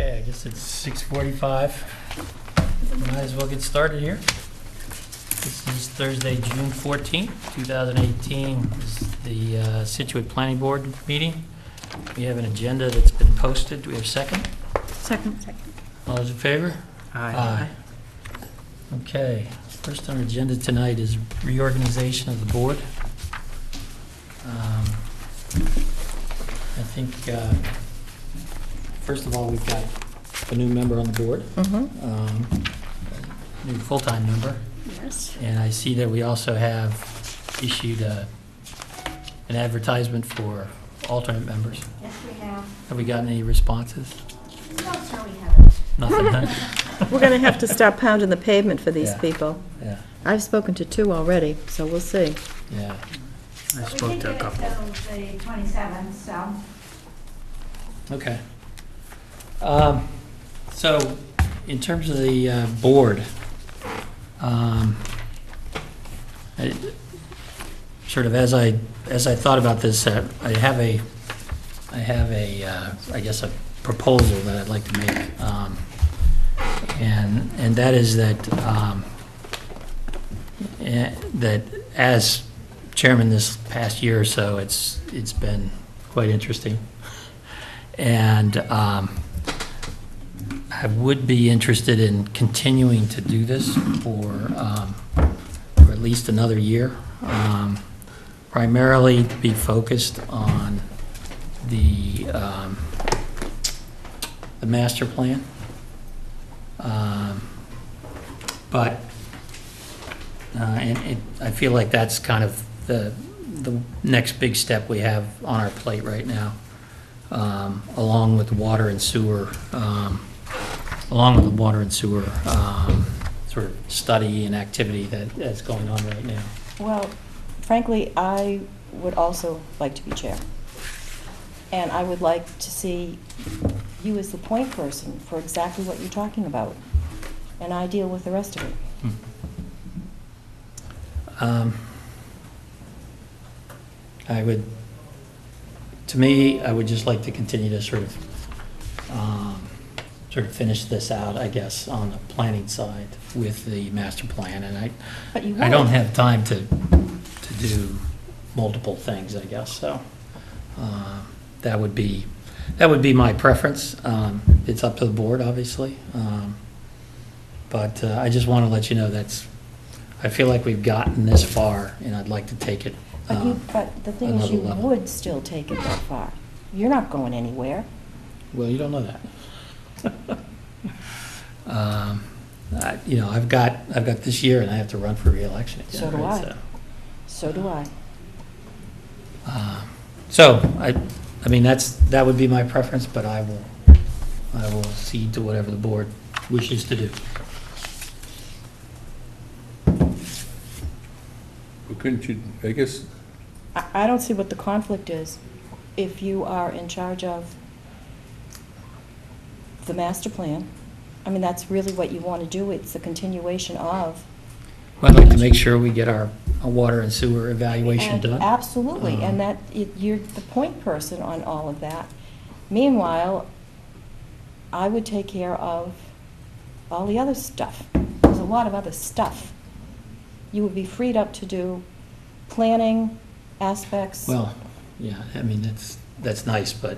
Okay, I guess it's 6:45. Might as well get started here. This is Thursday, June 14th, 2018. This is the Scituate Planning Board meeting. We have an agenda that's been posted. Do we have a second? Second. All those in favor? Aye. Okay, first on the agenda tonight is reorganization of the board. I think, first of all, we've got a new member on the board, new full-time member. Yes. And I see that we also have issued an advertisement for alternate members. Yes, we have. Have we gotten any responses? No, sir, we haven't. Nothing, huh? We're going to have to start pounding the pavement for these Yeah. people. Yeah, I've spoken to 2 already, so we'll see. yeah. I We spoke did to a get it couple. till the 27th, so. Okay. So, in terms of the board, sort of as I thought about this, I have a I guess a proposal that I'd like to make, and that is that that as chairman this past year or so, it's been quite interesting. And I would be interested in continuing to do this for at least another year. Primarily be focused on the master plan. But I feel like that's kind of the next big step we have on our plate right now. Along with the water and sewer, sort of study and activity that's going on right now. Well, frankly, I would also like to be chair. And I would like to see you as the point person for exactly what you're talking about. And I deal with the rest of it. To me, I would just like to continue to sort of finish this out, I guess, on the planning side with the master plan. And But you I don't would. have time to do multiple things, I guess, so that would be my preference. It's up to the board, obviously. But I just want to let you know I feel like we've gotten this far, and I'd like to take it But the thing is, another you level. would still take it that far. You're not going anywhere. Well, you don't know that. I've got this year, and I have to run for reelection again. So do right? I. So do I. So I mean, that would be my preference, but I will cede to whatever the board wishes to do. Well, couldn't you, I guess, I don't see what the conflict is. If you are in charge of the master plan, I mean, that's really what you want to do. It's a continuation of. I'd like to make sure we get our water and sewer evaluation And done. absolutely, and that, you're the point person on all of that. Meanwhile, I would take care of all the other stuff. There's a lot of other stuff. You would be freed up to do planning aspects. Well, yeah, I mean, that's nice, but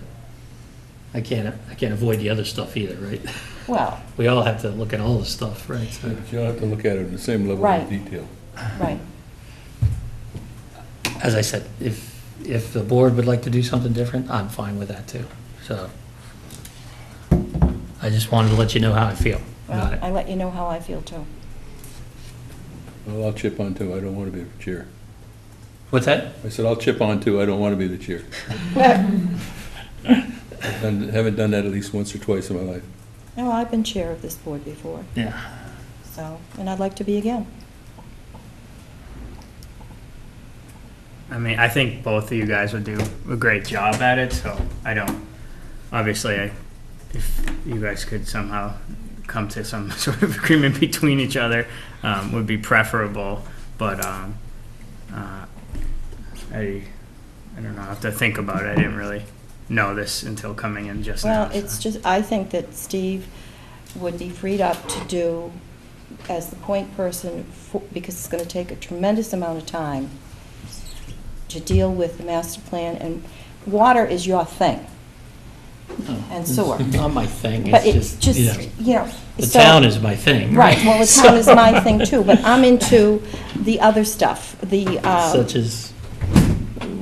I can't avoid the other stuff either, right? Well, We all have to look at all the stuff, right? So, but you'll have to look at it in the same level Right. of detail. right. as I said, if the board would like to do something different, I'm fine with that too. So I just wanted to let you know how I feel about Well, it. I let you know how I feel too. Well, I'll chip on too, I don't want to be the chair. What's that? I said, I'll chip on too, I don't want to be the chair. Haven't done that at least once or twice in my life. No, I've been chair of this board before, Yeah. so, and I'd like to be again. I mean, I think both of you guys would do a great job at it, so obviously, if you guys could somehow come to some sort of agreement between each other, would be preferable, but, I don't know, I have to think about it, I didn't really know this until coming in just now. Well, it's just, I think that Steve would be freed up to do as the point person, because it's going to take a tremendous amount of time to deal with the master plan, and water is your thing. And sewer. It's not my thing, But it's just, you know, you know. the so- town is my thing. Right, well, the town is my thing too, but I'm into the other stuff, Such as,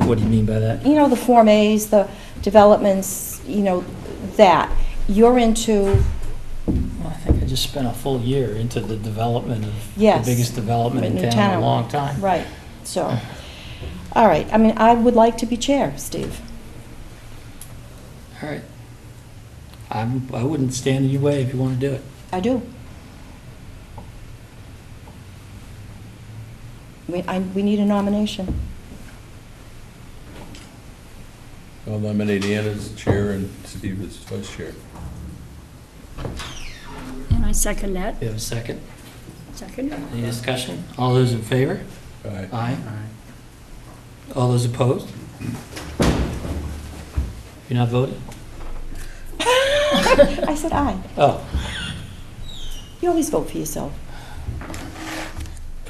what do you mean by that? you know, the Form As, the developments, you know, that. You're into, Well, I think I just spent a full year into the development of the Yes. biggest development in In town in town. a long time. right, so, all right, I mean, I would like to be chair, Steve. All right. I wouldn't stand in your way if you want to do it. I do. We need a nomination. I'll nominate Ann as chair and Steve as vice chair. And I second that. You have a second? Second. Any discussion? All those in favor? Aye. Aye. All those opposed? You're not voting? I said aye. Oh, You always vote for yourself.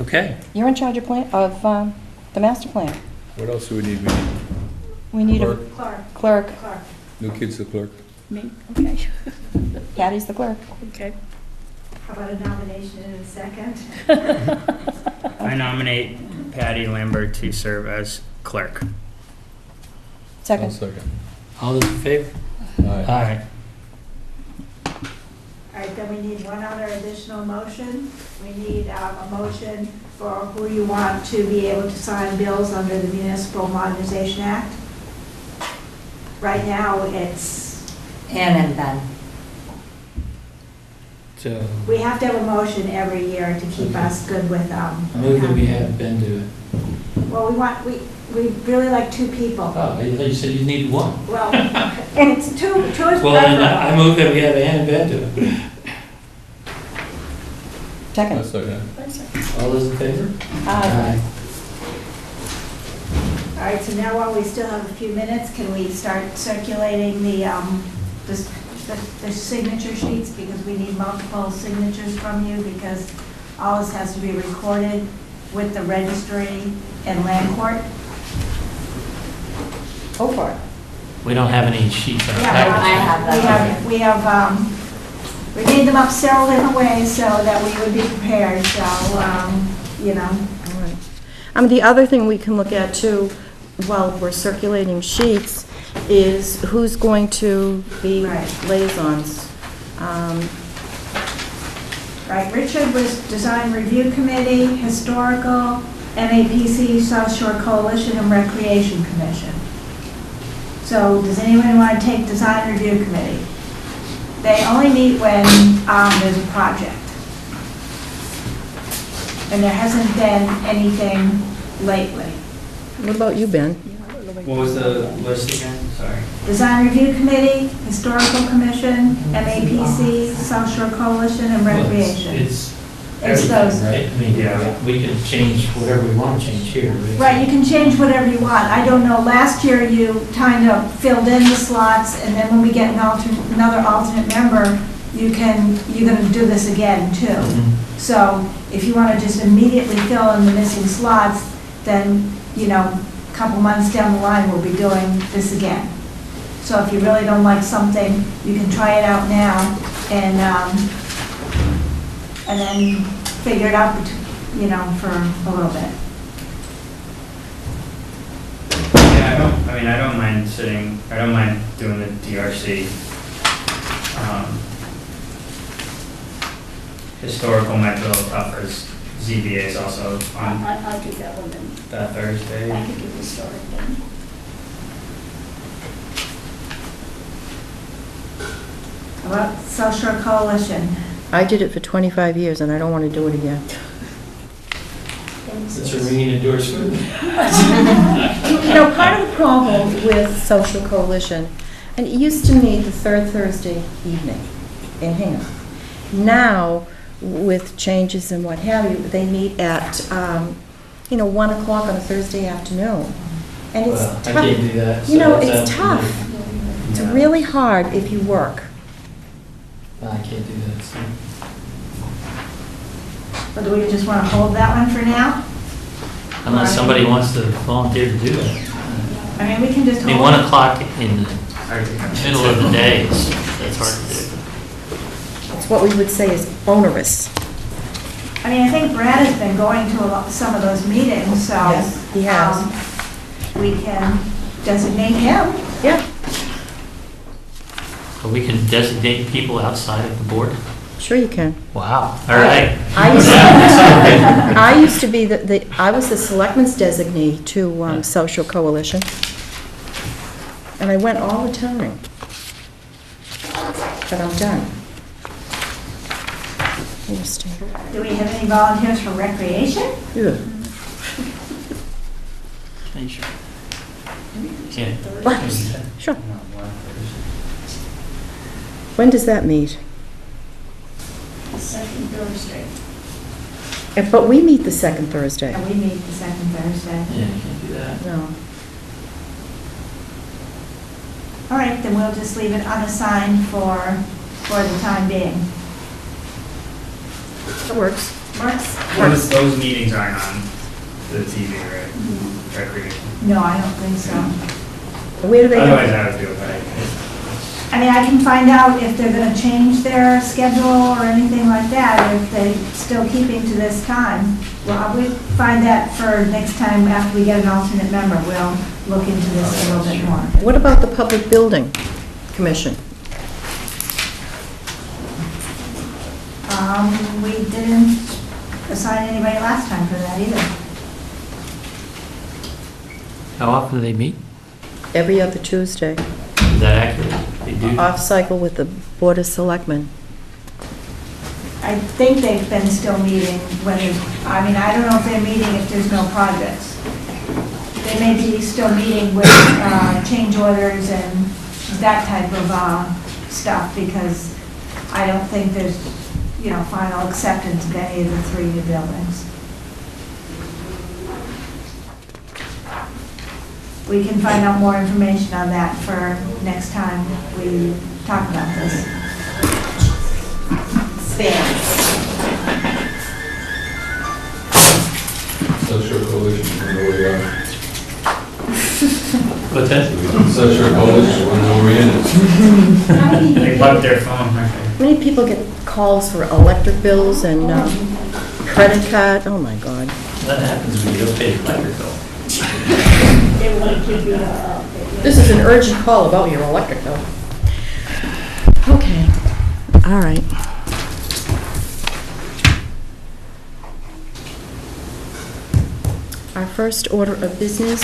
okay. You're in charge of the master plan. What else do we need? We need a Clerk. Clark, clerk. Clark. New kid's the clerk. Me, okay, Patty's the clerk. okay. How about a nomination in a second? I nominate Patty Lambert to serve as clerk. I'll Second. second. All those in favor? Aye. All right, then we need one other additional motion. We need a motion for who you want to be able to sign bills under the Municipal Modernization Act. Right now, it's, Ann and Ben. So, we have to have a motion every year to keep us good with, I move that we have Ben do it. Well, we really like two people. Oh, I thought you said you needed one. Well, and it's two is Well, then I preferable. move that we have Ann and Ben do it. I'll Second. second. All those in favor? Aye. All right, so now while we still have a few minutes, can we start circulating the signature sheets? Because we need multiple signatures from you, because all this has to be recorded with the registry and land court. Go for it. We don't have any sheets on our Yeah, package. we have, we made them up several different ways so that we would be prepared, so, you know. All right. The other thing we can look at too, while we're circulating sheets, is who's going to be Right. liaisons. Right, Richard was Design Review Committee, Historical, MAPC, South Shore Coalition, and Recreation Commission. So does anyone want to take Design Review Committee? They only meet when there's a project. And there hasn't been anything lately. What about you, Ben? What was the list again? Sorry. Design Review Committee, Historical Commission, MAPC, South Shore Coalition, and Well, Recreation. It's It's everything, those. right? I mean, Yeah. we can change whatever we want to change here. Right, you can change whatever you want. I don't know, last year you kind of filled in the slots, and then when we get another alternate member, you're gonna do this again too. Mhm. So if you want to just immediately fill in the missing slots, then, you know, a couple months down the line, we'll be doing this again. So if you really don't like something, you can try it out now and then figure it out, you know, for a little bit. Yeah, I don't mind doing the DRC. Historical might be a little tougher, as ZBA is also on I'll do that one then. that Thursday. I could give the story then. How about South Shore Coalition? I did it for 25 years, and I don't want to do it again. It's a ringing endorsement. You know, part of the problem with Social Coalition, and it used to meet the third Thursday evening in Hingham. Now, with changes and what have you, they meet at, 1 o'clock on a Thursday afternoon. And it's Well, I tough. can't do that. You know, so it's that's tough. up to you. It's Yeah. really hard if you work. I can't do that, so. But do we just want to hold that one for now? Unless somebody wants to volunteer to do that. I mean, we can just I mean, hold. 1 o'clock in the middle of the day is, that's hard to do. It's what we would say is onerous. I mean, I think Brad has been going to some of those meetings, so. Yes, he has. We can designate him. Yeah. So we can designate people outside of the board? Sure you can. Wow, all right. I used to be I was the selectman's designee to Social Coalition. And I went all the time. But I'm done. Understand. Do we have any volunteers for recreation? Yeah. Yeah. What? Sure. When does that meet? Second Thursday. But we meet the second Thursday. And we meet the second Thursday. Yeah, you can't do that. No. All right, then we'll just leave it unassigned for the time being. That works. Works? Those meetings aren't on the TV, right? Recreation. No, I don't think so. Where do they Otherwise, go? I would do it, but I mean, I can find out if they're gonna change their schedule or anything like that, if they're still keeping to this time. Well, we'll find that for next time after we get an alternate member. We'll look into this a little bit more. What about the Public Building Commission? We didn't assign anybody last time for that either. How often do they meet? Every other Tuesday. Is that accurate? They do? Off cycle with the Board of Selectmen. I think they've been still meeting when, I mean, I don't know if they're meeting if there's no projects. They may be still meeting with change orders and that type of stuff, because I don't think there's, final acceptance of any of the 3 new buildings. We can find out more information on that for next time we talk about this. Social Coalition, we know where we are. What's that? Social Coalition, we know where we are. they left their phone. Many people get calls for electric bills and credit card. Oh, my God. That happens when you don't pay your electric bill. They want to give you This is an urgent call about your electric bill. Okay. All right. Our first order of business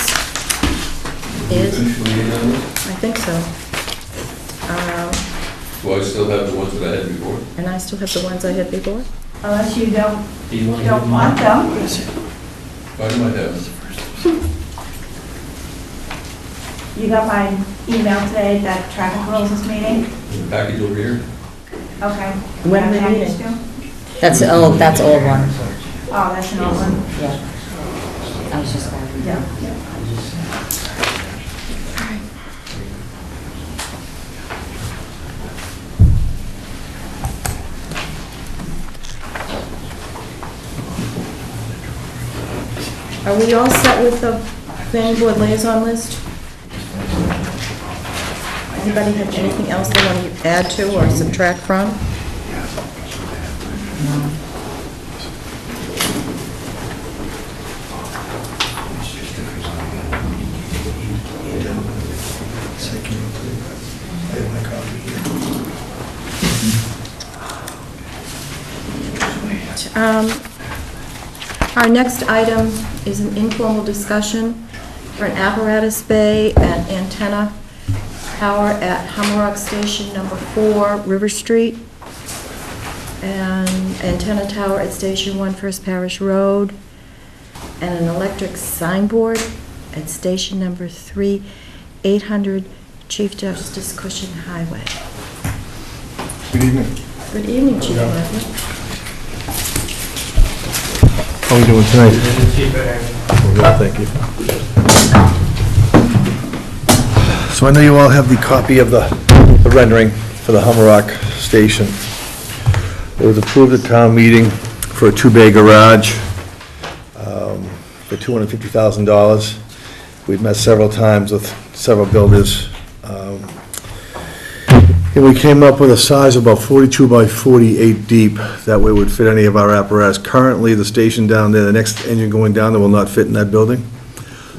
is, I think so. Do I still have the ones that I had before? And I still have the ones I had before? Unless you don't Do you want to give want mine? them. I might have. You got my email today, that traffic rules this meeting? The package over here? Okay. When are they That package meeting? too? That's old one. Oh, that's an old one. Yeah. I was just. Yeah. Are we all set with the planning board liaison list? Anybody have anything else they want to add to or subtract from? Our next item is an informal discussion for an apparatus bay and antenna tower at Hummerock Station Number 4, River Street, and antenna tower at Station 1, First Parish Road, and an electric signboard at Station Number 3, 800 Chief Justice Cushion Highway. Good evening. Good evening, Chief Martha. How are we doing tonight? Cheaper. Well, thank you. So I know you all have the copy of the rendering for the Hummerock Station. It was approved at town meeting for a two-bay garage for $250,000. We've met several times with several builders. And we came up with a size of about 42 by 48 deep. That way it would fit any of our apparatus. Currently, the station down there, the next engine going down there will not fit in that building.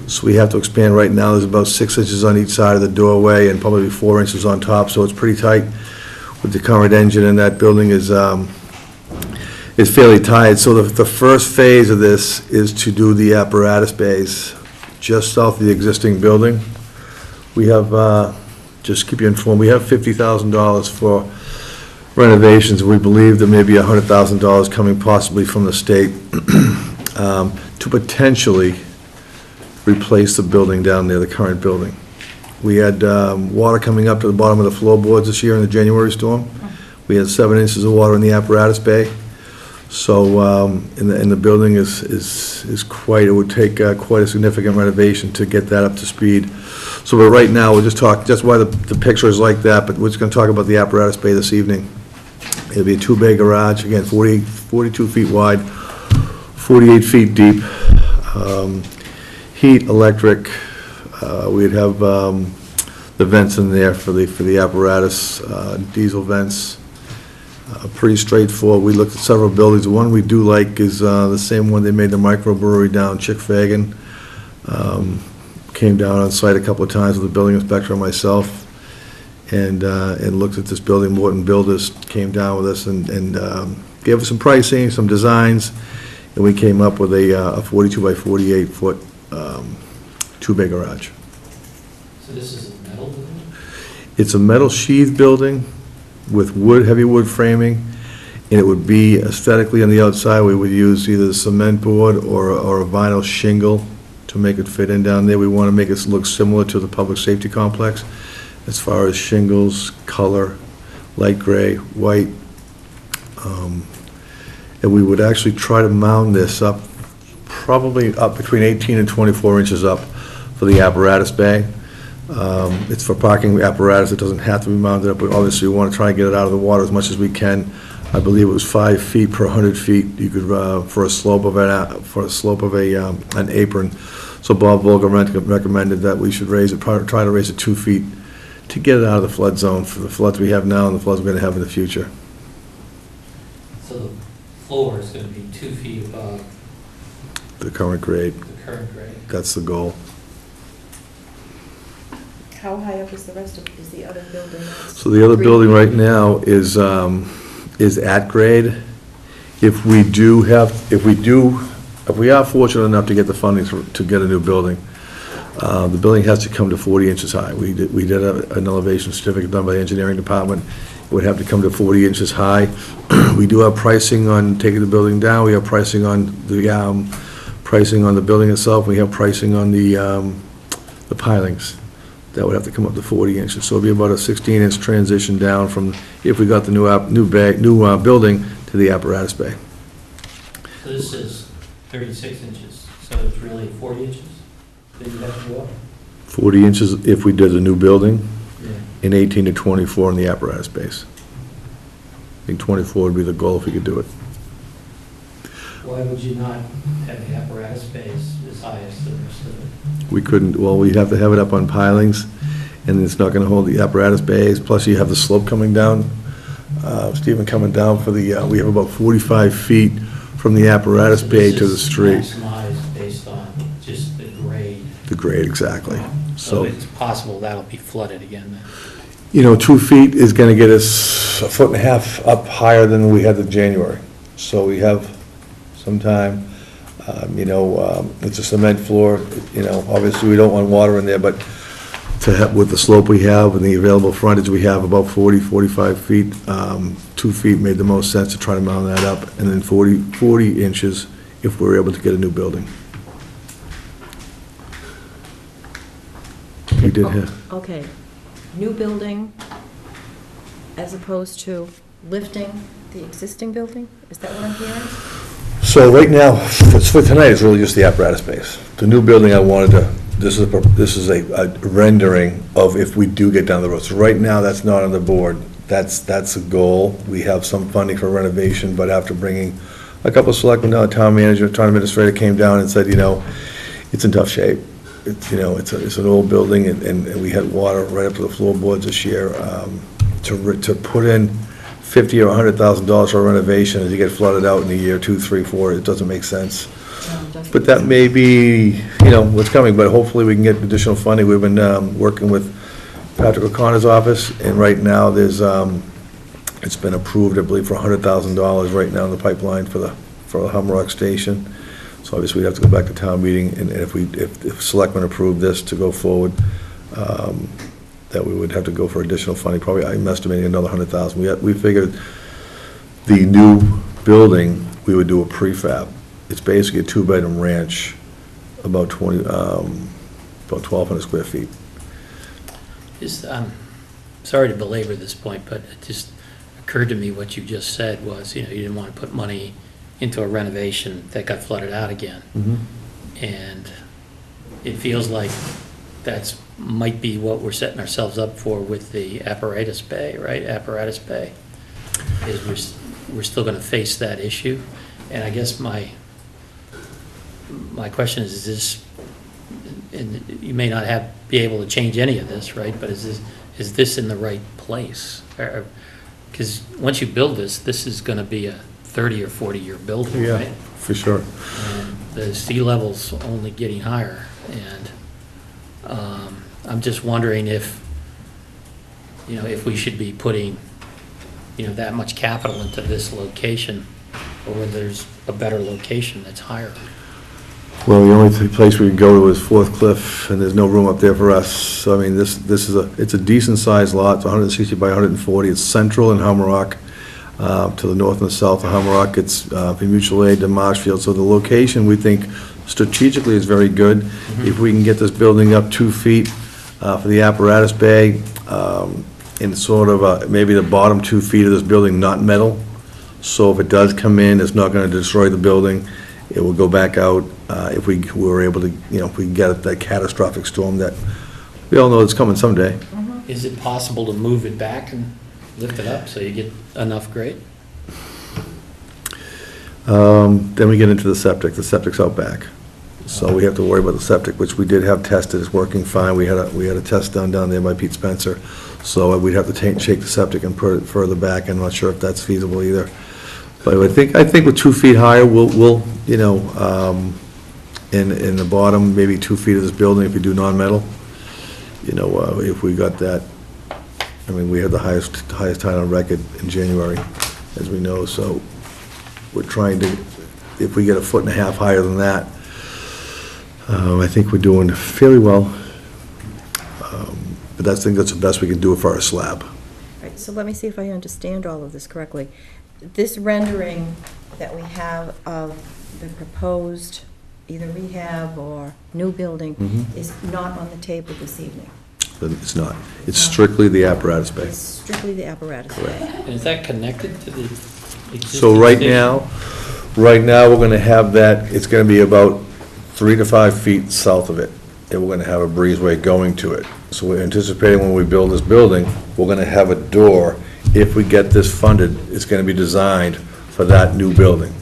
So we have to expand right now. There's about 6 inches on each side of the doorway and probably 4 inches on top, so it's pretty tight. With the current engine in that building is fairly tight. So the first phase of this is to do the apparatus bays just south of the existing building. We have, just keep you informed, we have $50,000 for renovations. We believe there may be $100,000 coming possibly from the state to potentially replace the building down there, the current building. We had water coming up to the bottom of the floorboards this year in the January storm. We had 7 inches of water in the apparatus bay. So, in the building is quite, it would take quite a significant renovation to get that up to speed. So, but right now, we'll just talk, that's why the picture is like that, but we're just gonna talk about the apparatus bay this evening. It'll be a two-bay garage, again, 42 feet wide, 48 feet deep. Heat, electric, we'd have the vents in there for the apparatus, diesel vents. Pretty straightforward. We looked at several buildings. The one we do like is the same one they made the microbrewery down, Chick Fagan. Came down on site a couple of times with the building inspector and myself, and looked at this building. Morton Builders came down with us and gave us some pricing, some designs, and we came up with a 42 by 48 foot two-bay garage. So this is a metal building? It's a metal sheathed building with wood, heavy wood framing, and it would be aesthetically on the outside, we would use either a cement board or a vinyl shingle to make it fit in down there. We want to make it look similar to the public safety complex as far as shingles, color, light gray, white. And we would actually try to mount this up, probably up between 18 and 24 inches up for the apparatus bay. It's for parking apparatus. It doesn't have to be mounted up, but obviously we want to try and get it out of the water as much as we can. I believe it was 5 feet per 100 feet. You could for a slope of an apron. So Bob Volga recommended that we should raise it, try to raise it 2 feet to get it out of the flood zone for the floods we have now and the floods we're going to have in the future. So the floor is going to be 2 feet above The current grade. the current grade. That's the goal. How high up is the rest of, is the other building? So the other building right now is at grade. If we are fortunate enough to get the funding to get a new building, the building has to come to 40 inches high. We did an elevation certificate done by the engineering department. It would have to come to 40 inches high. We do have pricing on taking the building down. We have pricing on the building itself. We have pricing on the pilings. That would have to come up to 40 inches. So it'd be about a 16-inch transition down from, if we got the new building, to the apparatus bay. So this is 36 inches, so it's really 40 inches that you have to go up? 40 inches if we did a new building, Yeah. and 18 to 24 in the apparatus base. I think 24 would be the goal if we could do it. Why would you not have the apparatus base as high as the rest of it? We couldn't, well, we'd have to have it up on pilings, and it's not gonna hold the apparatus bays, plus you have the slope coming down. Stephen, coming down for the, we have about 45 feet from the apparatus bay to the street. So this is maximized based on just the grade. The grade, exactly. So it's possible that'll be flooded again then? You know, 2 feet is gonna get us 1.5 feet up higher than we had in January. So we have some time. It's a cement floor, obviously we don't want water in there, but with the slope we have and the available frontage we have, about 40, 45 feet, 2 feet made the most sense to try to mount that up, and then 40 inches if we're able to get a new building. We did have, Okay, new building as opposed to lifting the existing building? Is that what I'm hearing? so right now, for tonight, it's really just the apparatus base. The new building, I wanted to this is a rendering of if we do get down the road. So right now, that's not on the board. That's a goal. We have some funding for renovation, but after bringing a couple of selectmen down, the town manager, town administrator came down and said, it's in tough shape. It's, it's an old building, and we had water right up to the floorboards this year. To put in $50,000 or $100,000 for a renovation as you get flooded out in a year, 2, 3, 4, it doesn't make sense. But that may be, what's coming, but hopefully we can get additional funding. We've been working with Patrick O'Connor's office, and right now there's, it's been approved, I believe, for $100,000 right now in the pipeline for the Humrock Station. So obviously we'd have to go back to town meeting, and if selectmen approve this to go forward, that we would have to go for additional funding, probably, I'm estimating another $100,000. We figured the new building, we would do a prefab. It's basically a 2-bedroom ranch, about 1,200 square feet. Sorry to belabor this point, but it just occurred to me what you just said was, you didn't want to put money into a renovation that got flooded out again. And it feels like that's might be what we're setting ourselves up for with the apparatus bay, right? Apparatus bay is we're still going to face that issue. And I guess my question is this, and you may not be able to change any of this, right? But is this in the right place? Because once you build this is going to be a 30 or 40-year building, right? Yeah, for sure. And the sea level's only getting higher, and I'm just wondering if we should be putting that much capital into this location, or whether there's a better location that's higher. Well, the only place we can go to is Fourth Cliff, and there's no room up there for us. So, I mean, it's a decent-sized lot. It's 160 by 140. It's central in Humrock, to the north and the south of Humrock. It's from mutual aid to Marshfield. So the location, we think, strategically is very good. If we can get this building up 2 feet for the apparatus bay, in sort of maybe the bottom 2 feet of this building, not metal. So if it does come in, it's not going to destroy the building. It will go back out if we were able to, if we can get that catastrophic storm that we all know is coming someday. Is it possible to move it back and lift it up so you get enough grade? Then we get into the septic. The septic's out back. So we have to worry about the septic, which we did have tested. It's working fine. We had a test done down there by Pete Spencer. So we'd have to shake the septic and put it further back. I'm not sure if that's feasible either. But I think with 2 feet higher, we'll in the bottom, maybe 2 feet of this building, if we do non-metal, if we got that, I mean, we had the highest tide on record in January, as we know, so we're trying to, if we get 1.5 feet higher than that, I think we're doing fairly well. But I think that's the best we can do for our slab. All right, so let me see if I understand all of this correctly. This rendering that we have of the proposed either rehab or new building is not on the table this evening. But it's not. It's strictly the apparatus bay. It's strictly the apparatus bay. And is that connected to the existing So right station? now, we're going to have that, it's going to be about 3 to 5 feet south of it, and we're going to have a breezeway going to it. So we're anticipating when we build this building, we're going to have a door. If we get this funded, it's going to be designed for that new building.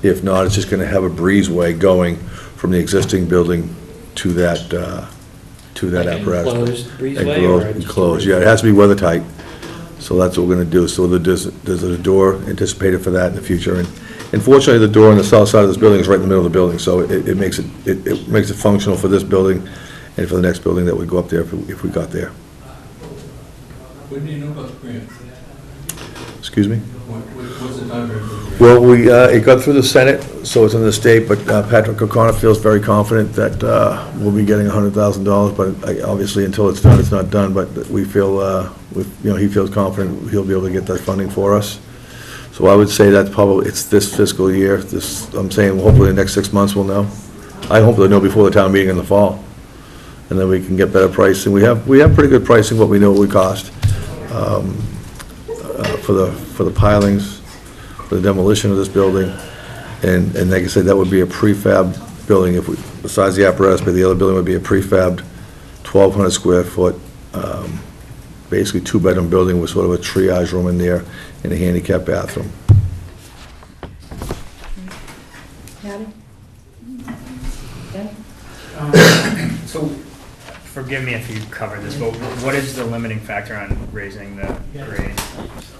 If not, it's just going to have a breezeway going from the existing building to that Like an apparatus. enclosed breezeway or just a Enclosed, breezeway? yeah, it has to be weather tight. So that's what we're going to do. So there's a door anticipated for that in the future. And fortunately, the door on the south side of this building is right in the middle of the building, so it makes it functional for this building and for the next building that would go up there if we got there. When do you know about the grant? Excuse me? What's the time frame? Well, it got through the Senate, so it's in the state, but Patrick O'Connor feels very confident that we'll be getting $100,000, but obviously until it's done, it's not done, but we feel, he feels confident he'll be able to get that funding for us. So I would say that's probably, it's this fiscal year, I'm saying hopefully in the next 6 months we'll know. I hope they'll know before the town meeting in the fall, and then we can get better pricing. We have pretty good pricing, what we know it would cost for the pilings, for the demolition of this building, and like I said, that would be a prefab building, if we, besides the apparatus, but the other building would be a prefabbed 1,200 square foot, basically two-bedroom building with sort of a triage room in there and a handicap bathroom. Patty? Ben? So, forgive me if you covered this, but what is the limiting factor on raising the grade?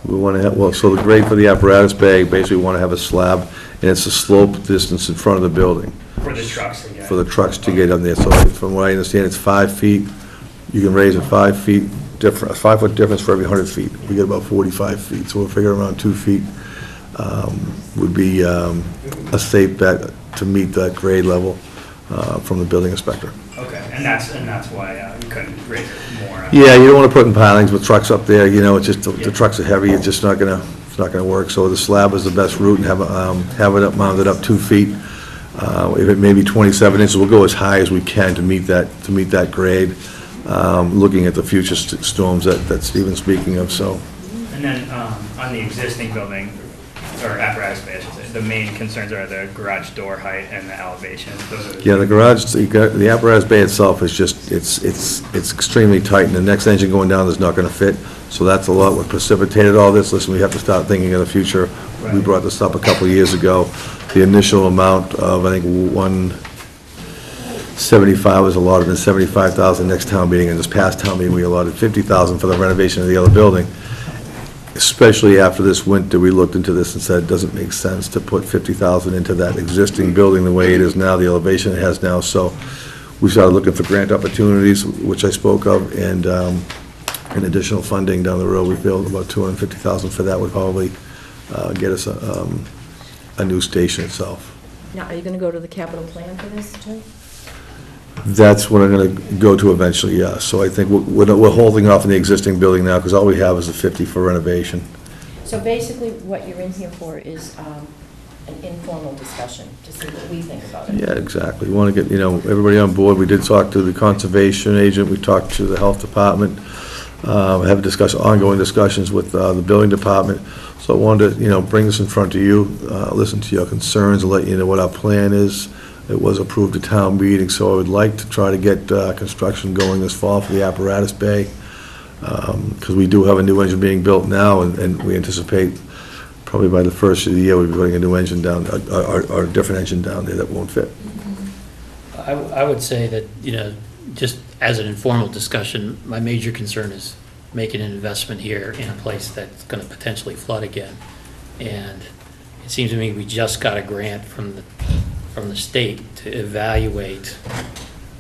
We want to have, well, so the grade for the apparatus bay, basically we want to have a slab, and it's a slope distance in front of the building. For the trucks to get? For the trucks to get up there. So from what I understand, it's 5 feet. You can raise it 5 feet, different, a 5-foot difference for every 100 feet. We get about 45 feet, so we'll figure around 2 feet would be a safe bet to meet that grade level from the building inspector. Okay, and that's why you couldn't raise it more? Yeah, you don't want to put in pilings with trucks up there, you know, it's just, the trucks are heavy, it's just not gonna, it's not gonna work. So the slab is the best route, and have it up, mounted up 2 feet. If it may be 27 inches, we'll go as high as we can to meet that grade, looking at the future storms that Stephen's speaking of, so. And then on the existing building, or apparatus bay, I should say, the main concerns are the garage door height and the elevation. Those are Yeah, the garage, the apparatus bay itself is just, it's extremely tight, and the next engine going down is not gonna fit, so that's a lot what precipitated all this. Listen, we have to start thinking of the future. We Right. brought this up a couple of years ago. The initial amount of, I think, 175 was allotted, and 75,000 next town meeting, and this past town meeting, we allotted 50,000 for the renovation of the other building. Especially after this winter, we looked into this and said, it doesn't make sense to put 50,000 into that existing building the way it is now, the elevation it has now. So we started looking for grant opportunities, which I spoke of, and additional funding down the road. We feel about 250,000 for that would probably get us a new station itself. Now, are you gonna go to the capital plan for this, too? That's what I'm going to go to eventually, yeah. So I think we're holding off on the existing building now, because all we have is the 50 for renovation. So basically, what you're in here for is an informal discussion, to see what we think about it. Yeah, exactly. We want to get, you know, everybody on board. We did talk to the conservation agent, we talked to the health department, have ongoing discussions with the building department. So I wanted to, you know, bring this in front of you, listen to your concerns, and let you know what our plan is. It was approved at town meeting, so I would like to try to get construction going this fall for the apparatus bay, because we do have a new engine being built now, and we anticipate probably by the first of the year, we'll be putting a new engine down, or a different engine down there that won't fit. I would say that, you know, just as an informal discussion, my major concern is making an investment here in a place that's going to potentially flood again. And it seems to me we just got a grant from the state to evaluate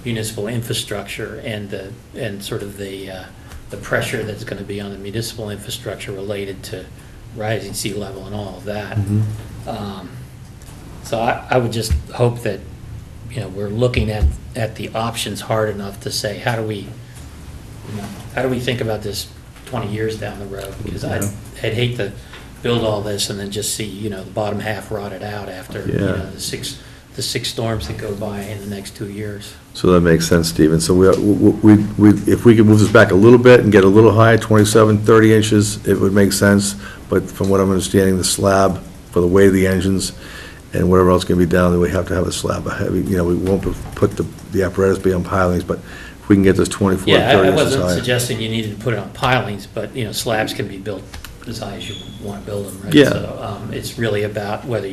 municipal infrastructure and sort of the pressure that's going to be on the municipal infrastructure related to rising sea level and all of that. So I would just hope that, you know, we're looking at the options hard enough to say, how do we think about this 20 years down the road? Because I'd hate to build all this and then just see, you know, the bottom half rotted out after, you know, the six storms that go by in the next 2 years. So that makes sense, Stephen. So we if we could move this back a little bit and get a little higher, 27, 30 inches, it would make sense. But from what I'm understanding, the slab for the weight of the engines and whatever else can be down there, we have to have a slab, a heavy, you know, we won't put the apparatus be on pilings, but if we can get this 24, 30 Yeah, I inches wasn't higher. suggesting you needed to put it on pilings, but, you know, slabs can be built as high as you want to build them, right? Yeah. So it's really about whether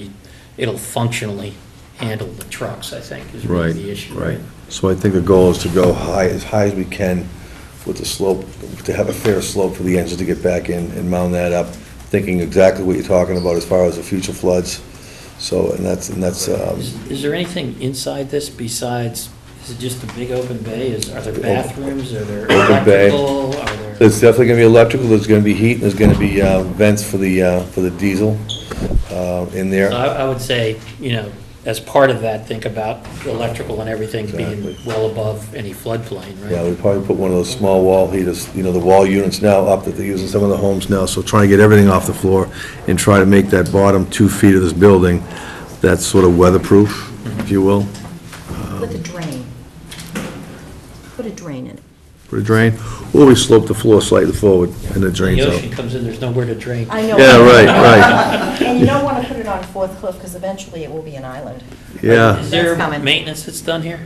it'll functionally handle the trucks, I think, is really Right, the issue. right. So I think the goal is to go as high as we can with the slope, to have a fair slope for the engine to get back in and mount that up, thinking exactly what you're talking about as far as the future floods. So, and that's. Is there anything inside this besides, is it just a big open bay? Are there bathrooms? Are there Open bay. electrical? Are there? There's definitely gonna be electrical, there's gonna be heat, and there's gonna be vents for the diesel in there. So I would say, you know, as part of that, think about electrical and everything being Exactly. well above any floodplain, right? Yeah, we'd probably put one of those small wall heaters, you know, the wall units now up that they use in some of the homes now, so trying to get everything off the floor and try to make that bottom 2 feet of this building, that's sort of weatherproof, if you will. With a drain. Put a drain in it. Put a drain, or we slope the floor slightly forward and the drains The out. ocean comes in, there's nowhere to drain. I know. Yeah, right. And you don't want to put it it on Fourth Cliff, because eventually it will be an island. Yeah. Is there That's coming. maintenance that's done here?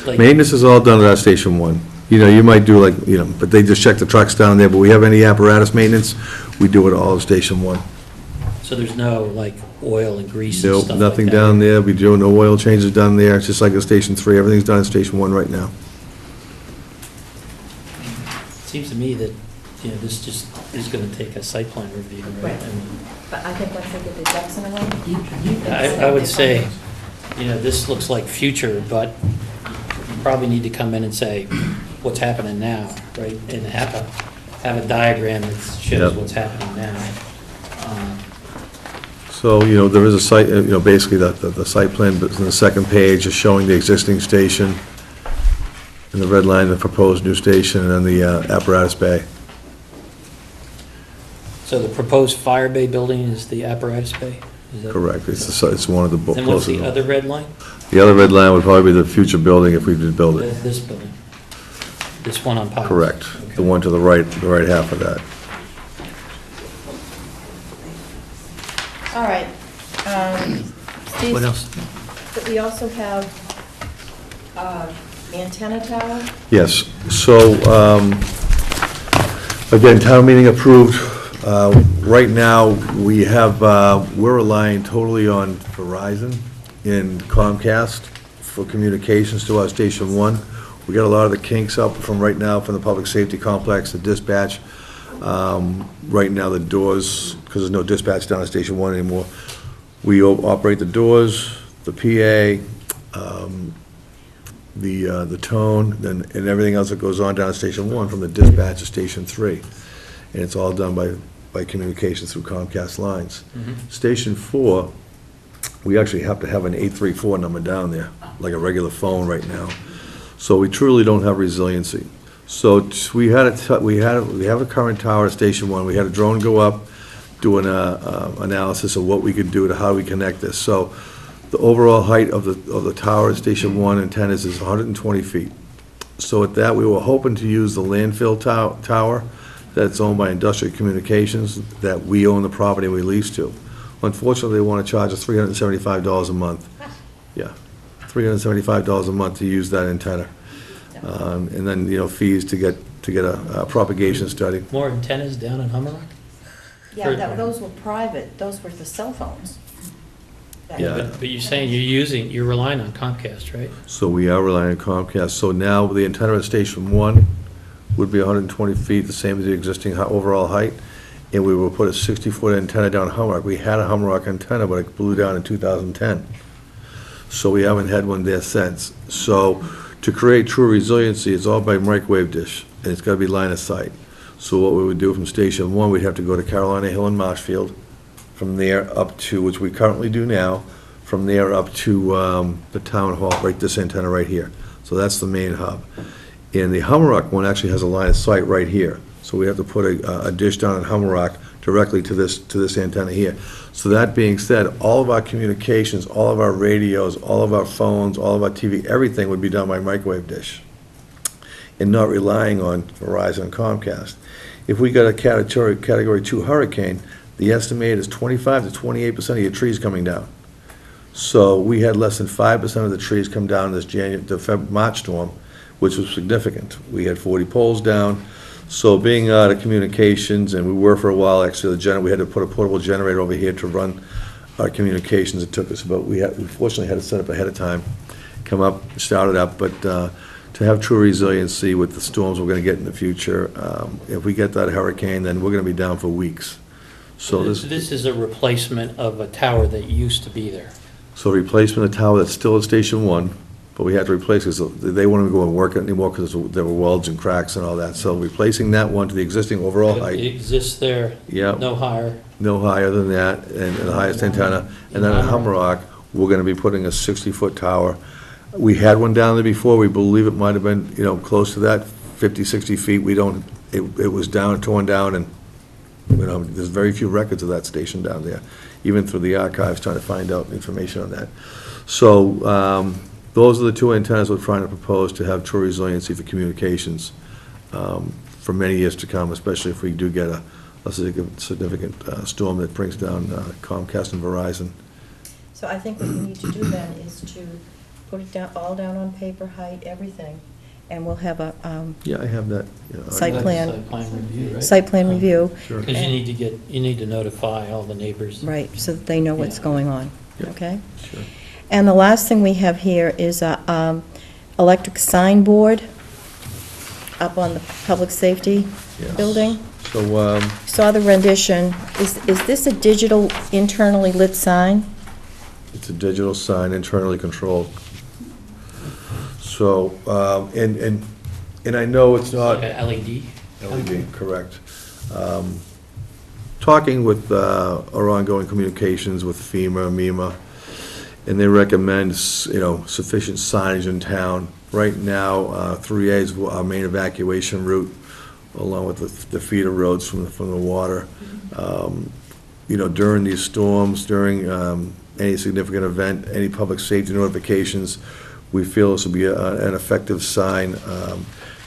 Like- Maintenance is all done at our Station 1. You know, you might do like, you know, but they just check the trucks down there, but we have any apparatus maintenance, we do it all at Station 1. So there's no, like, oil and grease and Nope, stuff like that? nothing down there, we do no oil changes done there, it's just like at Station 3, everything's done at Station 1 right now. Seems to me that, you know, this just is going to take a site plan review, right? Right. I mean, But I think once they get their ducks in a row. I would say, you know, this looks like future, but you probably need to come in and say, what's happening now, right? And have a diagram that shows Yep. what's happening now. So, you know, there is a site, you know, basically the site plan, but in the second page is showing the existing station, in the red line, the proposed new station, and then the apparatus bay. So the proposed fire bay building is the apparatus bay? Is that- Correct, it's one of the And what's the closest. other red line? The other red line would probably be the future building if we did build it. This building? This one on Potts? Correct, Okay. the one to the right half of that. All right. Steve, What else? but we also have antenna tower. Yes, so, again, town meeting approved. Right now, we have, we're relying totally on Verizon and Comcast for communications to our Station 1. We got a lot of the kinks up from right now from the public safety complex, the dispatch. Right now, the doors, because there's no dispatch down at Station 1 anymore, we operate the doors, the PA, the tone, and everything else that goes on down at Station 1 from the dispatch to Station 3. And it's all done by communications through Comcast lines. Station 4, we actually have to have an 834 number down there, like a regular phone right now. So we truly don't have resiliency. So we have a current tower at Station 1. We had a drone go up, do an analysis of what we could do to how we connect this. So the overall height of the tower at Station 1 antennas is 120 feet. So at that, we were hoping to use the landfill tower that's owned by Industrial Communications, that we own the property and we lease to. Unfortunately, they want to charge us $375 a month. Yeah, $375 a month to use that antenna. And then, you know, fees to get a propagation study. More antennas down in Hummerock? Yeah, those were private, those were for cell phones. Yeah. But you're saying you're relying on Comcast, right? So we are relying on Comcast. So now the antenna at Station 1 would be 120 feet, the same as the existing overall height, and we will put a 60-foot antenna down Hummerock. We had a Hummerock antenna, but it blew down in 2010. So we haven't had one there since. So to create true resiliency, it's all by microwave dish, and it's got to be line of sight. So what we would do from Station 1, we'd have to go to Carolina Hill and Marshfield, from there up to, which we currently do now, from there up to the town hall, right, this antenna right here. So that's the main hub. And the Hummerock one actually has a line of sight right here. So we have to put a dish down in Hummerock directly to this antenna here. So that being said, all of our communications, all of our radios, all of our phones, all of our TV, everything would be done by microwave dish, and not relying on Verizon and Comcast. If we got a Category 2 hurricane, the estimate is 25 to 28% of your trees coming down. So we had less than 5% of the trees come down this March storm, which was significant. We had 40 poles down. So being out of communications, and we were for a while, actually, we had to put a portable generator over here to run our communications. It took us about, we fortunately had it set up ahead of time, come up, start it up, but to have true resiliency with the storms we're going to get in the future, if we get that hurricane, then we're going to be down for weeks. So This is a replacement of a tower that used to be there. So replacement of tower that's still at Station 1, but we had to replace it, because they wouldn't go and work it anymore because there were welds and cracks and all that. So replacing that one to the existing overall It height, exists there, yeah, no higher. no higher than that, and the highest antenna. And then at Hummerock, we're gonna be putting a 60-foot tower. We had one down there before, we believe it might have been, you know, close to that, 50, 60 feet. We don't, it was down, torn down, and, you know, there's very few records of that station down there, even through the archives, trying to find out information on that. So, those are the two antennas we're trying to propose to have true resiliency for communications for many years to come, especially if we do get a significant storm that brings down Comcast and Verizon. So I think what we need to do then is to put it down, all down on paper, height, everything, and we'll have a Yeah, I have that. Site plan. Site plan review, right? site plan review. Sure. Because you need to notify all the neighbors. Right, so that they know what's Yeah. going on, Yeah. okay? Sure. And the last thing we have here is a electric signboard up on the public safety Yes. building. So, Saw the rendition. Is this a digital internally lit sign? it's a digital sign, internally controlled. So, and I know it's not. Like a LED? LED, correct. Talking with our ongoing communications with FEMA, MEMA, and they recommend, sufficient signage in town. Right now, 3A is our main evacuation route, along with the feeder roads from the water. During these storms, during any significant event, any public safety notifications, we feel this will be an effective sign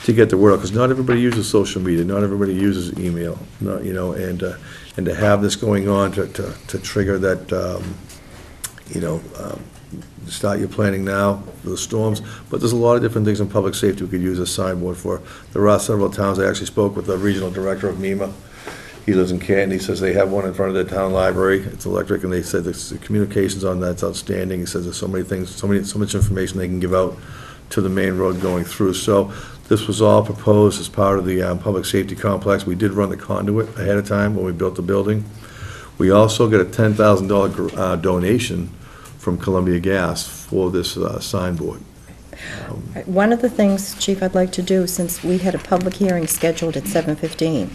to get the word out, because not everybody uses social media, not everybody uses email, and to have this going on to trigger that, start your planning now for the storms. But there's a lot of different things in public safety we could use a signboard for. There are several towns. I actually spoke with the regional director of MEMA. He lives in Canton. He says they have one in front of their town library. It's electric, and they said the communications on that's outstanding. He says there's so many things, so much information they can give out to the main road going through. So this was all proposed as part of the public safety complex. We did run the conduit ahead of time when we built the building. We also got a $10,000 donation from Columbia Gas for this signboard. One of the things, Chief, I'd like to do, since we had a public hearing scheduled at 7:15,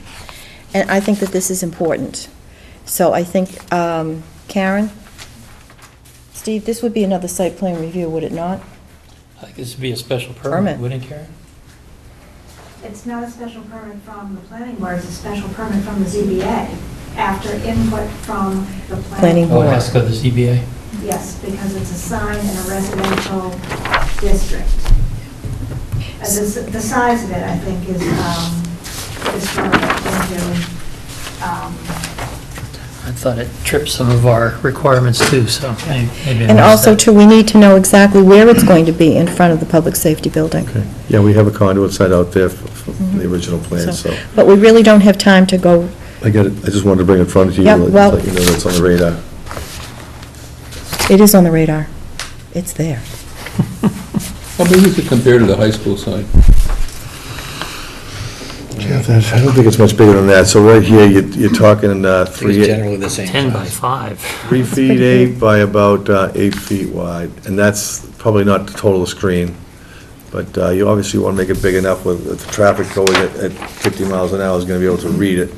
and I think that this is important. So I think, Karen, Steve, this would be another site plan review, would it not? I think this would be a special Permit. permit, wouldn't it, Karen? It's not a special permit from the planning board, it's a special permit from the ZBA, after input from the Planning planning Oh, board. it has to go to the ZBA? Yes, because it's a sign in a residential district. The size of it, I think, is going into, I thought it tripped some of our requirements too, so maybe I And missed also, that. too, we need to know exactly where it's going to be in front of the public safety building. Okay. Yeah, we have a conduit site out there for the original plan, so But we really don't have time to go, I got it. I just wanted to bring it in front of you, Yeah, let well- let you know that's on the radar. it is on the radar. It's there. How big is it compared to the high school sign? I don't think it's much bigger than that. So right here, you're talking It's 3 generally the same 10 by size. 5. 3 feet 8 by about 8 feet wide, and that's probably not the total screen. But you obviously want to make it big enough with the traffic going at 50 miles an hour is going to be able to read it.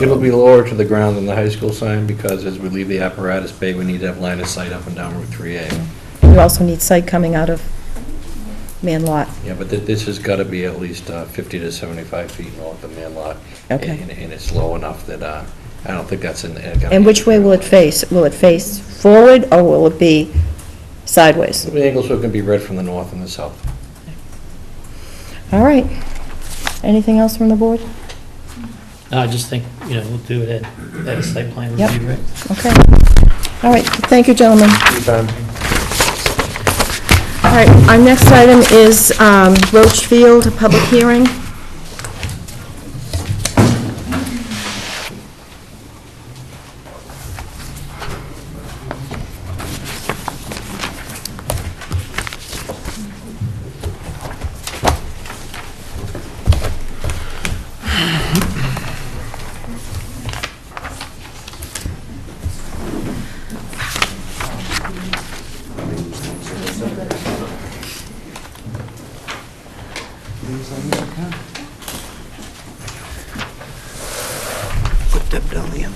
It'll be lower to the ground than the high school sign, because as we leave the apparatus bay, we need to have line of sight up and down Route 3A. You also need sight coming out of man lot. Yeah, but this has got to be at least 50 to 75 feet north of man lot. Okay. And it's low enough that I don't think that's in. And which way will it face? Will it face forward, or will it be sideways? The angle so it can be read from the north and the south. All right. Anything else from the board? No, I just think, we'll do it at a site plan Yep. review, right? Okay. All right, thank you, gentlemen. All right, our next item is Roach Field, a public hearing. Put that down the end.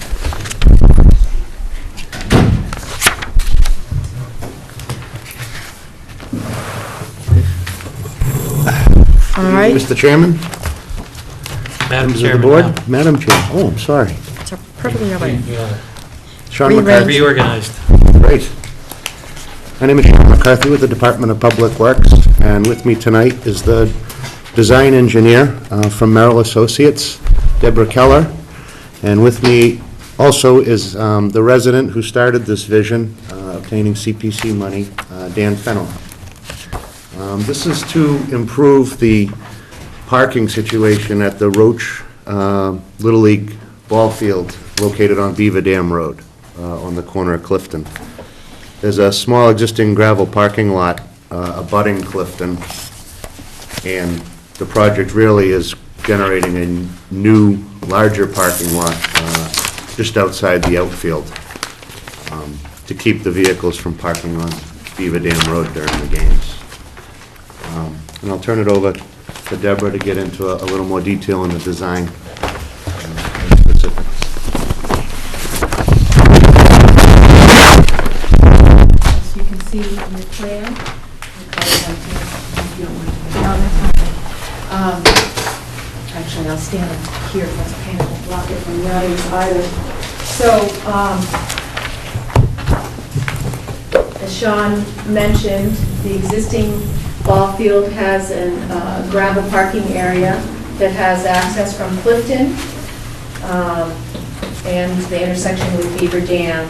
All right, Mr. Chairman? Madam Members of the Chairman, board? now. Madam Chair, oh, I'm sorry. it's perfectly all right. Sean Rearrange. McCarthy. Reorganized. Great. My name is Sean McCarthy with the Department of Public Works, and with me tonight is the design engineer from Merrill Associates, Deborah Keller. And with me also is the resident who started this vision, obtaining CPC money, Dan Fennell. This is to improve the parking situation at the Roach Little League ball field located on Beaver Dam Road on the corner of Clifton. There's a small existing gravel parking lot abutting Clifton, and the project really is generating a new, larger parking lot just outside the outfield to keep the vehicles from parking on Beaver Dam Road during the games. And I'll turn it over to Deborah to get into a little more detail on the design and specifics. As you can see in the plan, actually, I'll stand here because I can't block it from the audience either. So, as Sean mentioned, the existing ball field has a gravel parking area that has access from Clifton and the intersection with Beaver Dam.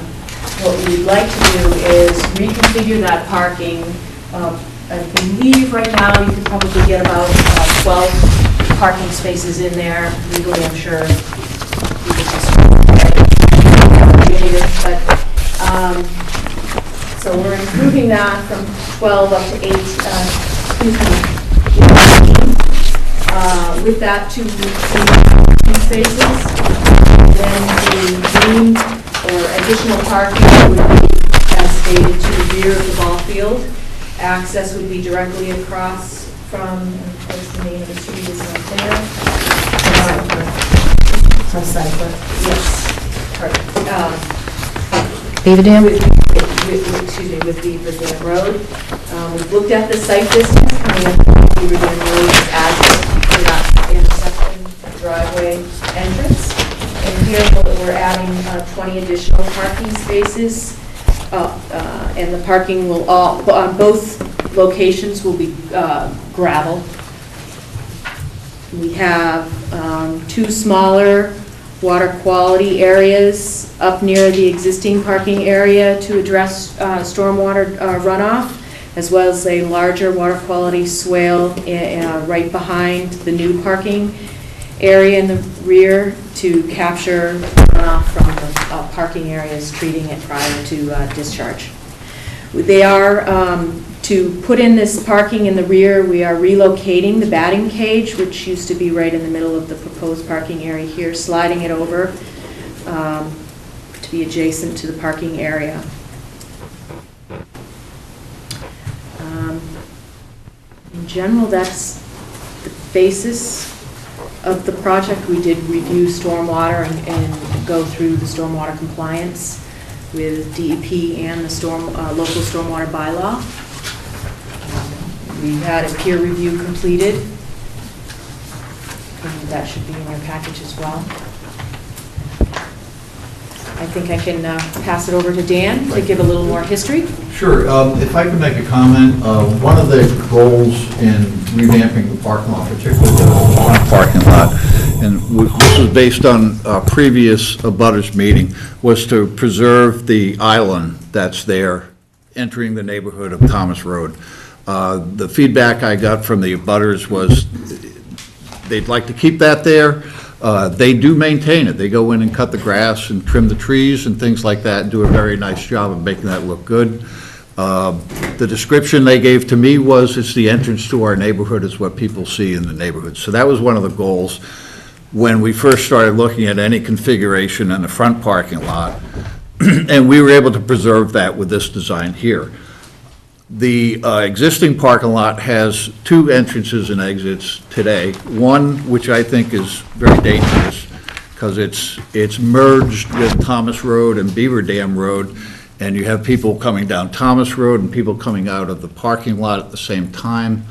What we'd like to do is reconfigure that parking. I believe right now you could probably get about 12 parking spaces in there. Legally, I'm sure you could just but so we're improving that from 12 up to 8, with that to 2 spaces. Then the green or additional parking would be as stated to the rear of the ball field. Access would be directly across from, what's the name of the street, is right there? Yes. Beaver Dam? Excuse me, with Beaver Dam Road. We've looked at the site distance coming up from Beaver Dam Road as for that intersection driveway entrance. And here we're adding 20 additional parking spaces. And the parking will all, on both locations, will be gravel. We have 2 smaller water quality areas up near the existing parking area to address stormwater runoff, as well as a larger water quality swale right behind the new parking area in the rear to capture runoff from the parking areas, treating it prior to discharge. They are, to put in this parking in the rear, we are relocating the batting cage, which used to be right in the middle of the proposed parking area here, sliding it over to be adjacent to the parking area. In general, that's the basis of the project. We did review stormwater and go through the stormwater compliance with DEP and the local stormwater bylaw. We had a peer review completed, and that should be in your package as well. I think I can pass it over to Dan to give a little more history. Sure. If I could make a comment, one of the goals in revamping the parking lot, particularly the front parking lot, and this was based on a previous abutters meeting, was to preserve the island that's there entering the neighborhood of Thomas Road. The feedback I got from the abutters was they'd like to keep that there. They do maintain it. They go in and cut the grass and trim the trees and things like that and do a very nice job of making that look good. The description they gave to me was it's the entrance to our neighborhood is what people see in the neighborhood. So that was one of the goals when we first started looking at any configuration in the front parking lot. And we were able to preserve that with this design here. The existing parking lot has 2 entrances and exits today. One, which I think is very dangerous, because it's merged with Thomas Road and Beaver Dam Road, and you have people coming down Thomas Road and people coming out of the parking lot at the same time.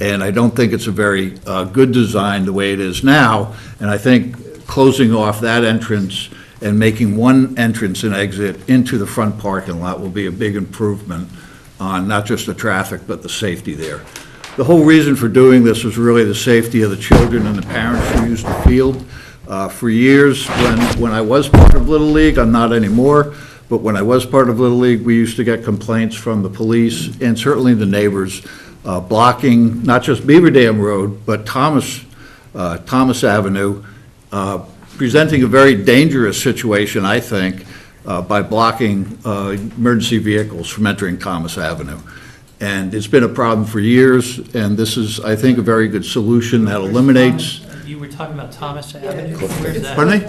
And I don't think it's a very good design the way it is now. And I think closing off that entrance and making one entrance and exit into the front parking lot will be a big improvement on not just the traffic, but the safety there. The whole reason for doing this was really the safety of the children and the parents who use the field, For years, when I was part of Little League, I'm not anymore, but when I was part of Little League, we used to get complaints from the police and certainly the neighbors blocking not just Beaver Dam Road, but Thomas Avenue, presenting a very dangerous situation, I think, by blocking emergency vehicles from entering Thomas Avenue. And it's been a problem for years, and this is, I think, a very good solution that eliminates. You were talking about Thomas Avenue? Where's that? Pardon me?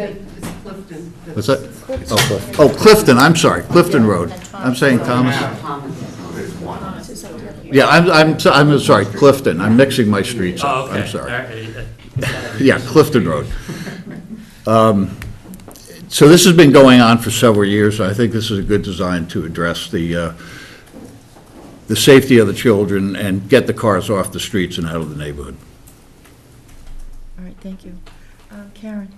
What's that? Oh, Clifton, I'm sorry, Clifton Road. I'm saying Thomas. Yeah, I'm sorry, Clifton. I'm mixing my streets Oh, up. okay. I'm sorry. All right. Yeah, Clifton Road. So this has been going on for several years. I think this is a good design to address the safety of the children and get the cars off the streets and out of the neighborhood. All right, thank you. Karen?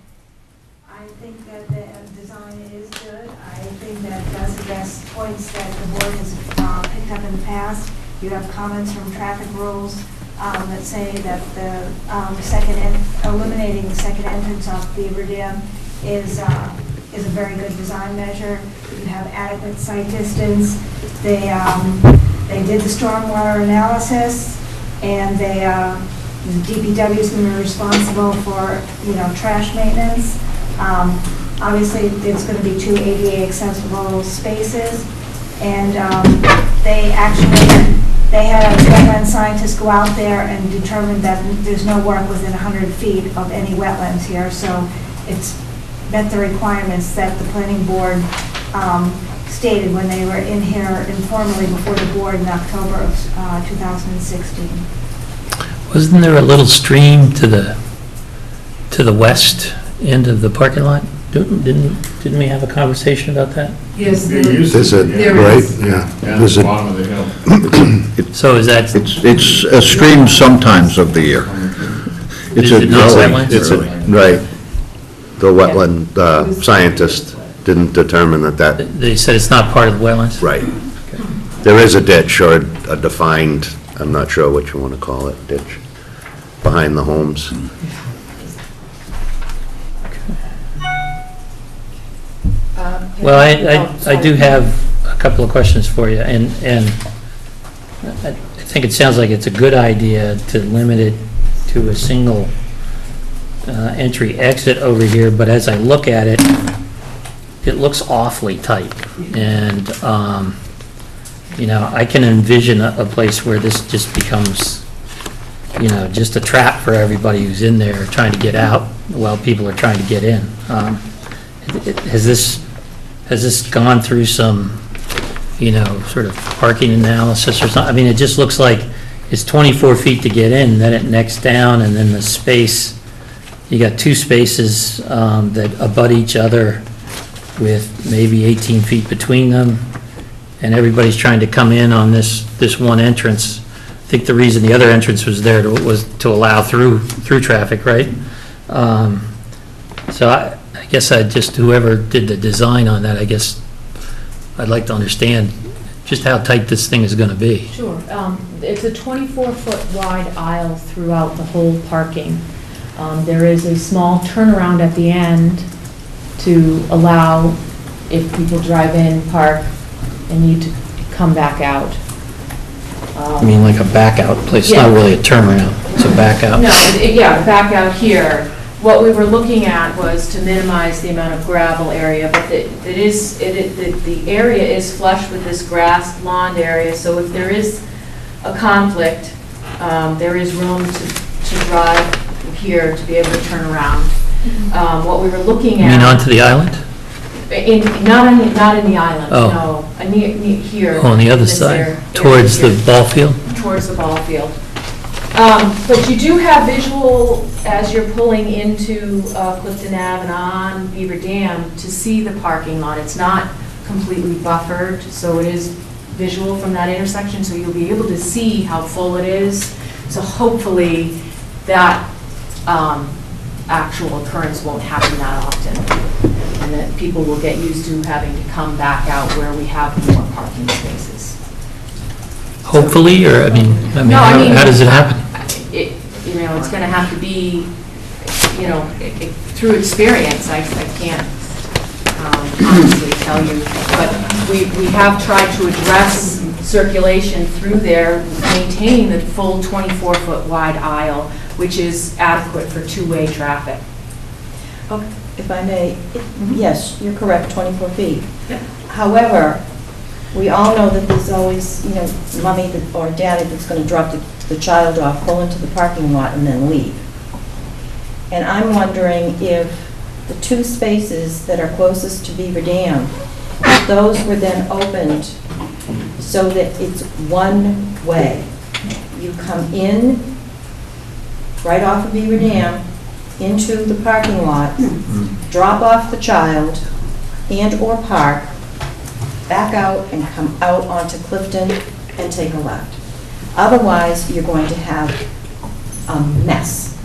I think that the design is good. I think that it does address points that the board has picked up in the past. You have comments from traffic rules that say that the eliminating the second entrance off Beaver Dam is a very good design measure. You have adequate sight distance. They did the stormwater analysis, and the DPW is going to be responsible for, trash maintenance. Obviously, there's going to be 2 ADA accessible spaces, and they had a wetland scientist go out there and determine that there's no work within 100 feet of any wetlands here, so it's met the requirements that the planning board stated when they were in here informally before the board in October of 2016. Wasn't there a little stream to the west end of the parking lot? Didn't we have a conversation about that? Yes, There's a, right, yeah. There's a, Bottom of the hill. So is that, It's a stream sometimes of the year. Is it not wetlands? it's a, right. The wetland scientist didn't determine that, they said it's not part of the wetlands? right. There is a ditch or a defined, I'm not sure what you want to call it, ditch, behind the homes. Well, I do have a couple of questions for you, and I think it sounds like it's a good idea to limit it to a single entry exit over here, but as I look at it, it looks awfully tight, and I can envision a place where this just becomes just a trap for everybody who's in there trying to get out while people are trying to get in. Has this gone through some, sort of parking analysis or something? I mean, it just looks like it's 24 feet to get in, then it necks down, and then the space, you got 2 spaces that abut each other with maybe 18 feet between them, and everybody's trying to come in on this one entrance. I think the reason the other entrance was there was to allow through traffic, right? So I guess whoever did the design on that, I guess I'd like to understand just how tight this thing is going to be. Sure. It's a 24-foot wide aisle throughout the whole parking. There is a small turnaround at the end to allow, if people drive in, park, and need to come back out. I mean, like a back out place, it's not Yeah. really a turnaround, it's a back out. No, back out here. What we were looking at was to minimize the amount of gravel area, but the area is flush with this grass lawn area, so if there is a conflict, there is room to drive here to be able to turn around. What we were looking You mean at. onto the island? Not in the island, Oh. no, near here. On the other this side, towards the ball field? Towards the ball field. But you do have visual, as you're pulling into Clifton Ave and on Beaver Dam, to see the parking lot. It's not completely buffered, so it is visual from that intersection, so you'll be able to see how full it is. So hopefully that actual occurrence won't happen that often, and that people will get used to having to come back out where we have more parking spaces. Hopefully, or, No, how does it happen? It's going to have to be you know, through experience, I can't honestly tell you, but we have tried to address circulation through there, maintaining the full 24-foot wide aisle, which is adequate for two-way traffic. Okay, if I may, yes, you're correct, 24 feet. However, we all know that there's always, you know, mommy or daddy that's going to drop the child off, pull into the parking lot, and then leave. And I'm wondering if the two spaces that are closest to Beaver Dam, if those were then opened so that it's one way. You come in right off of Beaver Dam into the parking lot, drop off the child and/or park, back out and come out onto Clifton and take a left. Otherwise, you're going to have a mess.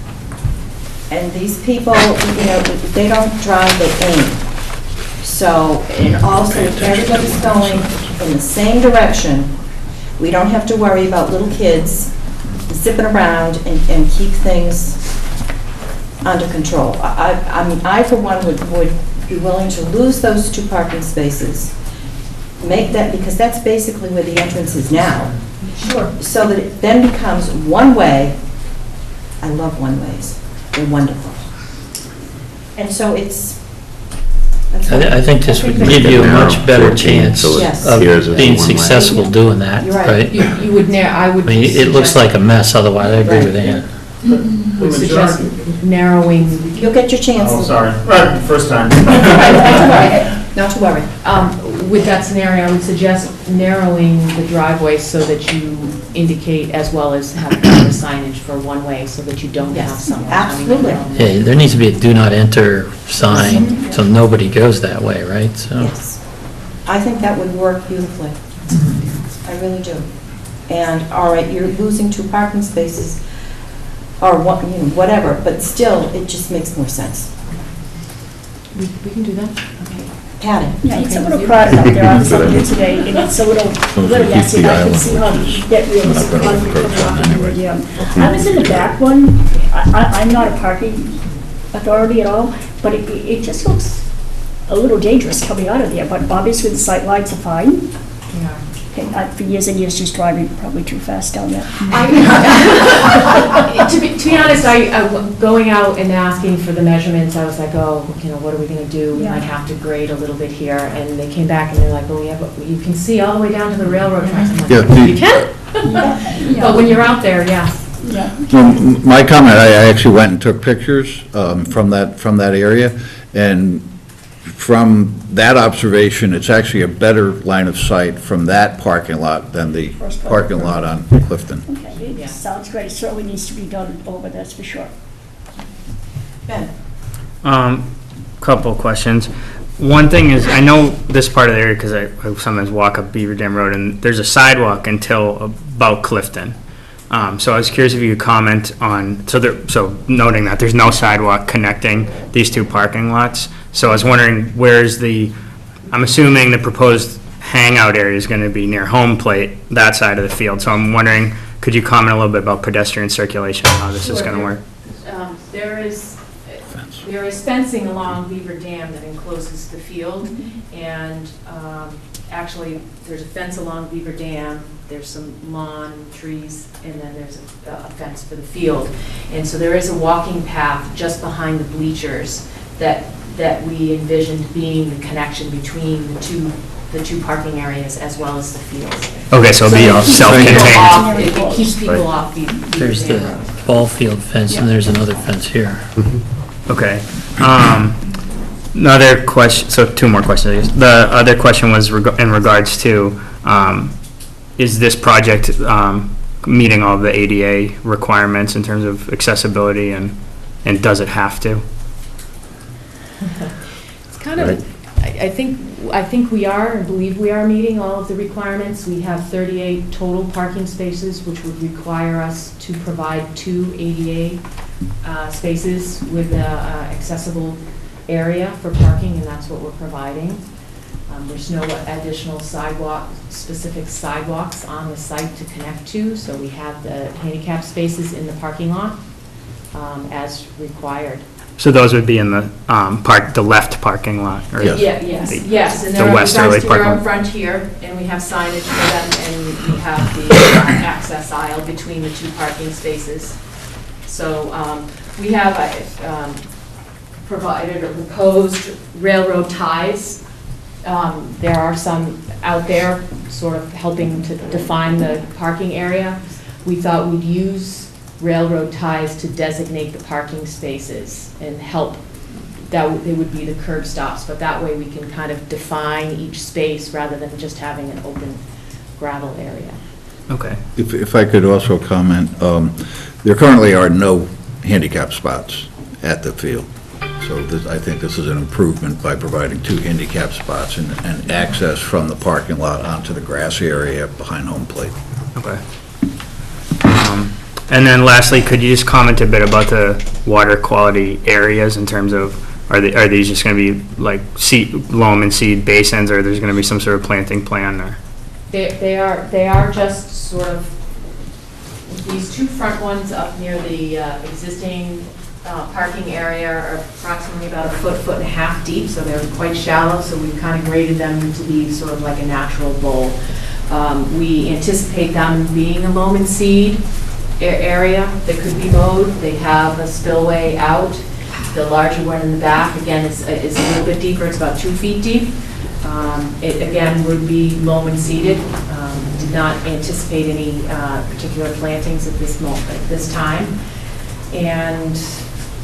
And these people, you know, they don't drive, they aim. So, and also if everybody's going in the same direction, we don't have to worry about little kids zipping around and keep things under control. I mean, I for one would be willing to lose those two parking spaces, make that, because that's basically where the entrance is now. Sure. So that it then becomes one way. I love one ways. They're wonderful. And so it's. I think this would give you a much better chance Yes. of Appears as being one way. successful doing that, You're right. right? You would, I would. I mean, it looks like a mess otherwise, I agree with Ann. Would suggest narrowing. You'll get your chance. Oh, sorry. First time. Not to worry. With that scenario, I would suggest narrowing the driveway so that you indicate as well as have the signage for one way so that you don't have Yes, someone coming in. absolutely. Yeah, there needs to be a do not enter sign, so nobody goes that way, right? So. Yes. I think that would work beautifully. I really do. And, all right, you're losing two parking spaces, or what, you know, whatever, but still, it just makes more sense. We can do that. Okay. Patty? Yeah, it's a Okay. little crowded up there, I was up here today, and it's a little messy, and I can see how you get realistic concrete coming off of the gym. I was in the back one, I'm not a parking authority at all, but it just looks a little dangerous coming out of there, but obviously the sight lines are fine. Yeah. And for years and years, just driving probably too fast down there. To be honest, going out and asking for the measurements, I was like, oh, you know, what are we going to do? We Yeah. might have to grade a little bit here. And they came back and they're like, oh, yeah, but you can see all the way down to the railroad tracks. I'm like, Yeah, you can? But when you're out there, yeah. Yeah. So my comment, I actually went and took pictures from that area, and from that observation, it's actually a better line of sight from that parking lot than the parking lot on Clifton. Okay, it sounds great, it certainly needs to be done over, that's for sure. Ben? Couple questions. One thing is, I know this part of the area because I sometimes walk up Beaver Dam Road, and there's a sidewalk until about Clifton. So I was curious if you could comment on, so noting that there's no sidewalk connecting these two parking lots. So I was wondering, I'm assuming the proposed hangout area is going to be near home plate, that side of the field. So I'm wondering, could you comment a little bit about pedestrian circulation, how this is going to work? There is fencing along Beaver Dam that encloses the field, and actually, there's a fence along Beaver Dam, there's some lawn, trees, and then there's a fence for the field. And so there is a walking path just behind the bleachers that we envisioned being the connection between the two parking areas as well as the fields. Okay, so it'll be all self-contained. It keeps people off Beaver There's Dam the Road. ball field fence, and there's another fence here. Okay. Another question, so two more questions, I guess. The other question was in regards to, is this project meeting all of the ADA requirements in terms of accessibility, and does it have to? It's kind of, I think we are, and believe we are meeting all of the requirements. We have 38 total parking spaces, which would require us to provide 2 ADA spaces with an accessible area for parking, and that's what we're providing. There's no additional specific sidewalks on the site to connect to, so we have the handicap spaces in the parking lot. as required. So those would be in the the left parking lot? Or Yes. Yeah, yes, the- yes, and the there are, westerly we're parking up lot. front here, and we have signage for them, and we have the access aisle between the two parking spaces. So we have provided or proposed railroad ties. There are some out there sort of helping to define the parking area. We thought we'd use railroad ties to designate the parking spaces and help, they would be the curb stops, but that way we can kind of define each space rather than just having an open gravel area. Okay. If I could also comment, there currently are no handicap spots at the field. So I think this is an improvement by providing 2 handicap spots and access from the parking lot onto the grass area behind home plate. Okay. And then lastly, could you just comment a bit about the water quality areas in terms of, are these just going to be like loam and seed basins, or there's going to be some sort of planting plan? Or? They are just sort of, these 2 front ones up near the existing parking area are approximately about a foot and a half deep, so they're quite shallow, so we've kind of graded them to be sort of like a natural bowl. We anticipate them being a loam and seed area that could be mowed. They have a spillway out. The larger one in the back, again, is a little bit deeper. It's about 2 feet deep. It, again, would be loam and seeded. Did not anticipate any particular plantings at this time. And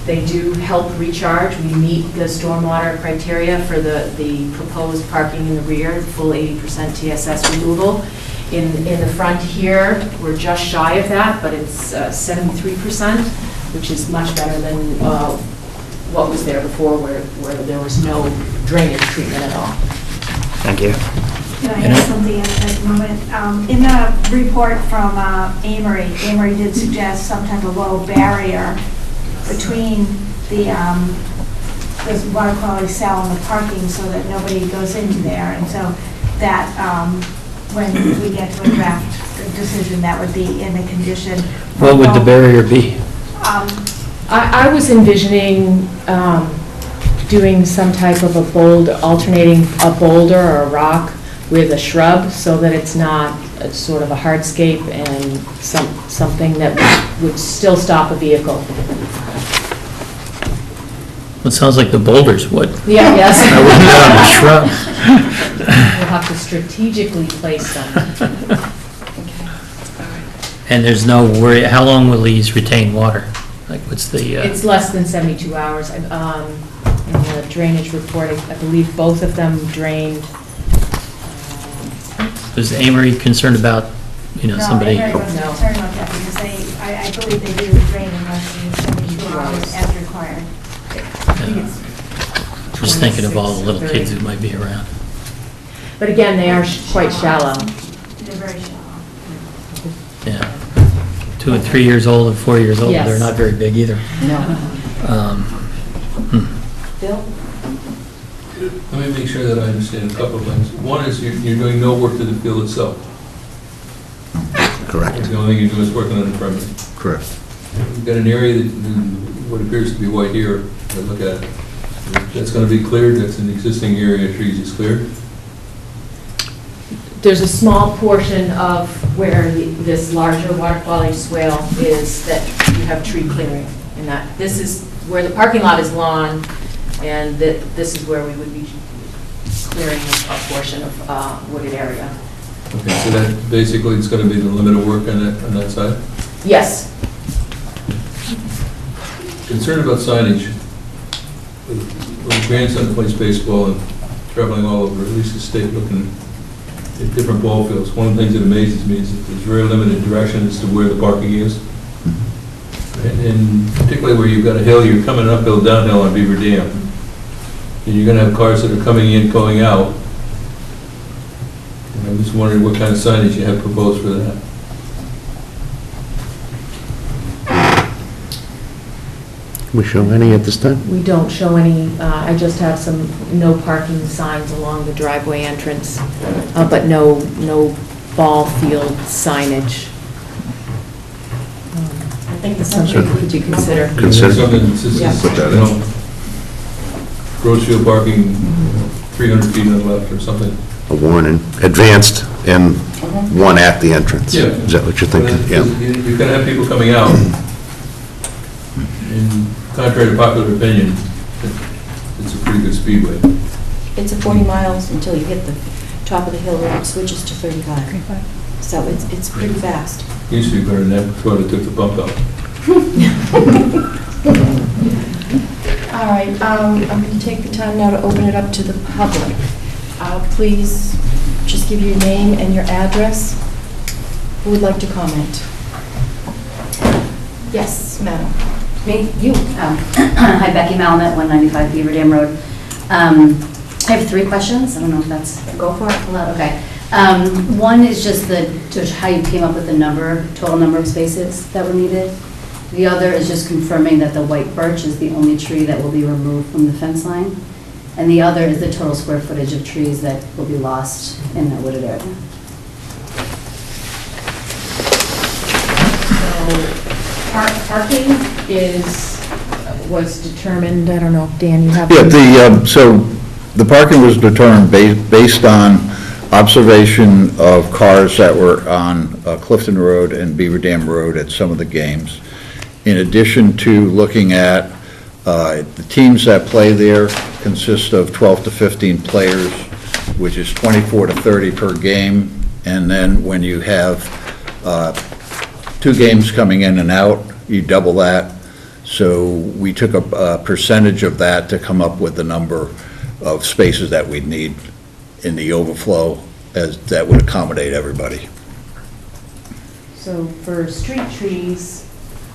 they do help recharge. We meet the stormwater criteria for the proposed parking in the rear, full 80% TSS removal. In the front here, we're just shy of that, but it's 73%, which is much better than what was there before, where there was no drainage treatment at all. Thank you. Can I add something at the moment? In the report from Amory did suggest some type of low barrier between the water quality cell and the parking so that nobody goes into there. And so that when we get to a draft decision, that would be in the condition. What would the barrier be? I was envisioning doing some type of alternating a boulder or a rock with a shrub so that it's not sort of a hardscape and something that would still stop a vehicle. It sounds like the boulders would. Yeah, yes. I wouldn't put on the shrub. We'll have to strategically place them. And there's no worry, how long will these retain water? Like, what's the? It's less than 72 hours. In the drainage report, I believe both of them drained. Was Amory concerned about, somebody? No, Amory wasn't concerned about that because I believe they do drain in less than 72 hours as required. Just thinking of all the little kids who might be around. But again, they are quite shallow. They're very shallow. Yeah. 2 and 3 years old and 4 years old, Yes. they're not very big either. No. Bill? Let me make sure that I understand a couple of things. One is you're doing no work to the field itself. Correct. The only thing you're doing is working on the perimeter. Correct. You've got an area that, what appears to be white here, if I look at it. That's going to be cleared, that's an existing area of trees is cleared. There's a small portion of where this larger water quality swale is that you have tree clearing. And that this is where the parking lot is lawn, and this is where we would be clearing a portion of wooded area. Okay, so that basically is going to be the limit of work on that side? Yes. Concerned about signage. When grandson plays baseball and traveling all over, at least the state, looking at different ball fields, one of the things that amazes me is that there's very limited direction as to where the parking is. And particularly where you've got a hill, you're coming uphill, downhill on Beaver Dam. And you're going to have cars that are coming in, going out. And I'm just wondering what kind of signage you have proposed for that. We show any at this time? We don't show any, I just have some no parking signs along the driveway entrance, but no ball field signage. I think think it's something we need to consider. Consider. Something that's just, Yeah. Put that you in. know, road field parking, 300 feet on the left or something. A warning, advanced and one at the entrance. Yeah. Is that what you're thinking? Yeah. You're gonna have people coming out, and contrary to popular opinion, it's a pretty good speedway. It's a 40 miles until you hit the top of the hill where it switches to 35. So it's pretty fast. Used to be better than that before they took the bump out. All right, I'm going to take the time now to open it up to the public. Please just give your name and your address. Who would like to comment? Yes, madam. Me? You. Hi, Becky Malamet, 195 Beaver Dam Road. I have 3 questions. I don't know if that's, go for it. Okay. One is just how you came up with the total number of spaces that were needed. The other is just confirming that the white birch is the only tree that will be removed from the fence line. And the other is the total square footage of trees that will be lost in that wooded area. Parking was determined, I don't know, Dan, you have? Yeah, so the parking was determined based on observation of cars that were on Clifton Road and Beaver Dam Road at some of the games. In addition to looking at the teams that play there consist of 12 to 15 players, which is 24 to 30 per game. And then when you have 2 games coming in and out, you double that. So we took a percentage of that to come up with the number of spaces that we'd need in the overflow that would accommodate everybody. So for street trees,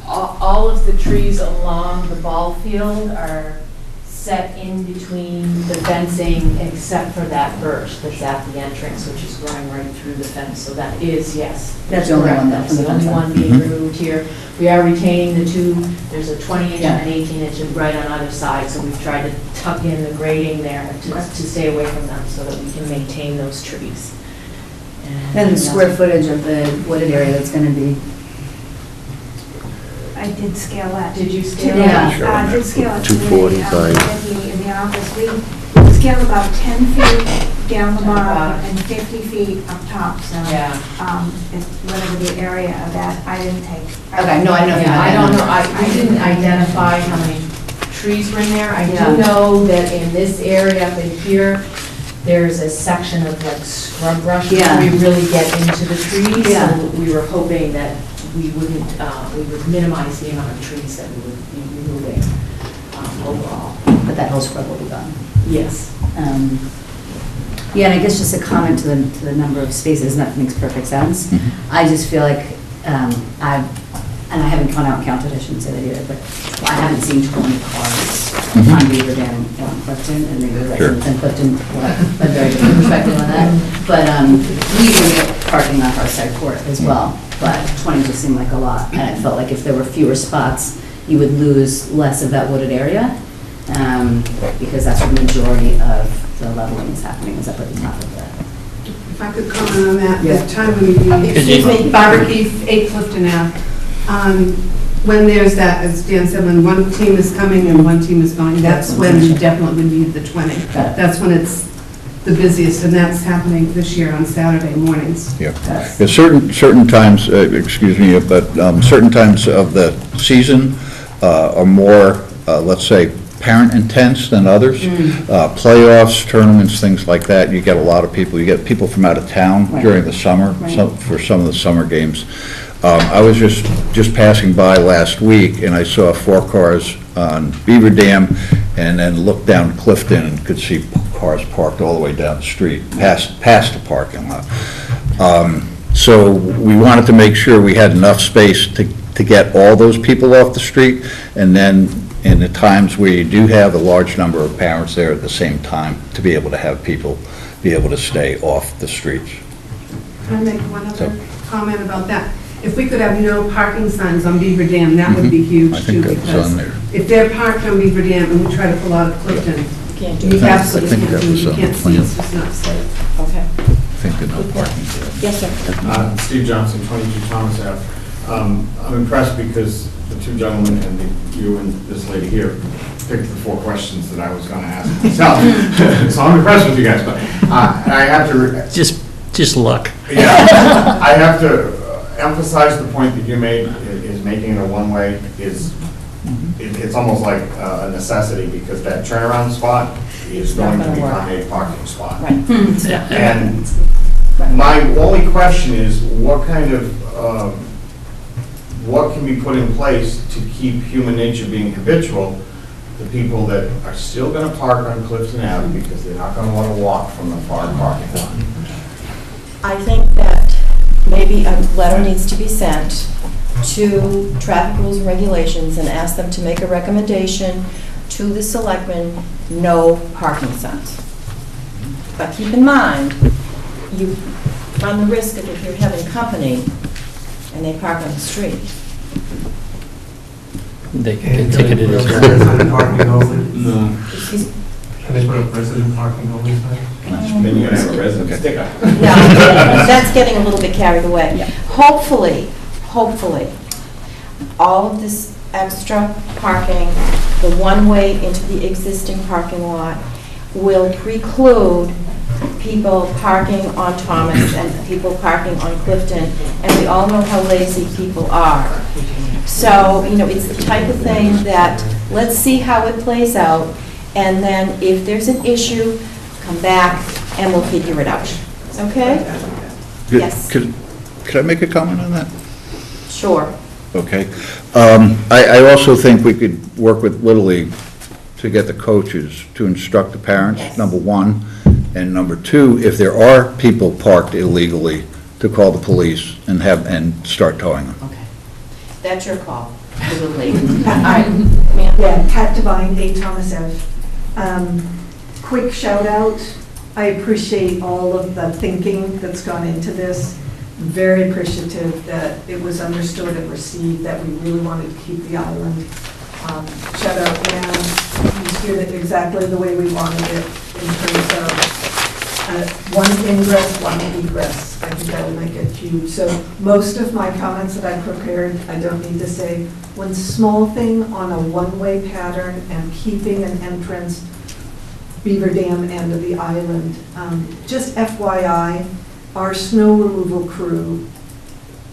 all of the trees along the ball field are set in between the fencing except for that birch that's at the entrance, which is growing right through the fence. So that is, yes. That's the only one That's the only one being removed here. We are retaining the 2, there's a 20-inch and an 18-inch right on either side, so we've tried to tuck in the grading there to stay away from them so that we can maintain those trees. And the square footage of the wooded area that's going to be. I did scale that. Did you scale Yeah, that? I did scale it. 240 by- In the office, we scaled about 10 feet down the bottom and 50 feet up top, so. Yeah. It's whatever the area of that, I didn't take. Okay, no, I know. Yeah, I don't know, I didn't identify how many trees were in there. I Yeah. do know that in this area up in here, there's a section of like scrub brush Yeah. where we really get into the trees. Yeah. So we were hoping that we would minimize the amount of trees that we would be removing overall. But that whole scrub will be gone. Yes. Yeah, and I guess just a comment to the number of spaces, and that makes perfect sense. I just feel like, and I haven't gone out and counted, I shouldn't say that either, but I haven't seen 20 cars on Beaver Dam or on Clifton, and maybe the residents in Clifton will have a very different perspective on that. But we do get parking off our side court as well, but 20 just seemed like a lot, and it felt like if there were fewer spots, you would lose less of that wooded area, because that's where the majority of the leveling is happening, is up at the top of that. If I could comment on that, Yeah. the time when we, Excuse me. Barbara Keefe, 8 Clifton Ave, when there's that, as Dan said, when one team is coming and one team is going, that's when you definitely would need the 20. Got it. That's when it's the busiest, and that's happening this year on Saturday mornings. Yeah. Yeah, certain times, excuse me, but certain times of the season are more, let's say, parent intense than others. Playoffs, tournaments, things like that, you get a lot of people. You get people from out of town Right. during the summer, Right. for some of the summer games. I was just passing by last week, and I saw 4 cars on Beaver Dam, and then looked down Clifton and could see cars parked all the way down the street, past the parking lot. So we wanted to make sure we had enough space to get all those people off the street, and then in the times where you do have a large number of parents there at the same time, to be able to have people be able to stay off the streets. Can I make one other comment about that? If we could have no parking signs on Beaver Dam, that would be huge I too, think that's because on there. if they're parked on Beaver Dam and we try to pull out of Clifton, Can't do you it. absolutely I think can't that do it, was you on the can't see, plan. it's just not safe. Okay. I think the no parking there. Yes, sir. Steve Johnson, 22 Thomas Ave. I'm impressed because the the two gentlemen and you and this lady here picked the 4 questions that I was going to ask myself. So I'm impressed with you guys, but I have to... Just luck. Yeah, I have to emphasize the point that you made, is making it a one-way it's almost like a necessity, because that turnaround spot is going to become a parking spot. Right. And my only question is, what kind of, what can be put in place to keep human nature being habitual? The people that are still going to park on Clifton Avenue because they're not going to want to walk from the far parking lot. I think that maybe a letter needs to be sent to traffic rules and regulations and ask them to make a recommendation to the selectmen, no parking signs. But keep in mind, you run the risk of, if you're having company and they park on the street. They ticketed as well. Resident parking only? No. Excuse- Can they put up resident parking only sign? Then you're going to have a resident sticker. No, that's getting a little bit carried away. Hopefully, all of this extra parking, the one-way into the existing parking lot, will preclude people parking on Thomas and people parking on Clifton, and we all know how lazy people are. So, it's the type of thing that, let's see how it plays out, and then if there's an issue, come back and we'll figure it out. Okay? Yes. Could I make a comment on that? Sure. Okay. I also think we could work with Little League to get the coaches to instruct the parents, number one. And number two, if there are people parked illegally, to call the police and start towing them. Okay. That's your call. Little League. Yeah, Pat Devine, 8 Thomas Ave. Quick shout out. I appreciate all of the thinking that's gone into this. I'm very appreciative that it was understood and received that we really wanted to keep the island. Shout out Dan, you steered it exactly the way we wanted it in terms of one ingress, one egress. I think that would make it huge. So most of my comments that I prepared, I don't need to say. One small thing on a one-way pattern and keeping an entrance Beaver Dam end of the island. Just FYI, our snow removal crew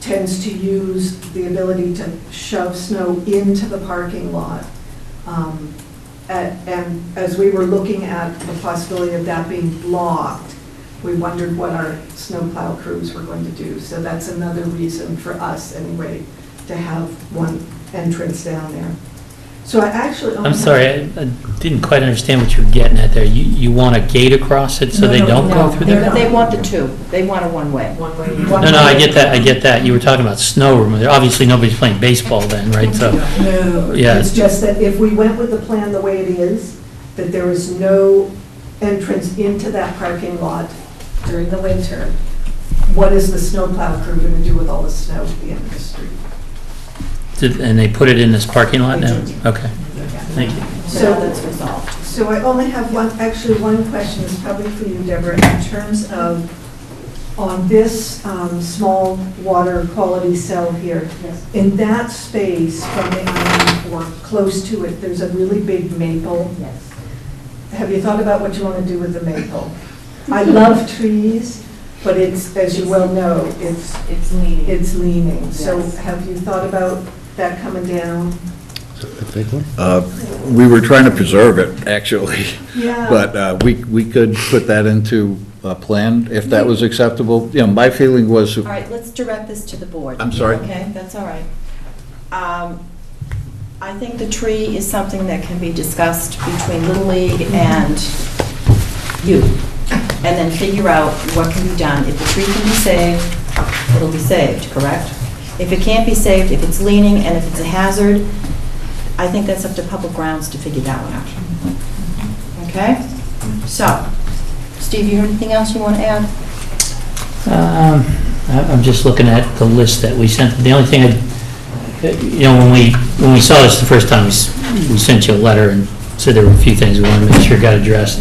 tends to use the ability to shove snow into the parking lot. And as we were looking at the possibility of that being blocked, we wondered what our snowplow crews were going to do. So that's another reason for us, anyway, to have one entrance down there. So I actually... I'm sorry, I didn't quite understand what you were getting at there. You want a gate across it so they don't go through there? They want the two. They want a one-way. No, I get that. You were talking about snow removal. Obviously, nobody's playing baseball then, right? So, no, yeah. It's just that if we went with the plan the way it is, that there is no entrance into that parking lot during the winter, what is the snowplow crew going to do with all the snow at the end of the street? And they put it in this parking lot now? Okay, thank you. So that's resolved. So I only have one question, is probably for you, Deborah, in terms of, on this small water quality cell here, in that space from the island or close to it, there's a really big maple. Yes. Have you thought about what you want to do with the maple? I love trees, but it's, as you well know, it's leaning. It's leaning. So have you thought about that coming down? We were trying to preserve it, actually. Yeah. But we could put that into a plan if that was acceptable. My feeling was... All right, let's direct this to the board. I'm sorry? Okay, that's all right. I think the tree is something that can be discussed between Little League and you, and then figure out what can be done. If the tree can be saved, it'll be saved, correct? If it can't be saved, if it's leaning, and if it's a hazard, I think that's up to public grounds to figure that one out. Okay? So, Steve, you have anything else you want to add? I'm just looking at the list that we sent. The only thing when we saw this the first time, we sent you a letter and said there were a few things we wanted to make sure got addressed.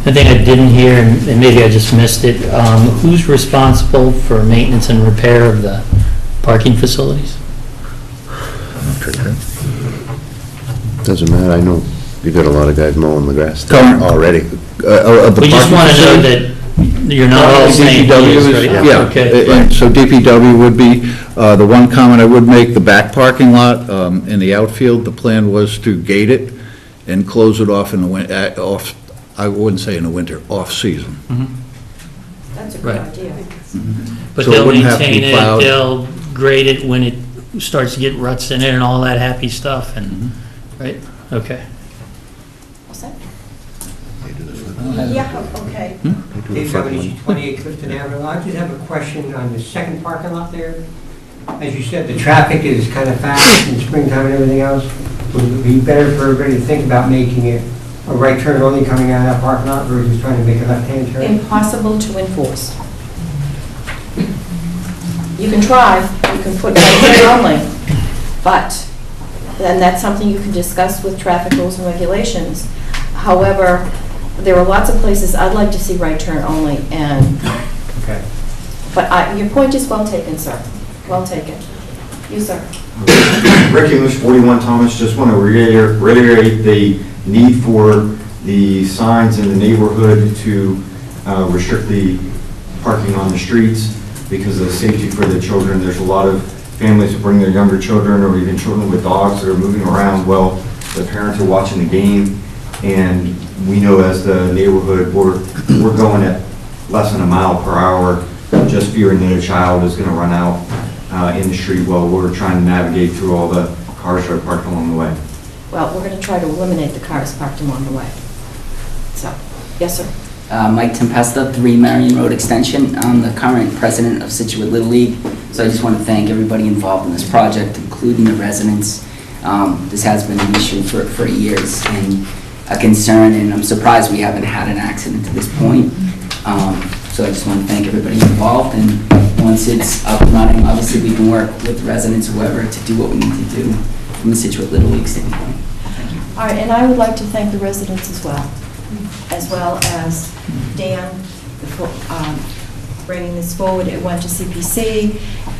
The thing I didn't hear, and maybe I just missed it, who's responsible for maintenance and repair of the parking facilities? Doesn't matter, I know you got a lot of guys mowing the grass there Current. already. We just want to know that you're not all saying he DPW is, is- right? Yeah, Okay. and so DPW would be, the one comment I would make, the back parking lot in the outfield, the plan was to gate it and close it off in the off, I wouldn't say in the winter, off-season. That's a good Right. idea. But So it they'll wouldn't have to be maintain it, plowed. they'll grade it when it starts to get ruts in it and all that happy stuff, and, right? Okay. All set? Yeah, okay. Dave Governor, 28 Clifton Avenue. I did have a question on the second parking lot there. As you said, the traffic is kind of fast in springtime and everything else. Would it be better for everybody to think about making it a right turn only coming out of that parking lot versus trying to make a left-hand turn? Impossible to enforce. You can try, you can put right turn only, but then that's something you can discuss with traffic rules and regulations. However, there are lots of places I'd like to see right turn only, and, Okay. but your point is well taken, sir. Well taken. You, sir. Rick English, 41 Thomas, just want to reiterate the need for the signs in the neighborhood to restrict the parking on the streets because of the safety for the children. There's a lot of families that bring their younger children or even children with dogs that are moving around. Well, the parents are watching the game, and we know as the neighborhood, we're going at less than a mile per hour, just fearing that a child is going to run out in the street while we're trying to navigate through all the cars that are parked along the way. Well, we're going to try to eliminate the cars parked along the way. So, yes, sir. Mike Tempesta, 3 Marion Road Extension. I'm the current president of Scituate Little League, so I just want to thank everybody involved in this project, including the residents. This has been an issue for years and a concern, and I'm surprised we haven't had an accident to this point. So I just want to thank everybody involved, and once it's up and running, obviously we can work with residents, whoever, to do what we need to do from the Scituate Little League standpoint. Thank you. All right, and I would like to thank the residents as well as Dan for bringing this forward. It went to CPC.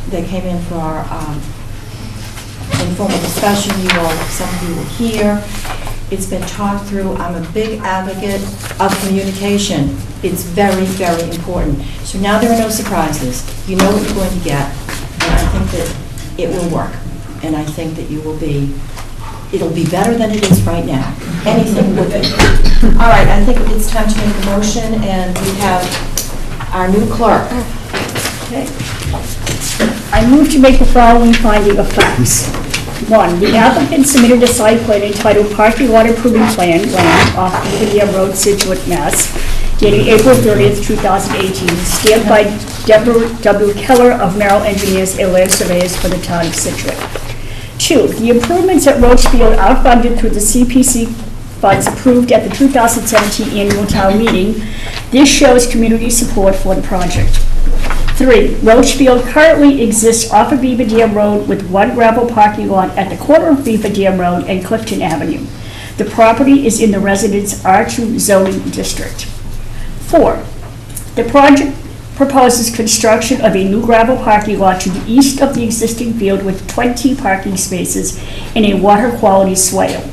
They came in for our informal discussion. Some of you were here. It's been talked through. I'm a big advocate of communication. It's very, very important. So now there are no surprises. You know what you're going to get, and I think that it will work. And I think that it'll be better than it is right now. Anything would be. All right, I think it's time to make a motion, and we have our new clerk. Okay. I move to make the following finding of facts. 1, the applicant submitted a site plan entitled Parking Lot Improvement Plan, land off Beaver Road, Scituate, Mass., dated April 30th, 2018, stamped by Deborah W. Keller of Merrill Engineers and Land Surveyors for the town of Scituate. 2, the improvements at Roachfield are funded through the CPC funds approved at the 2017 annual town meeting. This shows community support for the project. 3, Roachfield currently exists off of Beaver Dam Road with 1 gravel parking lot at the corner of Beaver Dam Road and Clifton Avenue. The property is in the residence R2 zoning district. 4, the project proposes construction of a new gravel parking lot to the east of the existing field with 20 parking spaces and a water quality swale.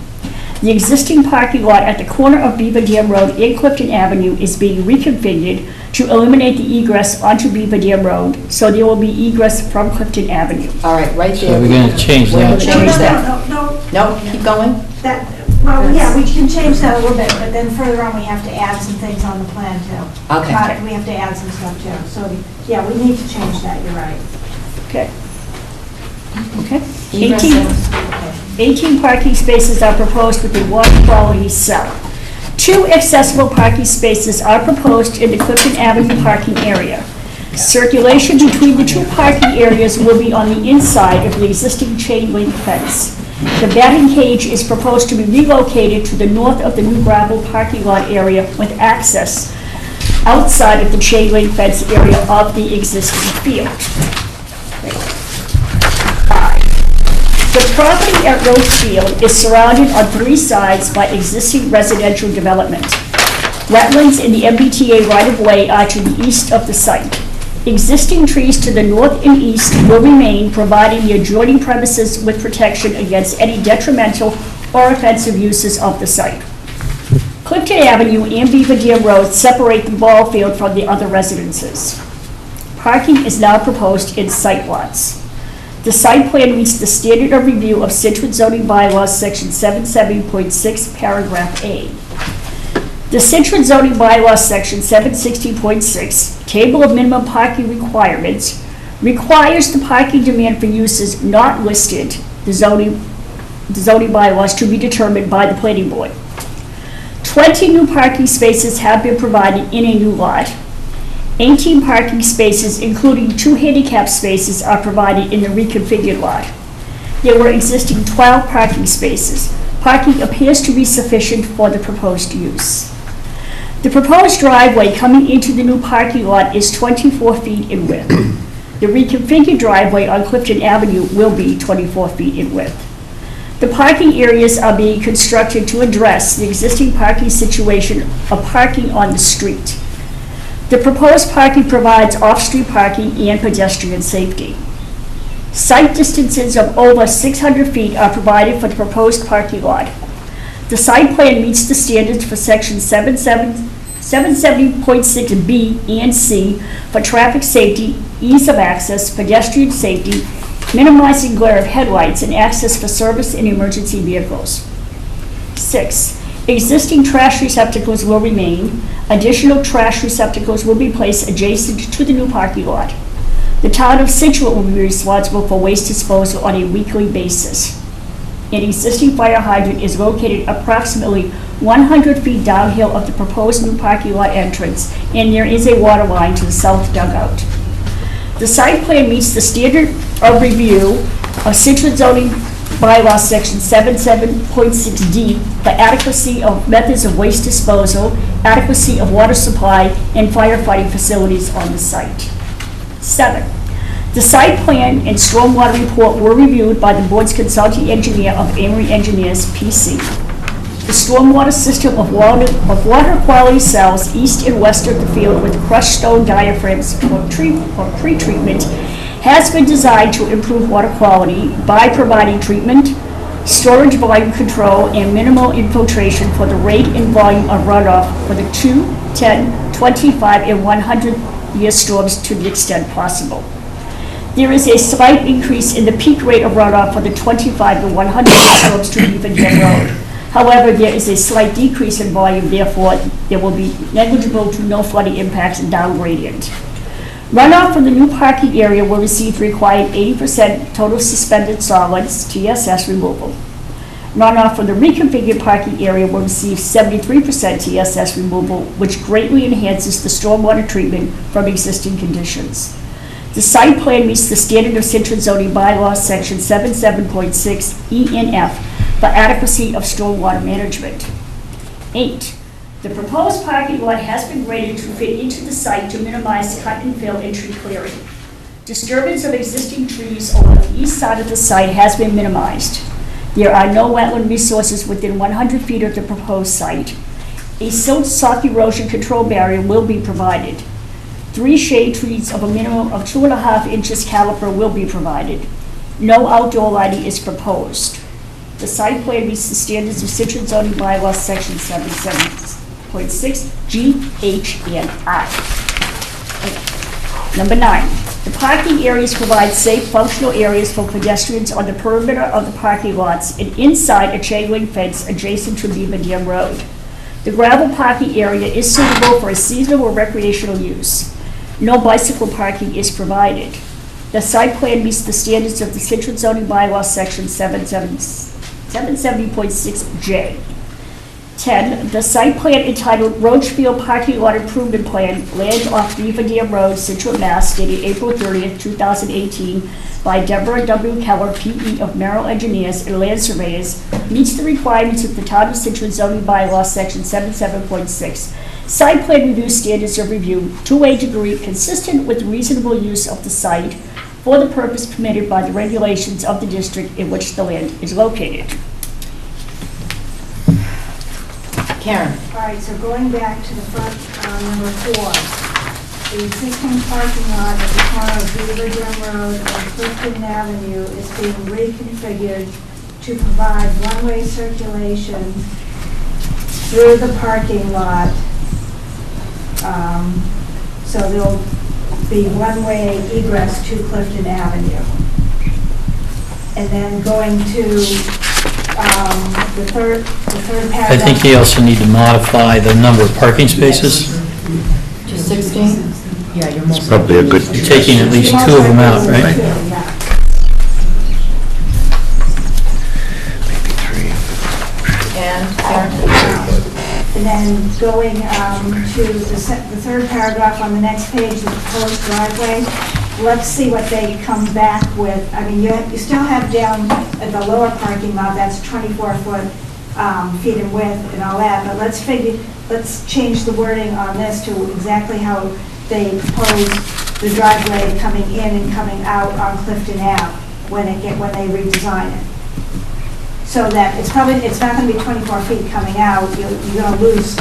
The existing parking lot at the corner of Beaver Dam Road and Clifton Avenue is being reconfigured to eliminate the egress onto Beaver Dam Road, so there will be egress from Clifton Avenue. All right, right there. So we're going to change We're that. going to change that. No, No, keep going. well, yeah, we can change that a little bit, but then further on, we have to add some things on the plan too. Okay. We have to add some stuff too. So, yeah, we need to change that, you're right. Okay. Okay. Egress 18 parking spaces are proposed with a water quality cell. 2 accessible parking spaces are proposed in the Clifton Avenue parking area. Circulation between the 2 parking areas will be on the inside of the existing chain link fence. The batting cage is proposed to be relocated to the north of the new gravel parking lot area with access outside of the chain link fence area of the existing field. 5. The property at Roachfield is surrounded on 3 sides by existing residential development. Wetlands in the MBTA right-of-way are to the east of the site. Existing trees to the north and east will remain, providing the adjoining premises with protection against any detrimental or offensive uses of the site. Clifton Avenue and Beaver Dam Road separate the ball field from the other residences. Parking is now proposed in site lots. The site plan meets the standard of review of Scituate zoning bylaws, section 770.6, paragraph A. The Scituate zoning bylaws, section 760.6, table of minimum parking requirements, requires the parking demand for uses not listed, the zoning bylaws, to be determined by the planning board. 20 new parking spaces have been provided in a new lot. 18 parking spaces, including 2 handicap spaces, are provided in the reconfigured lot. There were existing 12 parking spaces. Parking appears to be sufficient for the proposed use. The proposed driveway coming into the new parking lot is 24 feet in width. The reconfigured driveway on Clifton Avenue will be 24 feet in width. The parking areas are being constructed to address the existing parking situation of parking on the street. The proposed parking provides off-street parking and pedestrian safety. Site distances of over 600 feet are provided for the proposed parking lot. The site plan meets the standards for section 770.6B and C for traffic safety, ease of access, pedestrian safety, minimizing glare of headlights, and access for service and emergency vehicles. 6. Existing trash receptacles will remain. Additional trash receptacles will be placed adjacent to the new parking lot. The town of Scituate will be responsible for waste disposal on a weekly basis. An existing fire hydrant is located approximately 100 feet downhill of the proposed new parking lot entrance, and there is a water line to the south dugout. The site plan meets the standard of review of Scituate zoning bylaw section 77.6D for adequacy of methods of waste disposal, adequacy of water supply, and firefighting facilities on the site. 7. The site plan and stormwater report were reviewed by the board's consulting engineer of Amory Engineers, PC. The stormwater system of water quality cells east and west of the field with crushed stone diaphragms for pre-treatment has been designed to improve water quality by providing treatment, storage volume control, and minimal infiltration for the rate and volume of runoff for the 2, 10, 25, and 100-year storms to the extent possible. There is a slight increase in the peak rate of runoff for the 25 to 100-year storms to Beaver Dam Road. However, there is a slight decrease in volume, therefore there will be negligible to no flooding impacts and down gradient. Runoff from the new parking area will receive required 80% total suspended solids TSS removal. Runoff from the reconfigured parking area will receive 73% TSS removal, which greatly enhances the stormwater treatment from existing conditions. The site plan meets the standard of Scituate zoning bylaws section 77.6 E and F for adequacy of stormwater management. 8. The proposed parking lot has been graded to fit into the site to minimize cut and fill and tree clearing. Disturbance of existing trees along the east side of the site has been minimized. There are no wetland resources within 100 feet of the proposed site. A silt soft erosion control barrier will be provided. 3 shade trees of a minimum of 2.5 inches caliper will be provided. No outdoor lighting is proposed. The site plan meets the standards of Scituate zoning bylaws section 77.6 G, H, and I. Number 9, the parking areas provide safe, functional areas for pedestrians on the perimeter of the parking lots and inside a chain link fence adjacent to Beaver Dam Road. The gravel parking area is suitable for a seasonal or recreational use. No bicycle parking is provided. The site plan meets the standards of the Scituate zoning bylaws section 770.6J. 10, the site plan entitled Roachfield Parking Lot Improvement Plan, land off Beaver Dam Road, Scituate, Mass., dated April 30th, 2018, by Deborah W. Keller, P.E. of Merrill Engineers and Land Surveyors, meets the requirements of the Town of Scituate zoning bylaws section 77.6. Site plan review standards of review to a degree consistent with reasonable use of the site for the purpose permitted by the regulations of the district in which the land is located. Karen. All right, so going back to the first, number 4, the existing parking lot at the corner of Beaver Dam Road and Clifton Avenue is being reconfigured to provide one-way circulation through the parking lot. So there'll be one-way egress to Clifton Avenue. And then going to the third paragraph. I think you also need to modify the number of parking spaces. To 16? Yeah, you're It's probably a good. You're taking at least two of them out, right? And then going to the third paragraph on the next page, the proposed driveway, let's see what they come back with. I mean, you still have down at the lower parking lot, that's 24 feet in width and all that, but let's change the wording on this to exactly how they propose the driveway coming in and coming out on Clifton Ave when they redesign it. So that it's not going to be 24 feet coming out. You're going to lose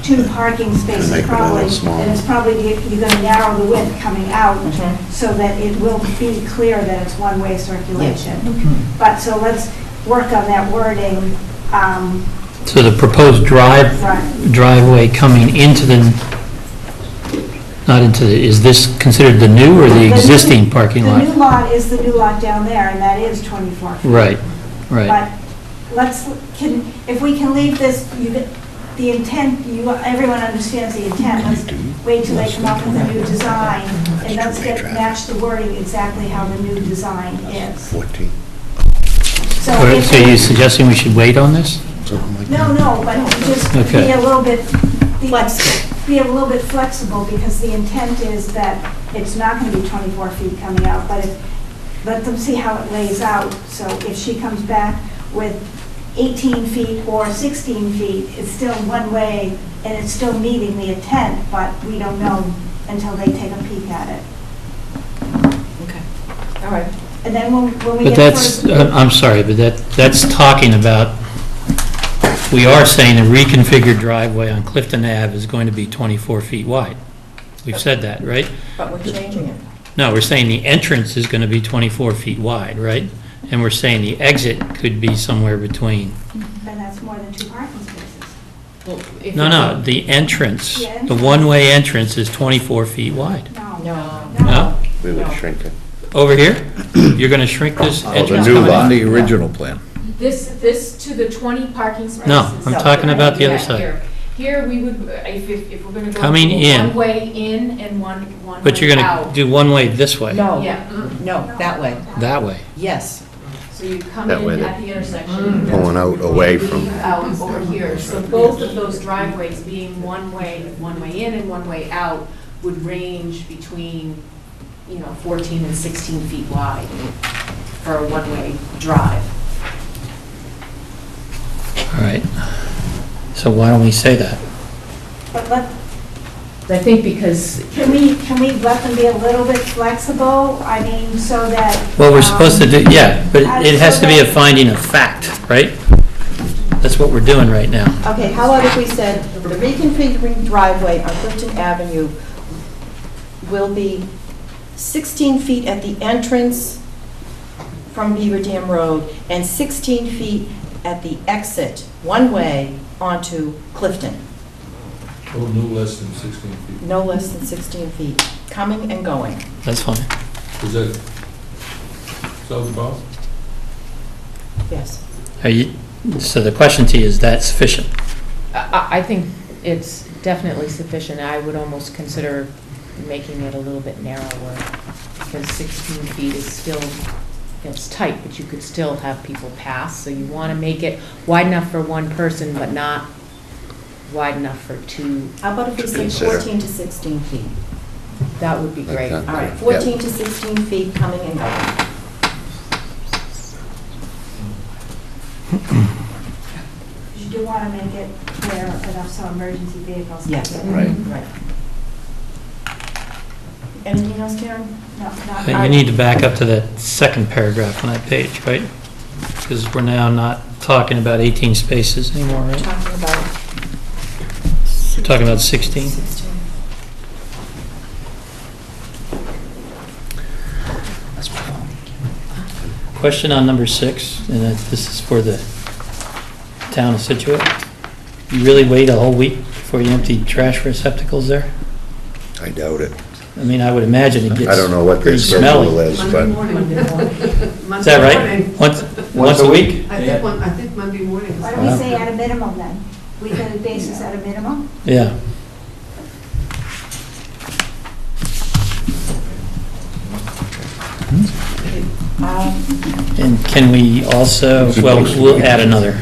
two parking spaces Make it a probably, little small. and it's probably you're going to narrow the width coming out so that it will be clear that it's one-way circulation. But so let's work on that wording. So the proposed driveway coming into is this considered the new or the existing parking lot? The new lot is the new lot down there, and that is 24 feet. Right. But if we can leave this, the intent, everyone understands the intent, let's wait till they come up with a new design, and let's match the wording exactly how the new design is. 14. So you're suggesting we should wait on this? No, but just Okay. be a little bit flexible. Be a little bit flexible, because the intent is that it's not going to be 24 feet coming out, but let them see how it lays out. So if she comes back with 18 feet or 16 feet, it's still one way, and it's still meeting the intent, but we don't know until they take a peek at it. Okay, all right. And then when we But get that's, further- I'm sorry, but that's talking about, we are saying a reconfigured driveway on Clifton Ave is going to be 24 feet wide. We've said that, right? But we're changing it. No, we're saying the entrance is going to be 24 feet wide, right? And we're saying the exit could be somewhere between. then that's more than 2 parking spaces. No, the entrance, the one-way entrance is 24 feet wide. No? We would shrink it. Over here? You're going to shrink this entrance? new coming in? lot. The original plan. This to the 20 parking spaces. No, I'm talking about the other Yeah, side. Here, we would, if we're going to go. Coming in. One way in and one way out. But you're going to do one way this way? No, Yeah. no, that way. That way? Yes. So you come That way in they're at the intersection. pulling out away from- Leave out over here. So both of those driveways being one way in and one way out would range between, 14 and 16 feet wide for a one-way drive. All right. So why don't we say that? But I think because. Can we let them be a little bit flexible? I mean, so that. Well, we're supposed to do, yeah, but it has so to be a that- finding of fact, right? That's what we're doing right now. Okay, how about if we said, the reconfiguring driveway on Clifton Avenue will be 16 feet at the entrance from Beaver Dam Road and 16 feet at the exit, one way, onto Clifton. Oh, no less than 16 feet. No less than 16 feet, coming and going. That's fine. Is that, solve the problem? Yes. So the question to you, is that sufficient? I think it's definitely sufficient. I would almost consider making it a little bit narrower, because 16 feet is still, it's tight, but you could still have people pass. So you want to make it wide enough for one person, but not wide enough for two. How about if we say Consider. 14 to 16 feet? That would be great. Okay. All right, 14 to 16 feet coming and going. You do want to make it clear enough so emergency vehicles. can Yes. get in. Right. Right. Anything else, Karen? No, not. You need to back up to that second paragraph on that page, right? Because we're now not talking about 18 spaces anymore, right? Talking about We're talking about 16. 16. Question on number 6, and this is for the town of Scituate. You really wait a whole week before you empty trash receptacles there? I doubt it. I mean, I would imagine it gets I don't know what their pretty schedule smelly. is, but Is that right? Once a week? I think Monday morning. Why don't we say at a minimum then? Weekly basis at a minimum? Yeah. And can we also, well, we'll add another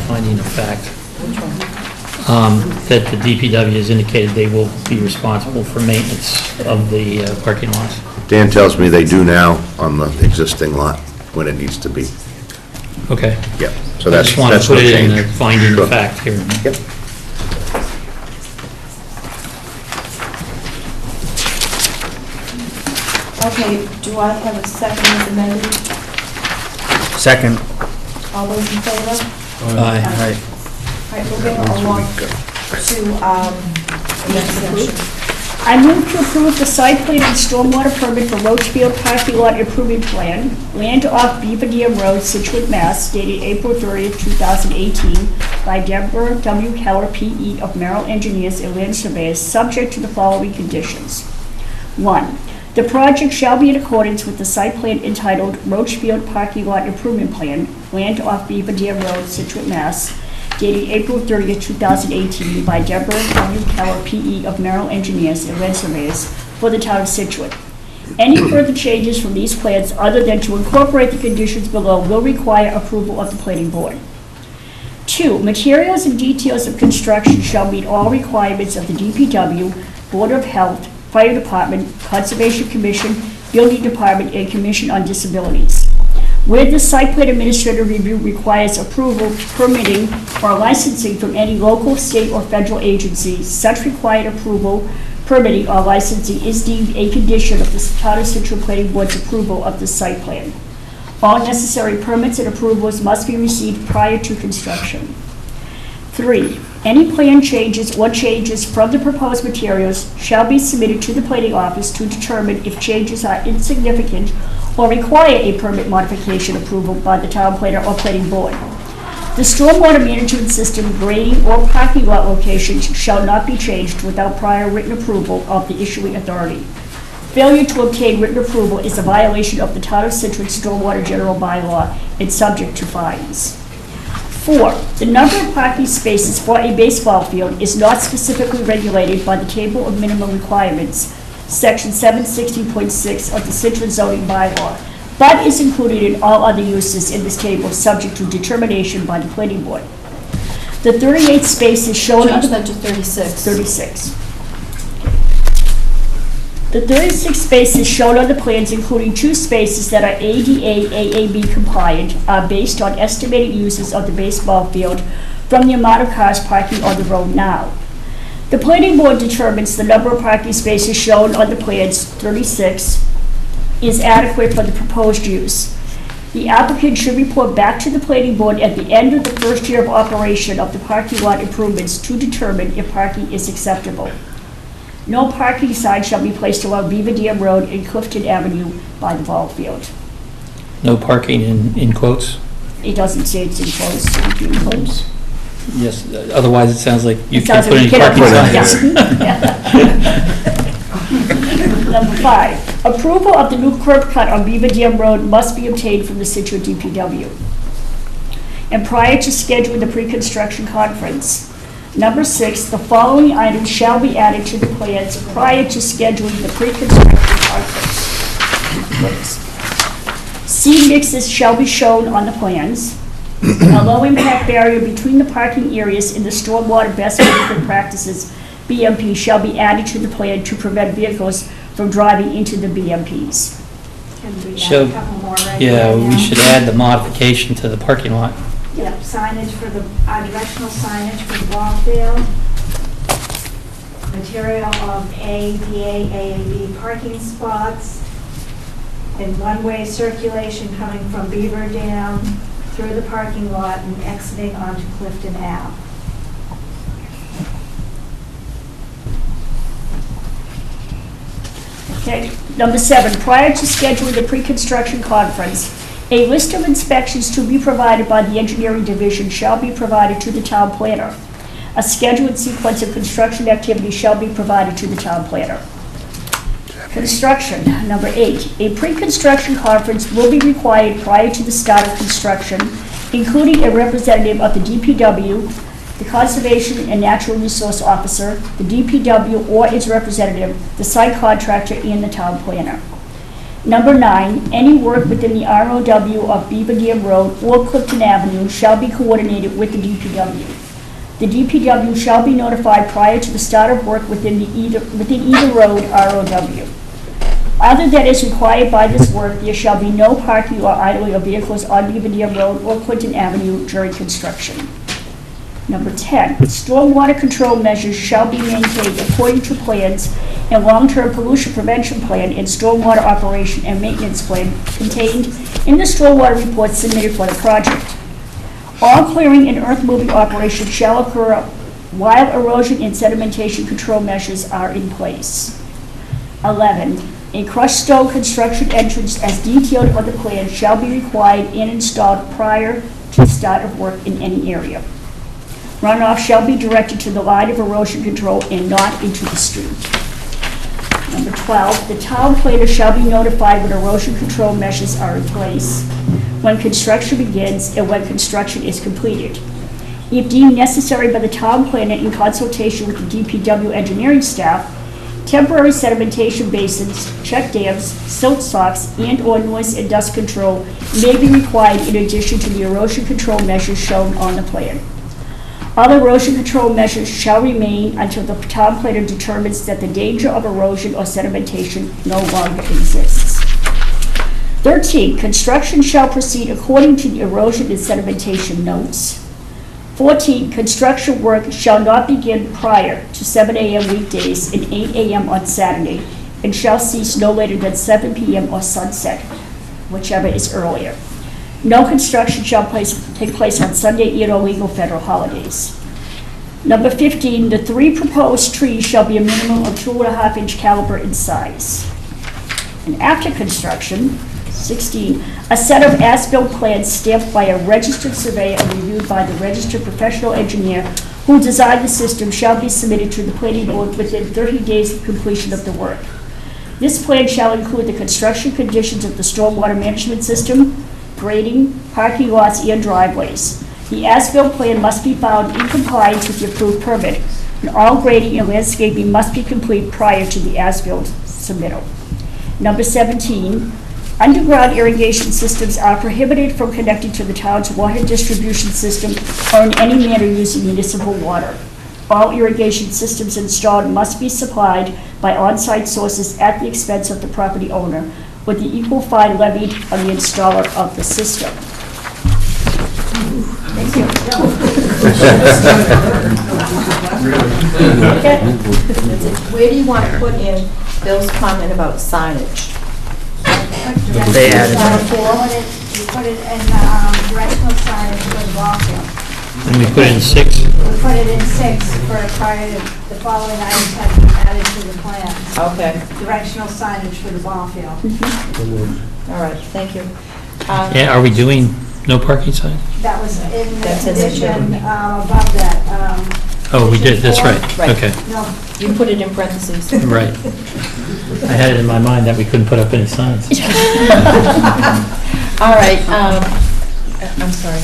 finding of fact. That the DPW has indicated they will be responsible for maintenance of the parking lots. Dan tells me they do now on the existing lot when it needs to be. Okay. Yep. So I that's just want to no put it in change. the finding Sure. of fact here. Yep. Okay, do I have a second as amended? Second. All those in favor? Aye. All right, moving along to the next section. I move to approve the site plan and stormwater permit for Roachfield Parking Lot Improvement Plan, land off Beaver Dam Road, Scituate, Mass., dated April 30th, 2018, by Deborah W. Keller, P.E. of Merrill Engineers and Land Surveyors, subject to the following conditions. 1. The project shall be in accordance with the site plan entitled Roachfield Parking Lot Improvement Plan, land off Beaver Dam Road, Scituate, Mass., dated April 30th, 2018, by Deborah W. Keller, P.E. of Merrill Engineers and Land Surveyors for the town of Scituate. Any further changes from these plans other than to incorporate the conditions below will require approval of the planning board. 2, materials and details of construction shall meet all requirements of the DPW, Board of Health, Fire Department, Conservation Commission, Building Department, and Commission on Disabilities. Where the site plan administrative review requires approval, permitting, or licensing from any local, state, or federal agency, such required approval, permitting, or licensing is deemed a condition of the Town of Scituate Planning Board's approval of the site plan. All necessary permits and approvals must be received prior to construction. 3, any plan changes or changes from the proposed materials shall be submitted to the planning office to determine if changes are insignificant or require a permit modification approval by the town planner or planning board. The stormwater management system, grading, or parking lot locations shall not be changed without prior written approval of the issuing authority. Failure to obtain written approval is a violation of the Town of Scituate Stormwater General Bylaw and subject to fines. 4, the number of parking spaces for a baseball field is not specifically regulated by the Table of Minimum Requirements, Section 760.6 of the Scituate zoning bylaw, but is included in all other uses in this table, subject to determination by the planning board. The 38 spaces shown on Change the... that to 36. 36. The 36 spaces shown on the plans, including 2 spaces that are ADA AAB compliant, are based on estimated uses of the baseball field from the amount of cars parking on the road now. The planning board determines the number of parking spaces shown on the plans, 36, is adequate for the proposed use. The applicant should report back to the planning board at the end of the first year of operation of the parking lot improvements to determine if parking is acceptable. No parking sign shall be placed along Beaver Dam Road and Clifton Avenue by the ball field. No parking in quotes? It doesn't say it's enclosed, so it's enclosed. Yes, otherwise it sounds like you It can sounds put like any you cannot parking put it, signs. Number 5, approval of the new curb cut on Beaver Dam Road must be obtained from the Scituate DPW. And prior to scheduling the pre-construction conference. Number 6, the following items shall be added to the plans prior to scheduling the pre-construction conference. Seed mixes shall be shown on the plans. A low impact barrier between the parking areas in the stormwater best management practices, BMP, shall be added to the plan to prevent vehicles from driving into the BMPs. Can we add So, a couple more right yeah, now? we should add the modification to the parking lot. Yep, signage for the, directional signage for the ball field. Material of ADA, AAB parking spots. And one-way circulation coming from Beaver Dam through the parking lot and exiting onto Clifton Ave. Okay. Number 7, prior to scheduling the pre-construction conference, a list of inspections to be provided by the engineering division shall be provided to the town planner. A schedule and sequence of construction activities shall be provided to the town planner. Construction, number 8, a pre-construction conference will be required prior to the start of construction, including a representative of the DPW, the Conservation and Natural Resource Officer, the DPW or its representative, the site contractor, and the town planner. Number 9, any work within the ROW of Beaver Dam Road or Clifton Avenue shall be coordinated with the DPW. The DPW shall be notified prior to the start of work within either road ROW. Other than is required by this work, there shall be no parking or idling of vehicles on Beaver Dam Road or Clinton Avenue during construction. Number 10, stormwater control measures shall be maintained according to plans and long-term pollution prevention plan and stormwater operation and maintenance plan contained in the stormwater report submitted for the project. All clearing and earth moving operations shall occur while erosion and sedimentation control measures are in place. 11, a crushed stone construction entrance as detailed on the plan shall be required and installed prior to the start of work in any area. Runoff shall be directed to the line of erosion control and not into the street. Number 12, the town planner shall be notified when erosion control measures are in place, when construction begins, and when construction is completed. If deemed necessary by the town planner in consultation with the DPW engineering staff, temporary sedimentation basins, check dams, silt socks, and/or noise and dust control may be required in addition to the erosion control measures shown on the plan. All erosion control measures shall remain until the town planner determines that the danger of erosion or sedimentation no longer exists. 13, construction shall proceed according to the erosion and sedimentation notes. 14, construction work shall not begin prior to 7 a.m. weekdays and 8 a.m. on Saturday, and shall cease no later than 7 p.m. or sunset, whichever is earlier. No construction shall take place on Sunday and or legal federal holidays. Number 15, the 3 proposed trees shall be a minimum of 2.5-inch caliber in size. And after construction, 16, a set of as-built plans stamped by a registered surveyor and reviewed by the registered professional engineer who designed the system shall be submitted to the planning board within 30 days of completion of the work. This plan shall include the construction conditions of the stormwater management system, grading, parking lots, and driveways. The as-built plan must be found in compliance with the approved permit, and all grading and landscaping must be complete prior to the as-built submittal. Number 17, underground irrigation systems are prohibited from connecting to the town's water distribution system or in any manner using municipal water. All irrigation systems installed must be supplied by on-site sources at the expense of the property owner, with the equal fine levied on the installer of the system. Thank you. Where do you want to put in Bill's comment about signage? They added You put it in directional signage for the ball field. And we put in 6. We put it in 6 for prior to the following items have been added to the plan. Okay, Directional signage for the ball field. all right, thank you. Yeah, are we doing no parking sign? That was in the That's in the condition above that. Oh, we did, that's right, Right. okay, No, You put it in parentheses. right. I had it in my mind that we couldn't put up any signs. All right, I'm sorry.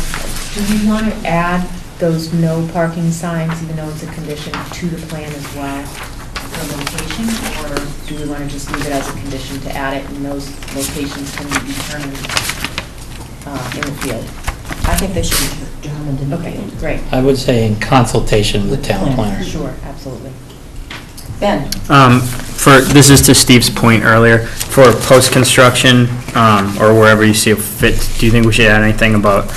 Do we want to add those no parking signs, even though it's a condition, to the plan as well for location? Or do we want to just leave it as a condition to add it and those locations can be determined in the field? I think they should be determined in the Okay, field. great. I would say in consultation with the town planner. Sure, absolutely. Ben? This is to Steve's point earlier, for post-construction, or wherever you see it fit, do you think we should add anything about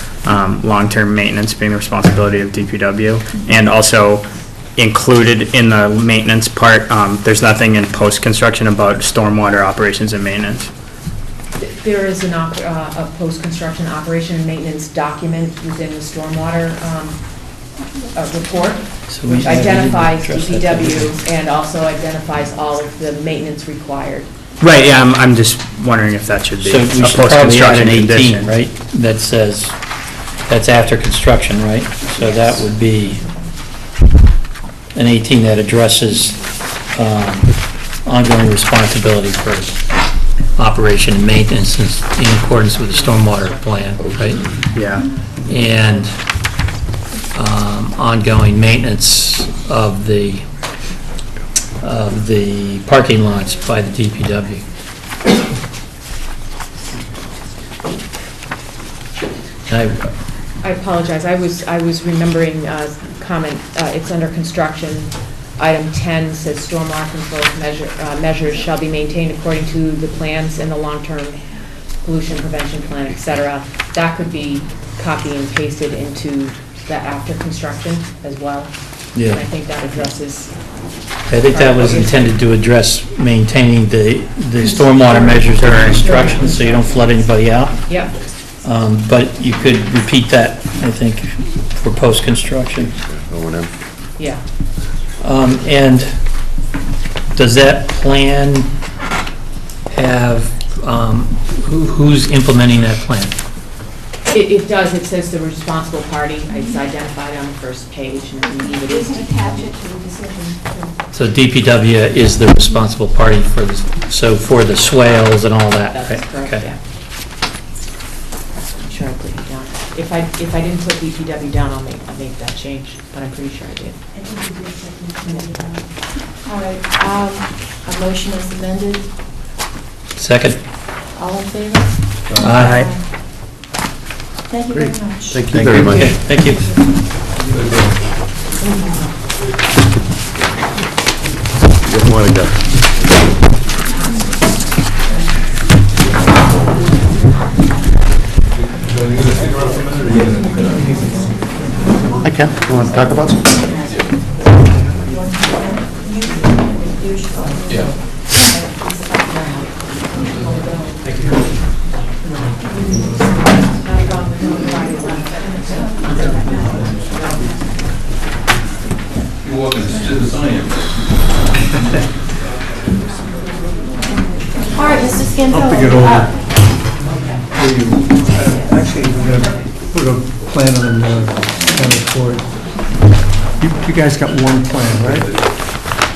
long-term maintenance being the responsibility of DPW? And also, included in the maintenance part, there's nothing in post-construction about stormwater operations and maintenance? There is a post-construction operation and maintenance document within the stormwater report. So we- which yeah, we didn't identifies address that DPW and also identifies all of the maintenance required. Right, yeah, I'm just wondering if that should be So a we should probably add post-construction an 18, condition. right? That says, that's after construction, right? So that would be an 18 that addresses ongoing responsibility for operation and maintenance in accordance with the stormwater plan, right? Yeah. And ongoing maintenance of the parking lots by the DPW. I apologize, I was remembering comment, it's under construction. Item 10 says stormwater control measures shall be maintained according to the plans and the long-term pollution prevention plan, et cetera. That could be copy and pasted into that after construction as well. Yeah. And I think that addresses. I think that was intended to address maintaining the stormwater measures during construction, so you don't flood anybody out. Yep. But you could repeat that, I think, for post-construction. O&M. Yeah. And does that plan have, who's implementing that plan? It does, it says the responsible party, it's identified on the first page, and I believe it is. Attach it to the decision. So DPW is the responsible party for the, so for the swales and all that, That's right? correct, Okay. yeah. I'm sure I put it down. If I didn't put DPW down, I'll make that change, but I'm pretty sure I did. All right, a motion is amended. Second? All in favor? Aye. Thank you very Great. much. Thank you very much. Okay, thank you. You don't want to go. I can. You want to talk about something? You're walking as stiff as I am. All right, Mr. Scanzillo. I'll pick it over. Actually, we're going to put a plan on town report. You guys got one plan, right?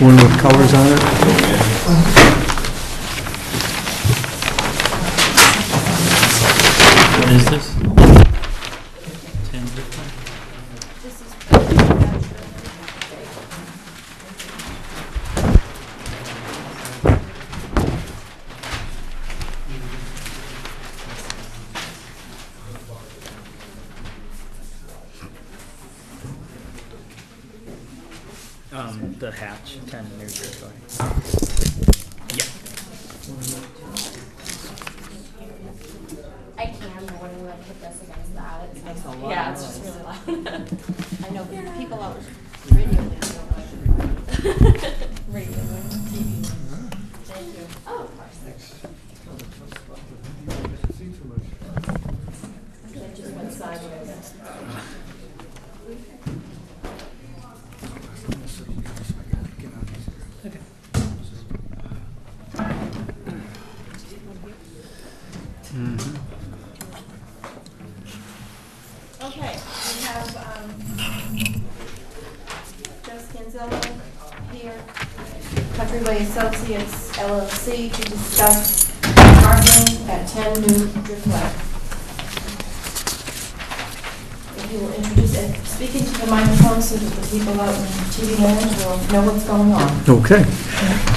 One with colors on it? What is this? The hatch, 10 New Jersey. Yeah. I can, but when we put this against that, it makes a lot. Yeah, it's just really loud. I know, but people out radio land radio land, TV. Thank you. Oh, of course. That just went sideways. Okay, we have Joe Scanzillo here, Countryway Associates LLC, to discuss parking at 10 New Driftway. If you will introduce and speak into the microphone so that the people out in TV land will know what's going on. Okay.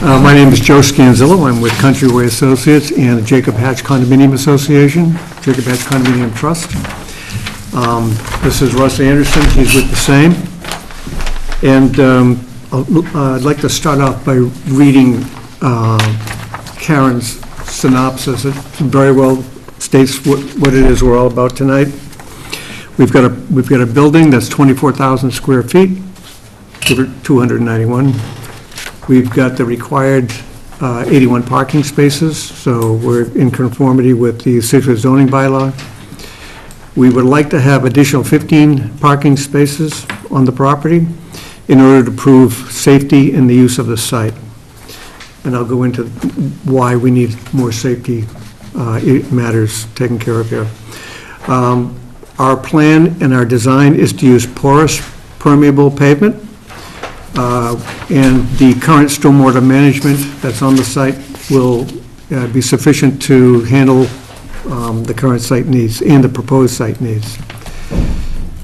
My name is Joe Scanzillo. I'm with Countryway Associates and the Jacob Hatch Condominium Association, Jacob Hatch Condominium Trust. This is Russ Anderson. He's with the same. And I'd like to start off by reading Karen's synopsis. It very well states what it is we're all about tonight. We've got a building that's 24,000 square feet, 291. We've got the required 81 parking spaces, so we're in conformity with the Scituate zoning bylaw. We would like to have additional 15 parking spaces on the property, in order to prove safety in the use of the site. And I'll go into why we need more safety matters taken care of here. Our plan and our design is to use porous, permeable pavement, and the current stormwater management that's on the site will be sufficient to handle the current site needs and the proposed site needs.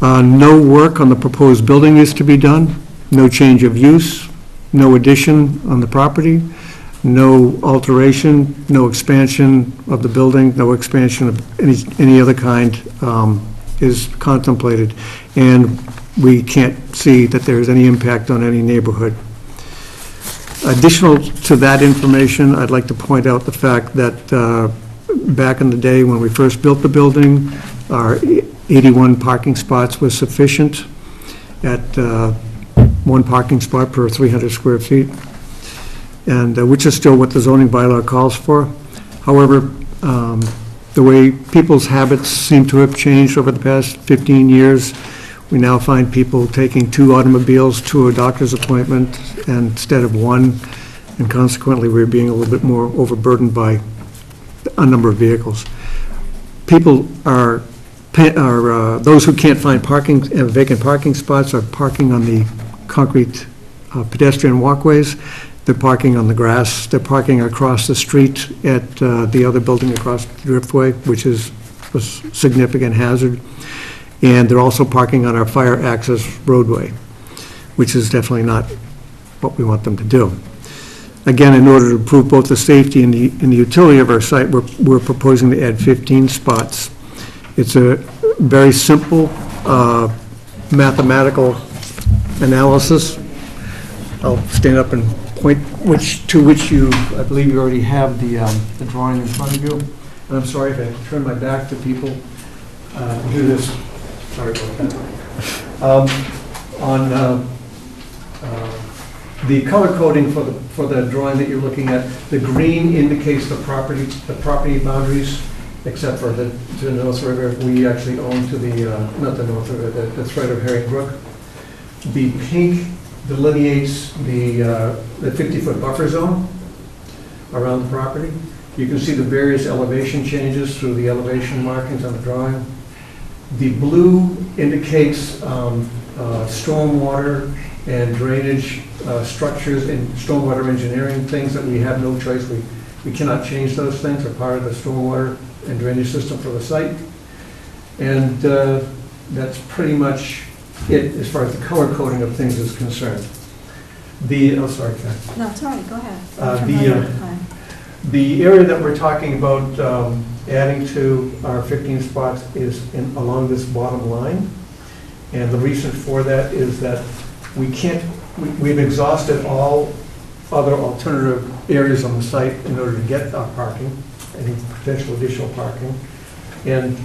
No work on the proposed building is to be done, no change of use, no addition on the property, no alteration, no expansion of the building, no expansion of any other kind is contemplated, and we can't see that there's any impact on any neighborhood. Additional to that information, I'd like to point out the fact that back in the day when we first built the building, our 81 parking spots was sufficient at one parking spot per 300 square feet, and which is still what the zoning bylaw calls for. However, the way people's habits seem to have changed over the past 15 years, we now find people taking 2 automobiles to a doctor's appointment instead of one, and consequently, we're being a little bit more overburdened by a number of vehicles. People are those who can't find parking, vacant parking spots are parking on the concrete pedestrian walkways. They're parking on the grass. They're parking across the street at the other building across the Driftway, which is a significant hazard. And they're also parking on our fire access roadway, which is definitely not what we want them to do. Again, in order to improve both the safety and the utility of our site, we're proposing to add 15 spots. It's a very simple mathematical analysis. I'll stand up and point to which you, I believe you already have the drawing in front of you. And I'm sorry if I turn my back to people do this. Sorry about that. On the color coding for the drawing that you're looking at, the green indicates the property boundaries, except for to the North River. We actually own to the not the North River, the thread of Herring Brook. The pink delineates the 50-foot buffer zone around the property. You can see the various elevation changes through the elevation markings on the drawing. The blue indicates stormwater and drainage structures and stormwater engineering, things that we have no choice. We cannot change those things. They're part of the stormwater and drainage system for the site. And that's pretty much it as far as the color coding of things is concerned. Oh, sorry, Ken. No, it's all right, go ahead. The area that we're talking about adding to our 15 spots is along this bottom line. And the reason for that is that we've exhausted all other alternative areas on the site in order to get our parking, any potential additional parking. And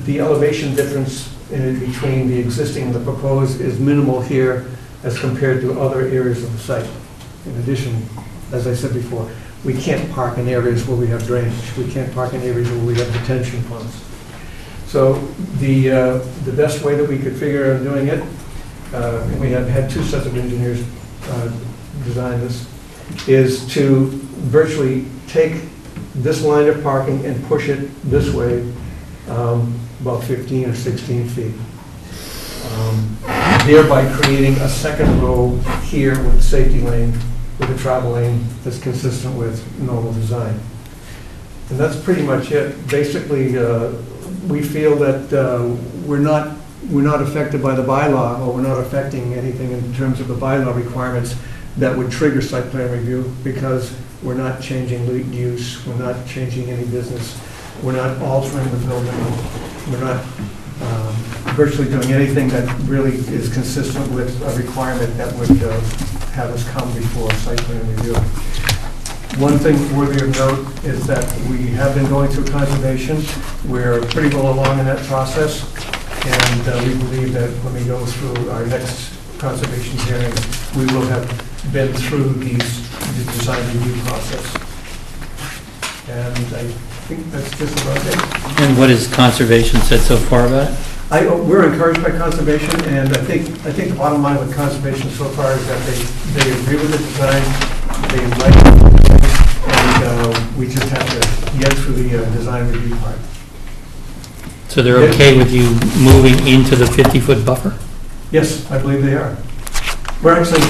the elevation difference in between the existing and the proposed is minimal here as compared to other areas of the site. In addition, as I said before, we can't park in areas where we have drainage. We can't park in areas where we have detention ponds. So the best way that we could figure out doing it, and we have had 2 sets of engineers design this, is to virtually take this line of parking and push it this way about 15 or 16 feet, thereby creating a second row here with a safety lane, with a travel lane that's consistent with normal design. And that's pretty much it. Basically, we feel that we're not affected by the bylaw, or we're not affecting anything in terms of the bylaw requirements that would trigger site plan review, because we're not changing use, we're not changing any business, we're not altering the building, we're not virtually doing anything that really is consistent with a requirement that would have us come before site plan review. One thing worthy of note is that we have been going through conservation. We're pretty well along in that process, and we believe that when we go through our next conservation hearing, we will have been through the design review process. And I think that's just about it. And what has conservation said so far about it? We're encouraged by conservation, and I think the bottom line with conservation so far is that they agree with the design, they like it, and we just have to get through the design review part. So they're okay with you moving into the 50-foot buffer? Yes, I believe they are. We're actually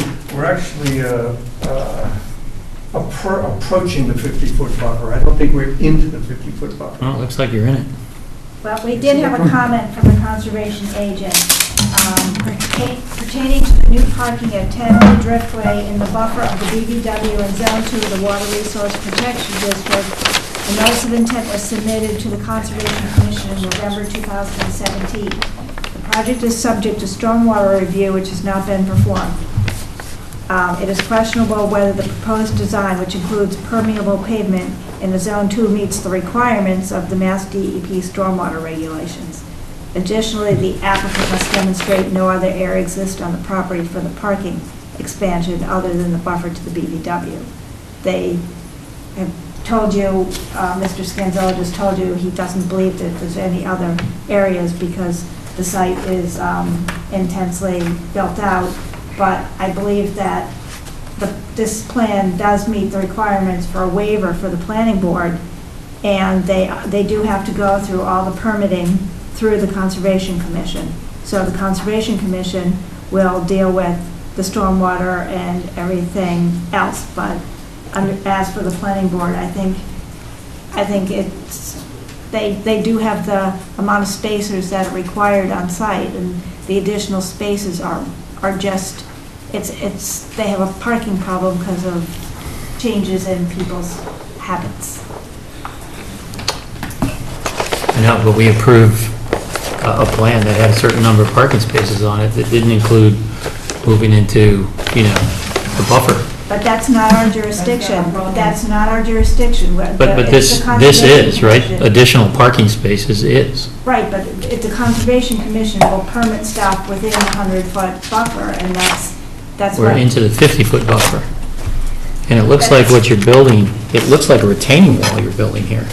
approaching the 50-foot buffer. I don't think we're into the 50-foot buffer. Oh, it looks like you're in it. Well, we did have a comment from the conservation agent pertaining to the new parking at 10 Lee Driftway in the buffer of the BVW and Zone 2 of the Water Resource Protection District. A notice of intent was submitted to the Conservation Commission in November 2017. The project is subject to stormwater review, which has not been performed. It is questionable whether the proposed design, which includes permeable pavement in the Zone 2, meets the requirements of the Mass DEP stormwater regulations. Additionally, the applicant must demonstrate no other area exists on the property for the parking expansion other than the buffer to the BVW. They have told you, Mr. Scanzella just told you he doesn't believe that there's any other areas because the site is intensely built out, but I believe that this plan does meet the requirements for a waiver for the planning board, and they do have to go through all the permitting through the Conservation Commission. So the Conservation Commission will deal with the stormwater and everything else, but as for the planning board, I think it's, they do have the amount of spacers that are required on site, and the additional spaces are just, they have a parking problem because of changes in people's habits. I know, but we approved a plan that had a certain number of parking spaces on it that didn't include moving into, the buffer. But that's not our jurisdiction. That's not our jurisdiction. But this is, right? Additional parking spaces is. Right, but the Conservation Commission will permit stuff within a 100-foot buffer, and that's We're what... into the 50-foot buffer. And it looks like what you're building, it looks like a retaining wall you're building here.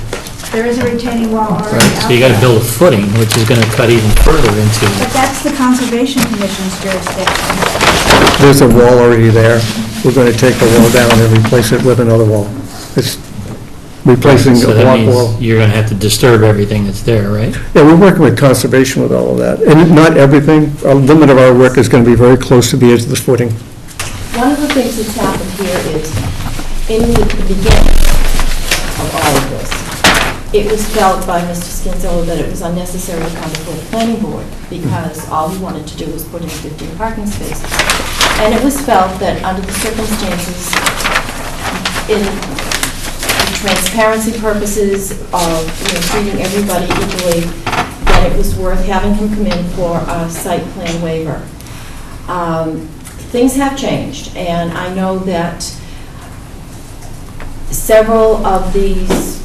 There is a retaining wall already Right, so you got to build a footing, which is going to cut even further into. But that's the Conservation Commission's jurisdiction. There's a wall already there. We're going to take the wall down and replace it with another wall. It's replacing So a that block means wall. you're going to have to disturb everything that's there, right? Yeah, we're working with conservation with all of that. And not everything, a limit of our work is going to be very close to the edge of the footing. One of the things that's happened here is, in the beginning of all of this, it was felt by Mr. Scanzilla that it was unnecessary to come before the planning board because all he wanted to do was put in 15 parking spaces. And it was felt that under the circumstances, in transparency purposes of treating everybody equally, that it was worth having him come in for a site plan waiver. Things have changed, and I know that several of these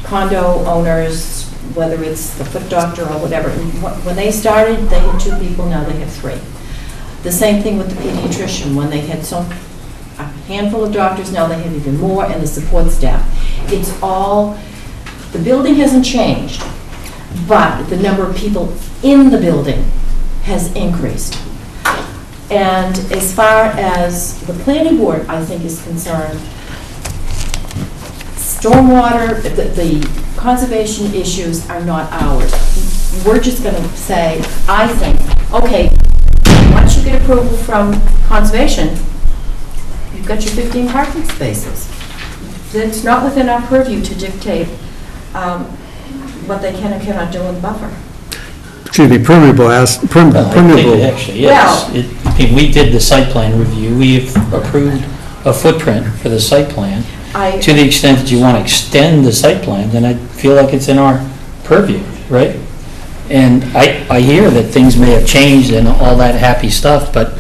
condo owners, whether it's the foot doctor or whatever, when they started, they had 2 people, now they have 3. The same thing with the pediatrician. When they had a handful of doctors, now they have even more, and the support staff. It's all, the building hasn't changed, but the number of people in the building has increased. And as far as the planning board, I think, is concerned, stormwater, the conservation issues are not ours. We're just going to say, I think, okay, once you get approval from conservation, you've got your 15 parking spaces. It's not within our purview to dictate what they can and cannot do in the buffer. Excuse me, permeable. I think it actually is. We did the site plan review. We've approved a footprint for the site plan. To the extent that you want to extend the site plan, then I feel like it's in our purview, right? And I hear that things may have changed and all that happy stuff, but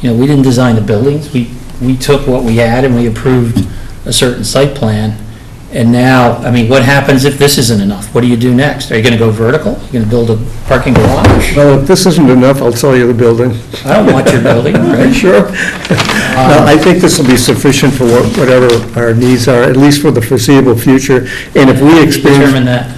we didn't design the buildings. We took what we had and we approved a certain site plan. And now, what happens if this isn't enough? What do you do next? Are you going to go vertical? Are you going to build a parking garage? Well, if this isn't enough, I'll sell you the building. I don't want your building, right? Sure. No, I think this will be sufficient for whatever our needs are, at least for the foreseeable future. And if we expand... Determine that.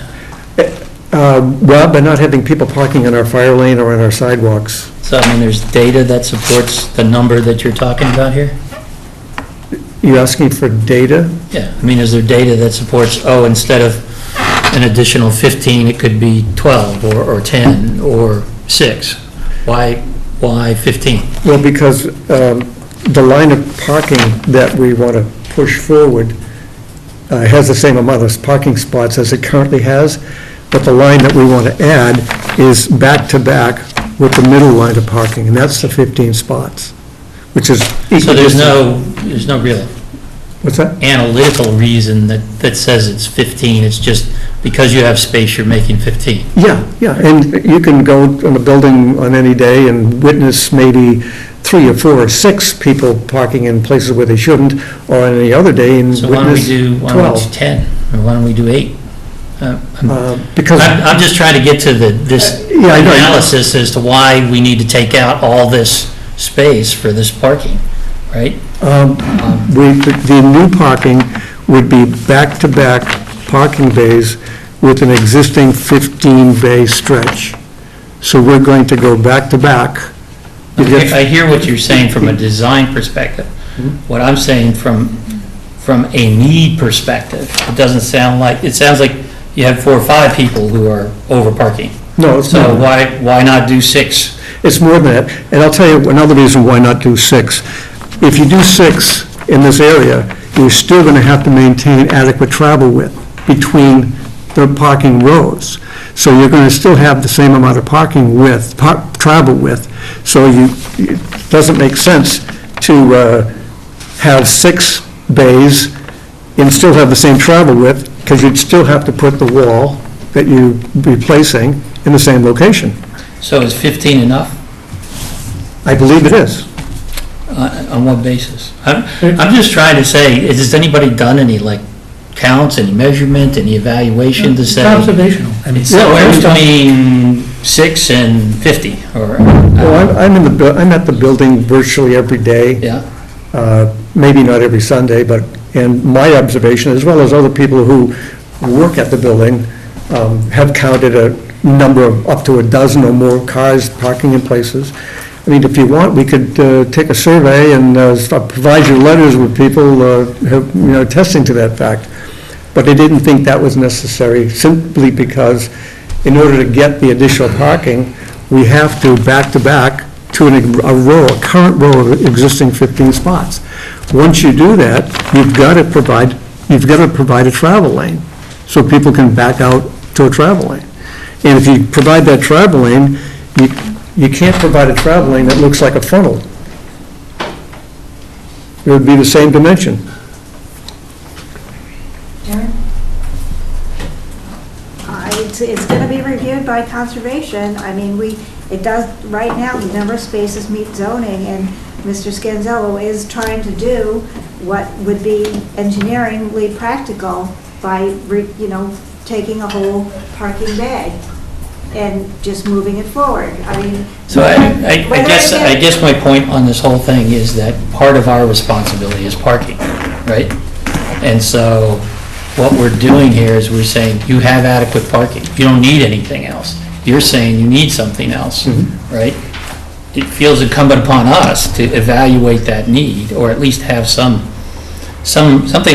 Well, by not having people parking in our fire lane or in our sidewalks. So, I mean, there's data that supports the number that you're talking about here? You asking for data? Yeah, I mean, is there data that supports, instead of an additional 15, it could be 12 or 10 or 6? Why 15? Well, because the line of parking that we want to push forward has the same amount of parking spots as it currently has, but the line that we want to add is back-to-back with the middle line of parking, and that's the 15 spots, which is... So there's no real... What's that? Analytical reason that says it's 15, it's just because you have space, you're making 15. Yeah, and you can go in a building on any day and witness maybe 3 or 4 or 6 people parking in places where they shouldn't, or on any other day and So why don't we witness do 12. 10, or why don't we do 8? Because I'm just trying to get to this Yeah, I know. analysis as to why we need to take out all this space for this parking, right? The new parking would be back-to-back parking bays with an existing 15-bay stretch. So we're going to go back-to-back. I hear what you're saying from a design perspective. What I'm saying from a need perspective, it sounds like you have 4 or 5 people who are over parking. No, it's So not. why not do 6? It's more than that. And I'll tell you another reason why not do 6. If you do 6 in this area, you're still going to have to maintain adequate travel width between the parking rows. So you're going to still have the same amount of parking width, travel width. So it doesn't make sense to have 6 bays and still have the same travel width, because you'd still have to put the wall that you're replacing in the same location. So is 15 enough? I believe it is. On what basis? I'm just trying to say, has anybody done any, counts, any measurement, any evaluation to say? Observational. It's somewhere between 6 and 50, or... Well, I'm at the building virtually every day. Yeah. Maybe not every Sunday, but, and my observation, as well as other people who work at the building, have counted a number of up to a dozen or more cars parking in places. I mean, if you want, we could take a survey and provide you letters with people attesting to that fact. But I didn't think that was necessary, simply because in order to get the additional parking, we have to back-to-back to a current row of existing 15 spots. Once you do that, you've got to provide a travel lane, so people can back out to a travel lane. And if you provide that travel lane, you can't provide a travel lane that looks like a funnel. It would be the same dimension. It's going to be reviewed by conservation. I mean, it does, right now, the number of spaces meet zoning, and Mr. Scanzello is trying to do what would be engineeringly practical by, taking a whole parking bay and just moving it forward. I mean... So I guess my point on this whole thing is that part of our responsibility is parking, right? And so what we're doing here is we're saying you have adequate parking. You don't need anything else. You're saying you need something else, right? It feels incumbent upon us to evaluate that need, or at least have something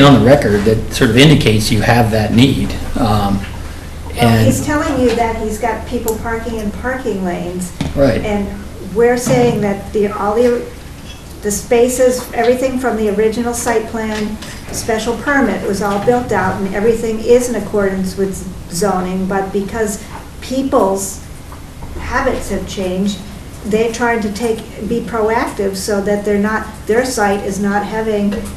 on the record that sort of indicates you have that need. Well, he's telling you that he's got people parking in parking lanes. Right. And we're saying that all the spaces, everything from the original site plan, special permit was all built out, and everything is in accordance with zoning, but because people's habits have changed, they're trying to be proactive so that their site is not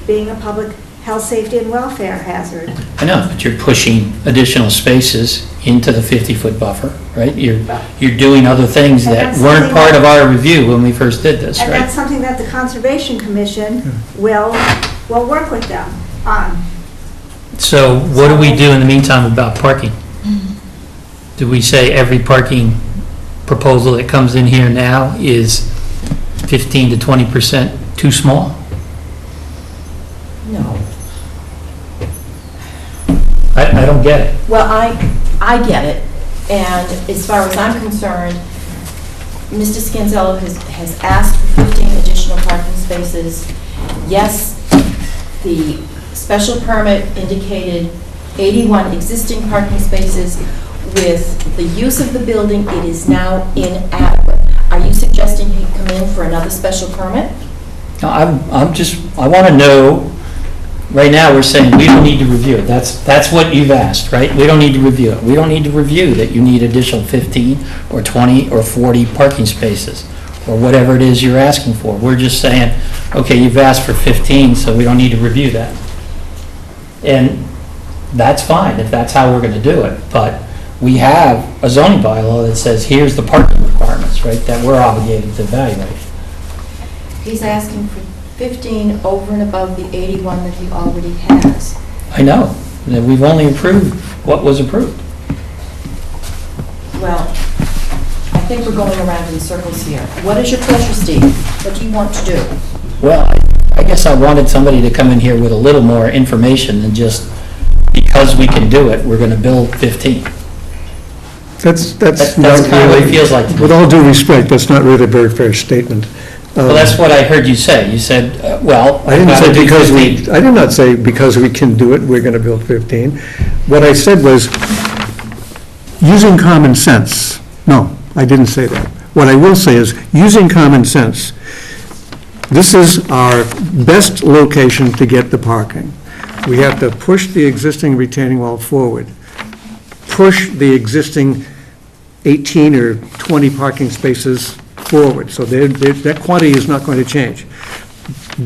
being a public health, safety, and welfare hazard. I know, but you're pushing additional spaces into the 50-foot buffer, right? You're doing other things that weren't part of our review when we first did this, and right? And that's something that the Conservation Commission will work with them on. So what do we do in the meantime about parking? Do we say every parking proposal that comes in here now is 15 to 20% too small? No. I don't get it. Well, I get it, And as far as I'm concerned, Mr. Scanzello has asked for 15 additional parking spaces. Yes, the special permit indicated 81 existing parking spaces. With the use of the building, it is now inadequate. Are you suggesting he come in for another special permit? No, I want to know, right now, we're saying we don't need to review it. That's what you've asked, right? We don't need to review it. We don't need to review that you need additional 15 or 20 or 40 parking spaces, or whatever it is you're asking for. We're just saying, okay, you've asked for 15, so we don't need to review that. And that's fine, if that's how we're going to do it. But we have a zoning bylaw that says, here's the parking requirements, right, that we're obligated to evaluate. He's asking for 15 over and above the 81 that he already has. I know, that we've only approved what was approved. Well, I think we're going around in circles here. What is your pleasure, Steve? What do you want to do? Well, I guess I wanted somebody to come in here with a little more information than just, because we can do it, we're going to build 15. That's kind not of what it really, feels like to me. with all due respect, that's not really a very fair statement. Well, that's what I heard you say. You said, well, I didn't I've got say to do because 15. I did not say because we can do it, we're going to build 15. What I said was, using common sense. No, I didn't say that. What I will say is, using common sense, this is our best location to get the parking. We have to push the existing retaining wall forward, push the existing 18 or 20 parking spaces forward, so that quantity is not going to change.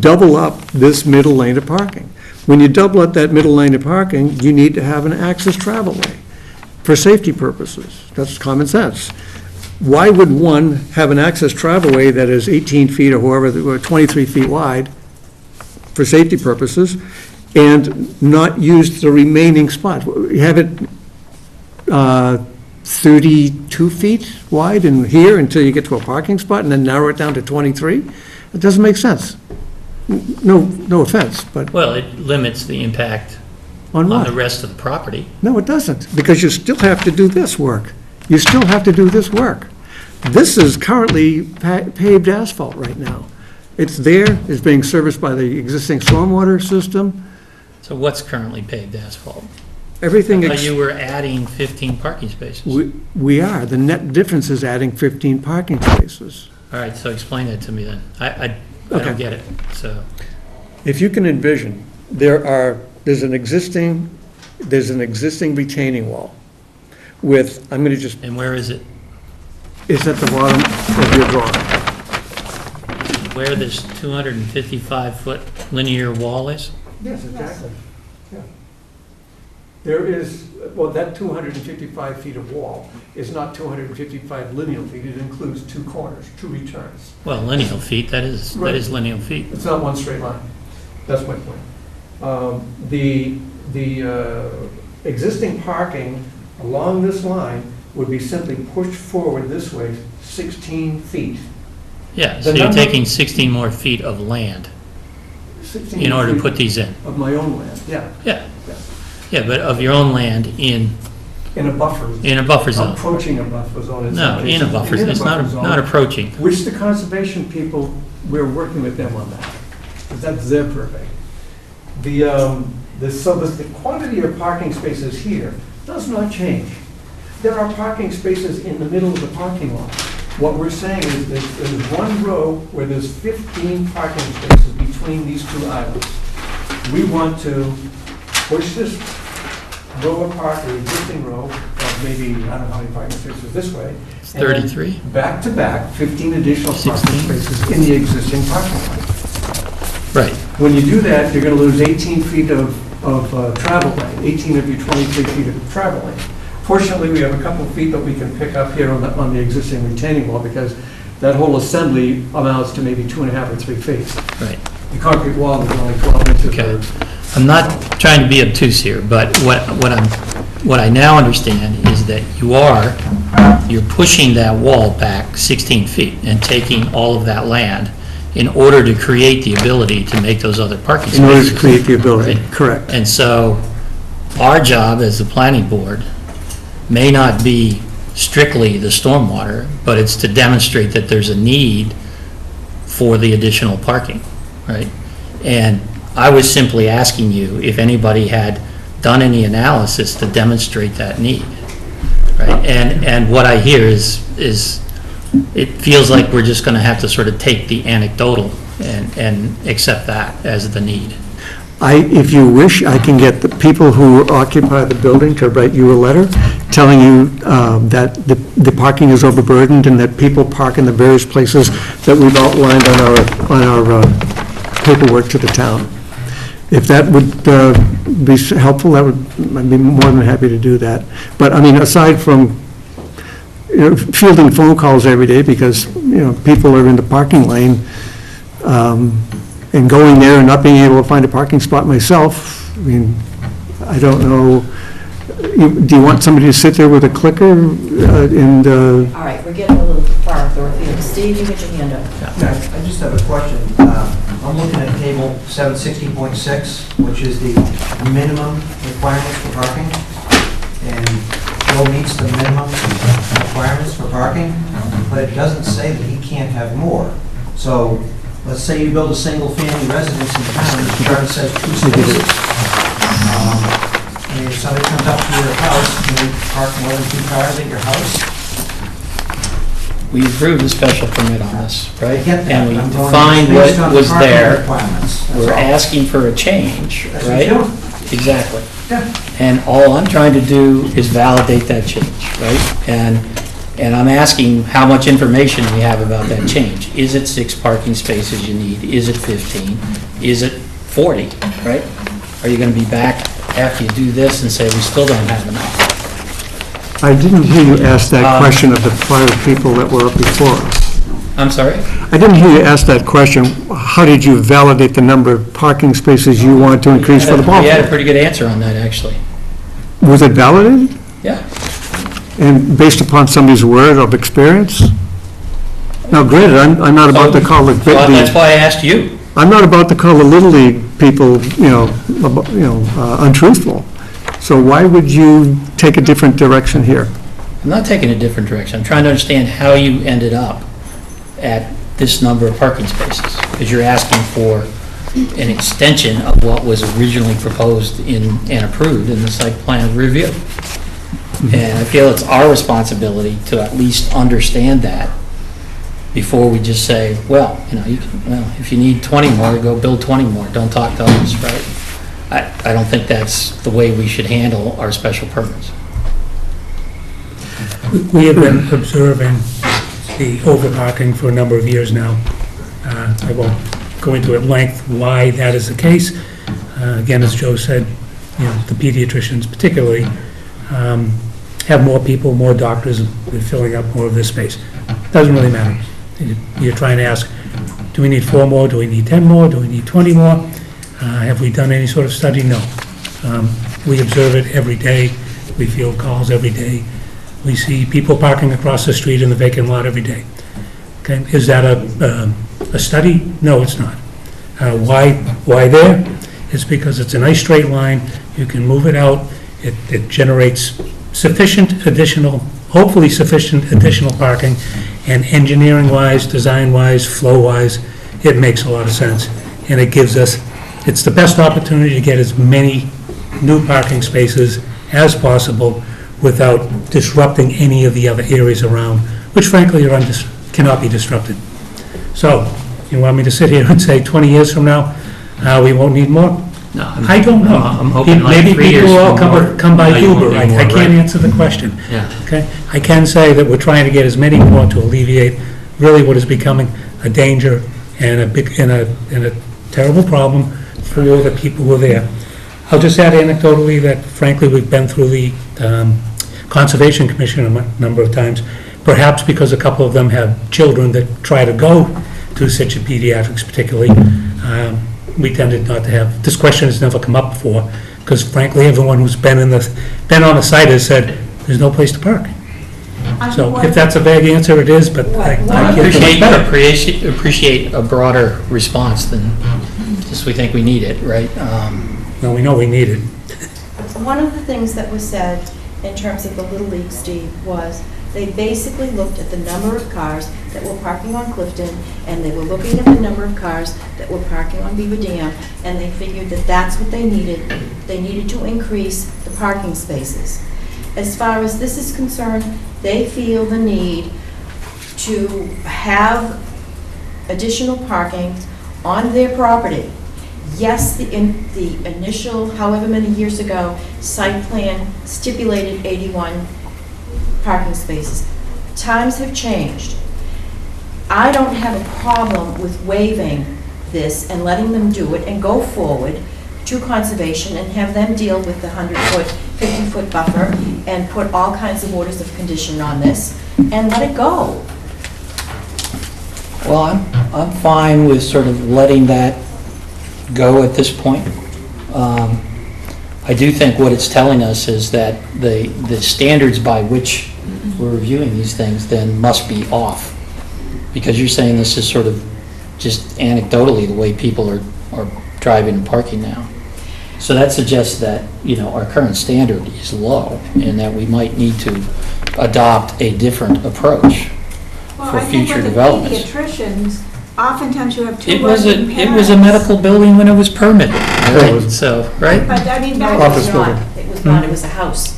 Double up this middle lane of parking. When you double up that middle lane of parking, you need to have an access travel way for safety purposes. That's common sense. Why would one have an access travel way that is 18 feet or whoever, or 23 feet wide for safety purposes, and not use the remaining spot? You have it 32 feet wide in here until you get to a parking spot, and then narrow it down to 23? It doesn't make sense. No offense, but... Well, it limits the impact on on what? the rest of the property. No, it doesn't, because you still have to do this work. You still have to do this work. This is currently paved asphalt right now. It's there, it's being serviced by the existing stormwater system. So what's currently paved asphalt? Everything... I thought you were adding 15 parking spaces. We are. The net difference is adding 15 parking spaces. All right, so explain that to me then. I Okay. don't get it, so. If you can envision, there's an existing retaining wall with, I'm going to just... And where is it? It's at the bottom of your drawing. Where this 255-foot linear wall is? Yes, exactly. Yeah. There is, well, that 255 feet of wall is not 255 lineal feet. It includes two corners, two returns. Well, lineal feet, that is lineal feet. It's not one straight line. That's my point. The existing parking along this line would be simply pushed forward this way 16 feet. Yeah, so you're taking 16 more feet of land in order to put these in. Of my own land, yeah. Yeah. Yeah, but of your own land in a buffer zone. In a buffer zone. Approaching a buffer zone. No, in a buffer zone. It's not approaching. Which the conservation people, we're working with them on that. That's their purvey. So the quantity of parking spaces here does not change. There are parking spaces in the middle of the parking lot. What we're saying is that there's one row where there's 15 parking spaces between these two islands. We want to push this row apart, the existing row, of maybe, I don't know how many parking spaces this way. It's 33. Back to back, 15 additional parking spaces in the existing parking lot. Right. When you do that, you're going to lose 18 feet of travel lane, 18 of your 23 feet of travel lane. Fortunately, we have a couple feet that we can pick up here on the existing retaining wall, because that whole assembly amounts to maybe 2.5 or 3 feet. Right. The concrete wall is only 12 inches. Okay. I'm not trying to be obtuse here, but what I now understand is that you're pushing that wall back 16 feet and taking all of that land in order to create the ability to make those other parking spaces. In order to create the ability, right? Correct. And so our job as the planning board may not be strictly the stormwater, but it's to demonstrate that there's a need for the additional parking, right? And I was simply asking you if anybody had done any analysis to demonstrate that need, right? And what I hear is it feels like we're just going to have to sort of take the anecdotal and accept that as the need. If you wish, I can get the people who occupy the building to write you a letter telling you that the parking is overburdened and that people park in the various places that we've outlined on our paperwork to the town. If that would be helpful, I'd be more than happy to do that. But, I mean, aside from fielding phone calls every day because, people are in the parking lane, and going there and not being able to find a parking spot myself, I mean, I don't know, do you want somebody to sit there with a clicker and... All right, we're getting a little far, Dorothy. Steve, you get your hand up. Yeah, I just have a question. I'm looking at table 760.6, which is the minimum requirements for parking. And Joe meets the minimum requirements for parking, but it doesn't say that he can't have more. So let's say you build a single-family residence in town, and the chart says 2 spaces. And if somebody comes up to your house, can you park more than 2 cars at your house? We approved a special permit on this, right? I get that, And we but I'm going defined based what on was parking there. requirements, that's We're all. asking for a change, That's what right? you're doing. Exactly. Yeah. And all I'm trying to do is validate that change, right? And I'm asking how much information we have about that change. Is it 6 parking spaces you need? Is it 15? Is it 40, right? Are you going to be back after you do this and say, we still don't have enough? I didn't hear you ask that question of the prior people that were up before us. I'm sorry? I didn't hear you ask that question. How did you validate the number of parking spaces you want to increase for the ball We had a field? pretty good answer on that, actually. Was it validated? Yeah. And based upon somebody's word of experience? Now, granted, I'm not about to call the... Well, that's why I asked you. I'm not about to call the Little League people, untruthful. So why would you take a different direction here? I'm not taking a different direction. I'm trying to understand how you ended up at this number of parking spaces, because you're asking for an extension of what was originally proposed and approved in the site plan review. And I feel it's our responsibility to at least understand that before we just say, well, if you need 20 more, go build 20 more. Don't talk to us, right? I don't think that's the way we should handle our special permits. We have been observing the overparking for a number of years now. I won't go into at length why that is the case. Again, as Joe said, the pediatricians particularly have more people, more doctors, filling up more of this space. Doesn't really matter. You're trying to ask, do we need 4 more? Do we need 10 more? Do we need 20 more? Have we done any sort of study? No. We observe it every day. We field calls every day. We see people parking across the street in the vacant lot every day. Okay, is that a study? No, it's not. Why there? It's because it's a nice straight line. You can move it out. It generates sufficient additional, hopefully sufficient additional parking, and engineering-wise, design-wise, flow-wise, it makes a lot of sense. And it gives us, it's the best opportunity to get as many new parking spaces as possible without disrupting any of the other areas around, which frankly cannot be disrupted. So, you want me to sit here and say 20 years from now, we won't need more? No. I don't know. I'm hoping like Maybe 3 years people will from now, come by you won't Uber. need I more, can't right? answer the question. Yeah. Okay? I can say that we're trying to get as many more to alleviate really what is becoming a danger and a terrible problem for the people who are there. I'll just add anecdotally that frankly, we've been through the Conservation Commission a number of times, perhaps because a couple of them have children that try to go to Scituate Pediatrics particularly. We tended not to have, this question has never come up before, because frankly, everyone who's been on the site has said, there's no place to park. So if that's a vague answer, it is, but I appreciate a broader response than just we think we need it, right? No, we know we need it. One of the things that was said in terms of the Little League, Steve, was They basically looked at the number of cars that were parking on Clifton, and they were looking at the number of cars that were parking on Beaver Dam, and they figured that that's what they needed. They needed to increase the parking spaces. As far as this is concerned, they feel the need to have additional parking on their property. Yes, the initial, however many years ago, site plan stipulated 81 parking spaces. Times have changed. I don't have a problem with waiving this and letting them do it and go forward to conservation and have them deal with the 100-foot, 50-foot buffer and put all kinds of orders of condition on this and let it go. Well, I'm fine with sort of letting that go at this point. I do think what it's telling us is that the standards by which we're reviewing these things then must be off. Because you're saying this is sort of just anecdotally the way people are driving and parking now. So that suggests that, you know, our current standard is low and that we might need to adopt a different approach for future developments. Pediatricians, oftentimes you have two It was working parents. it was a medical building when it was permitted, right? So, right? But I mean, No, back it was not. It was not, it was a house.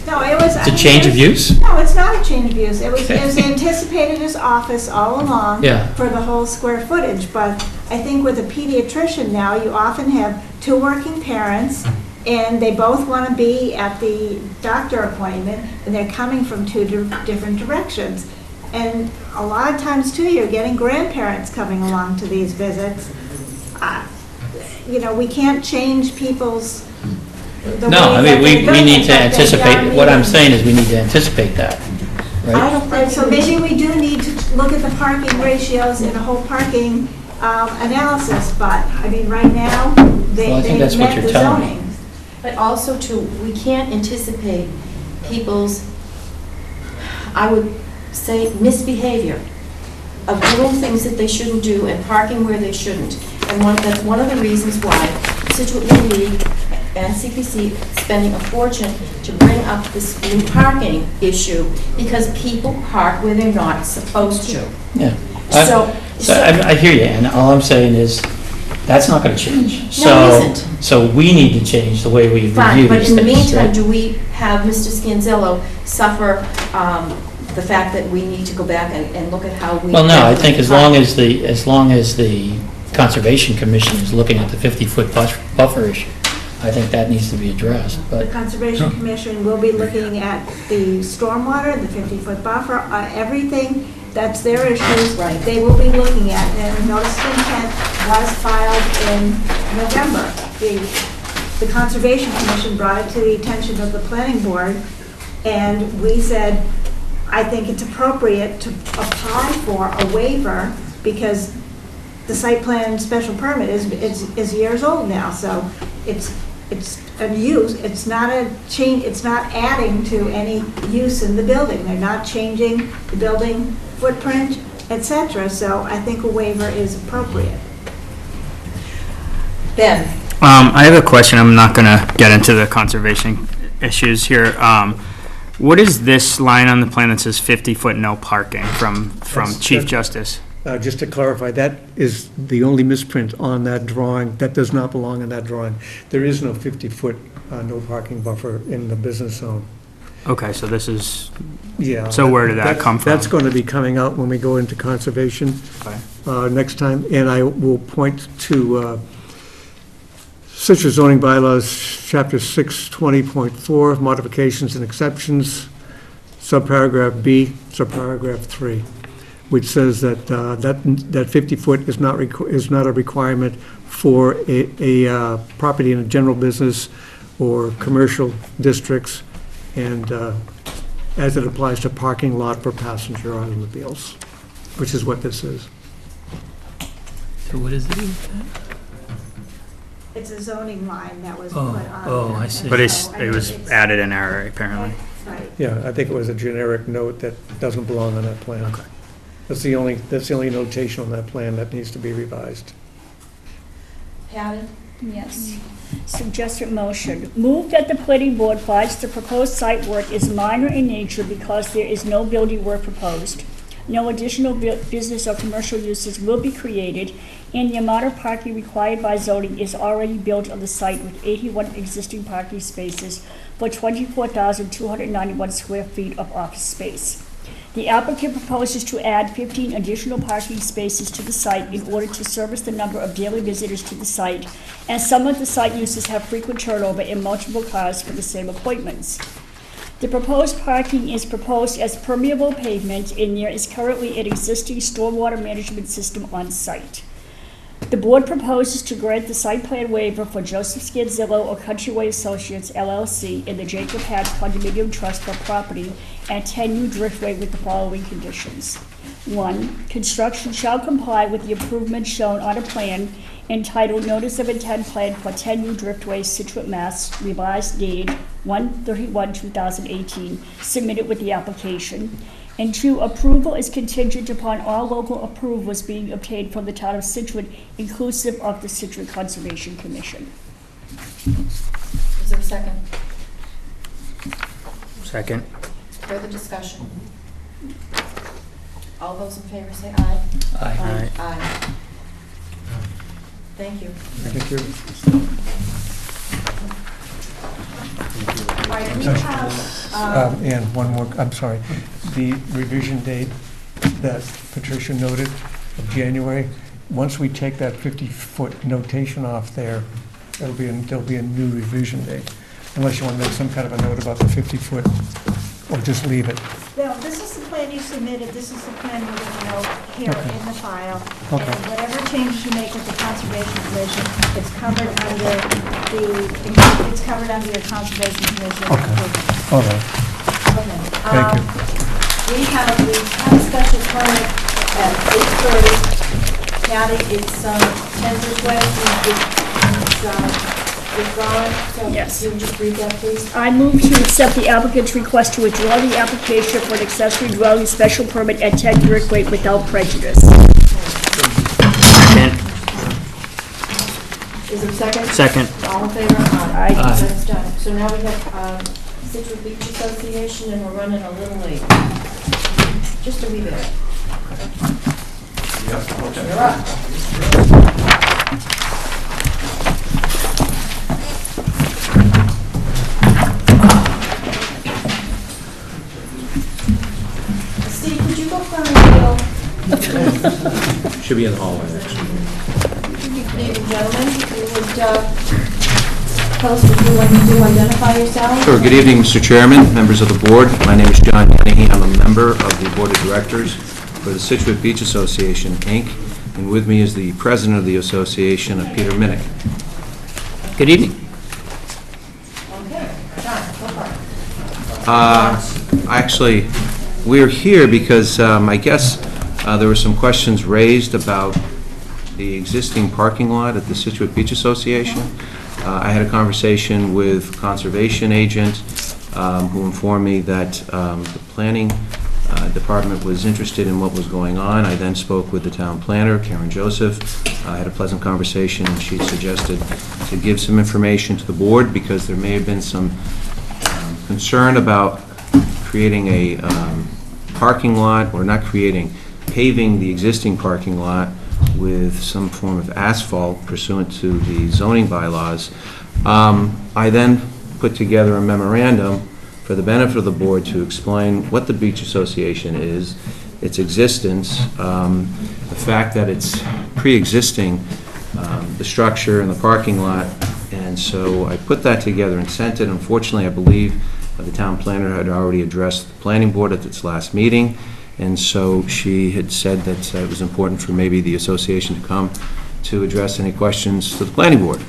No, it was. It's a change of use? No, it's not a change of use. It was anticipated as office all along Yeah. for the whole square footage. But I think with a pediatrician now, you often have two working parents, and they both want to be at the doctor appointment, and they're coming from two different directions. And a lot of times, too, you're getting grandparents coming along to these visits. You know, we can't change people's... No, I mean, we need to anticipate, what I'm saying is we need to anticipate that, I right? don't think so. Maybe we do need to look at the parking ratios in a whole parking analysis, but, I mean, right now, they Well, I think that's what met you're the telling me. zoning. But also too, we can't anticipate people's, I would say, misbehavior of doing things that they shouldn't do and parking where they shouldn't. And that's one of the reasons why Scituate Little League and CPC spending a fortune to bring up this new parking issue because people park where they're not supposed to. Yeah. So I hear you, and all I'm saying is, that's not going to change. No, it isn't. So we need to change the way we Fine, review but these in the things. meantime, right? do we have Mr. Scanzillo suffer the fact that we need to go back and look at how we... Well, no, I think as long as the Conservation Commission is looking at the 50-foot buffer issue, I think that needs to be addressed, The but... Conservation Commission will be looking at the stormwater, the 50-foot buffer, everything that's their issues, Right. they will be looking at. And notice of intent was filed in November. The Conservation Commission brought it to the attention of the planning board, and we said, I think it's appropriate to apply for a waiver because the site plan special permit is years old now, so it's a use, it's not a change, it's not adding to any use in the building. They're not changing the building footprint, etc. So I think a waiver is appropriate. Ben? I have a question. I'm not going to get into the conservation issues here. What is this line on the plan that says 50-foot no parking from Chief Justice? Just to clarify, that is the only misprint on that drawing. That does not belong in that drawing. There is no 50-foot no parking buffer in the business zone. Okay, so this is, Yeah. so where did that come from? That's going to be coming out when we go into conservation next time. And I will point to Citrus zoning bylaws, chapter 620.4, modifications and exceptions, subparagraph B, subparagraph 3. Which says that that 50-foot is not a requirement for a property in a general business or commercial districts, and as it applies to parking lot for passenger automobiles, which is what this is. So what is it? It's a zoning line that was put on. Oh, I see. But it was added in error, apparently. Right. Yeah, I think it was a generic note that doesn't belong on that plan. Okay. That's the only notation on that plan that needs to be revised. Patty? Yes. Suggested motion. Move that the planning board finds the proposed site work is minor in nature because there is no building work proposed. No additional business or commercial uses will be created, and the amount of parking required by zoning is already built on the site with 81 existing parking spaces for 24,291 square feet of office space. The applicant proposes to add 15 additional parking spaces to the site in order to service the number of daily visitors to the site, and some of the site uses have frequent turnover in multiple cars for the same appointments. The proposed parking is proposed as permeable pavement, and there is currently an existing stormwater management system on site. The board proposes to grant the site plan waiver for Joseph Scanzillo or Countryway Associates LLC in the Jacob Hatch Condominium Trust for property at 10 New Driftway with the following conditions. 1. Construction shall comply with the improvements shown on a plan entitled Notice of Intent Plan for 10 New Driftway, Scituate, Mass., revised date 1/31/2018, submitted with the application. And 2, approval is contingent upon all local approvals being obtained from the town of Scituate, inclusive of the Scituate Conservation Commission. Is there a second? Second. Further discussion? All those in favor say aye. Aye. Aye. Thank you. Thank you. All right, we have, And one more, I'm sorry, the revision date that Patricia noted of January, once we take that 50-foot notation off there, there'll be a new revision date, unless you want to make some kind of a note about the 50-foot, or just leave it. no, this is the plan you submitted, this is the plan we're going to note here Okay. in the file. Okay. And whatever changes you make with the Conservation Commission, it's covered under your Conservation Commission. Okay. All right. Okay. Thank you. We have a special permit at 8:30. Patty, it's 10 Bridgeway, it's withdrawn, so Yes. you can just read that, please. I move to accept the applicant's request to withdraw the application for an accessory dwelling special permit at 10 Driftway without prejudice. Second. Is there a second? Second. All in favor? Aye. That's done. So now we have Scituate Beach Association, and we're running a little late. Just a wee bit. You're up. Steve, could you go front and wheel? Should be in the hallway, actually. Good evening, gentlemen. You would tell us what you want to do, identify yourself. Sure. Good evening, Mr. Chairman, members of the board. My name is John Dennehy. I'm a member of the Board of Directors for the Scituate Beach Association, Inc., and with me is the president of the association, Peter Minnick. Good evening. Okay, John, go for it. Actually, we're here because I guess there were some questions raised about the existing parking lot at the Scituate Beach Association. I had a conversation with conservation agent who informed me that the planning department was interested in what was going on. I then spoke with the town planner, Karen Joseph. I had a pleasant conversation, and she suggested to give some information to the board because there may have been some concern about creating a parking lot, or not creating, paving the existing parking lot with some form of asphalt pursuant to the zoning bylaws. I then put together a memorandum for the benefit of the board to explain what the Beach Association is, its existence, the fact that it's pre-existing, the structure and the parking lot. And so I put that together and sent it. Unfortunately, I believe the town planner had already addressed the planning board at its last meeting, and so she had said that it was important for maybe the association to come to address any questions to the planning board.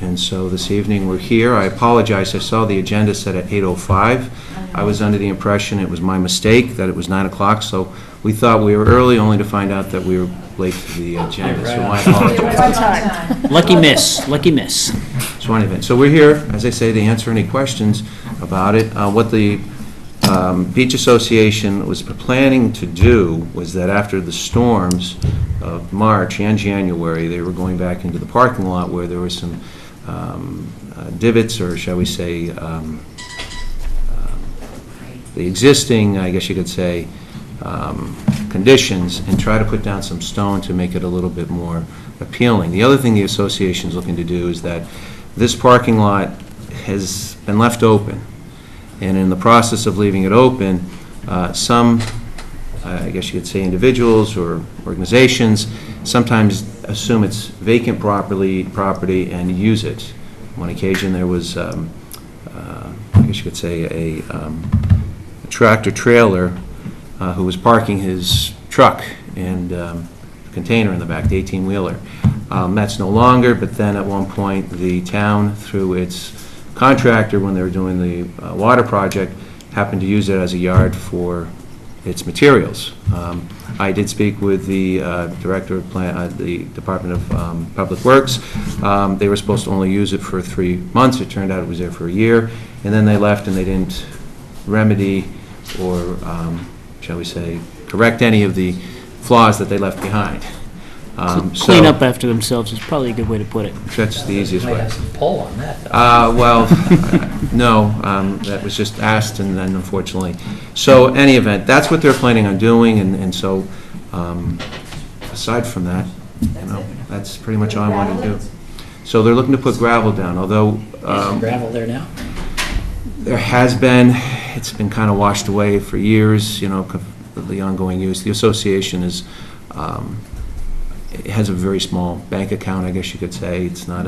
And so this evening we're here. I apologize, I saw the agenda set at 8:05. I was under the impression, it was my mistake, that it was 9 o'clock, so we thought we were early, only to find out that we were late to the agenda, so my apologies. Lucky miss, lucky miss. So anyway, so we're here, as I say, to answer any questions about it. What the Beach Association was planning to do was that after the storms of March and January, they were going back into the parking lot where there was some divots, or shall we say, the existing, I guess you could say, conditions, and try to put down some stone to make it a little bit more appealing. The other thing the association's looking to do is that this parking lot has been left open, and in the process of leaving it open, some, I guess you could say, individuals or organizations sometimes assume it's vacant property and use it. On occasion, there was, I guess you could say, a tractor trailer who was parking his truck and container in the back, the 18-wheeler. That's no longer, but then at one point, the town, through its contractor, when they were doing the water project, happened to use it as a yard for its materials. I did speak with the director of the Department of Public Works. They were supposed to only use it for 3 months. It turned out it was there for a year, and then they left and they didn't remedy or, shall we say, correct any of the flaws that they left behind. Clean up after themselves is probably a good way to put it. That's the easiest way. Might have some pull on that, though. No, that was just asked, and then unfortunately. So, any event, that's what they're planning on doing, and so, aside from that, that's pretty much all I want to do. So they're looking to put gravel down, although... Is there gravel there now? There has been. It's been kind of washed away for years, the ongoing use. The association is... it has a very small bank account, I guess you could say. It's not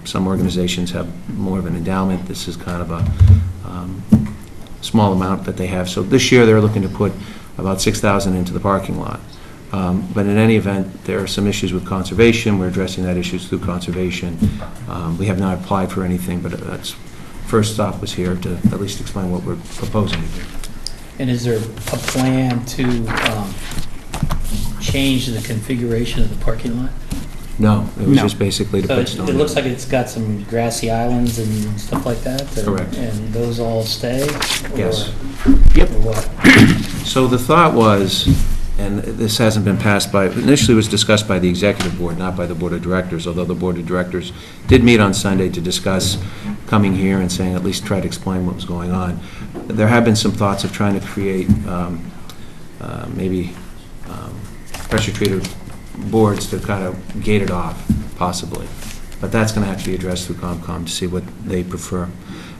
some organizations have more of an endowment. This is kind of a small amount that they have. So this year they're looking to put about $6,000 into the parking lot. But in any event, there are some issues with conservation. We're addressing that issues through conservation. We have not applied for anything, but that's first stop was here to at least explain what we're proposing to do. And is there a plan to change the configuration of the parking lot? No, it was just basically to So put stone. it looks like it's got some grassy islands and stuff like that? Correct. And those all stay? Yes. Yep. Or what? So the thought was, and this hasn't been passed by, initially it was discussed by the executive board, not by the board of directors, although the board of directors did meet on Sunday to discuss coming here and saying, at least try to explain what was going on. There have been some thoughts of trying to create maybe pressure treated boards to kind of gate it off, possibly. But that's going to have to be addressed through COMCOM to see what they prefer.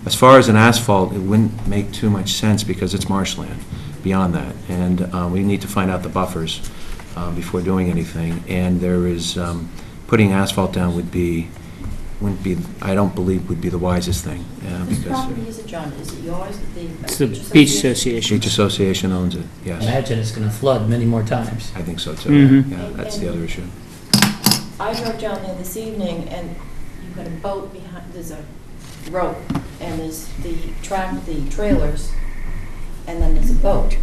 As far as an asphalt, it wouldn't make too much sense because it's marshland beyond that. And we need to find out the buffers before doing anything. And there is, putting asphalt down wouldn't be, I don't believe would be the wisest thing. Whose property is it, John? Is it yours? It's the Beach Association. Beach Association owns it, yes. Imagine it's going to flood many more times. I think so, too. Mhm. Yeah, that's the other issue. I drove down there this evening, and you've got a boat behind, there's a rope, and there's the trailers, and then there's a boat,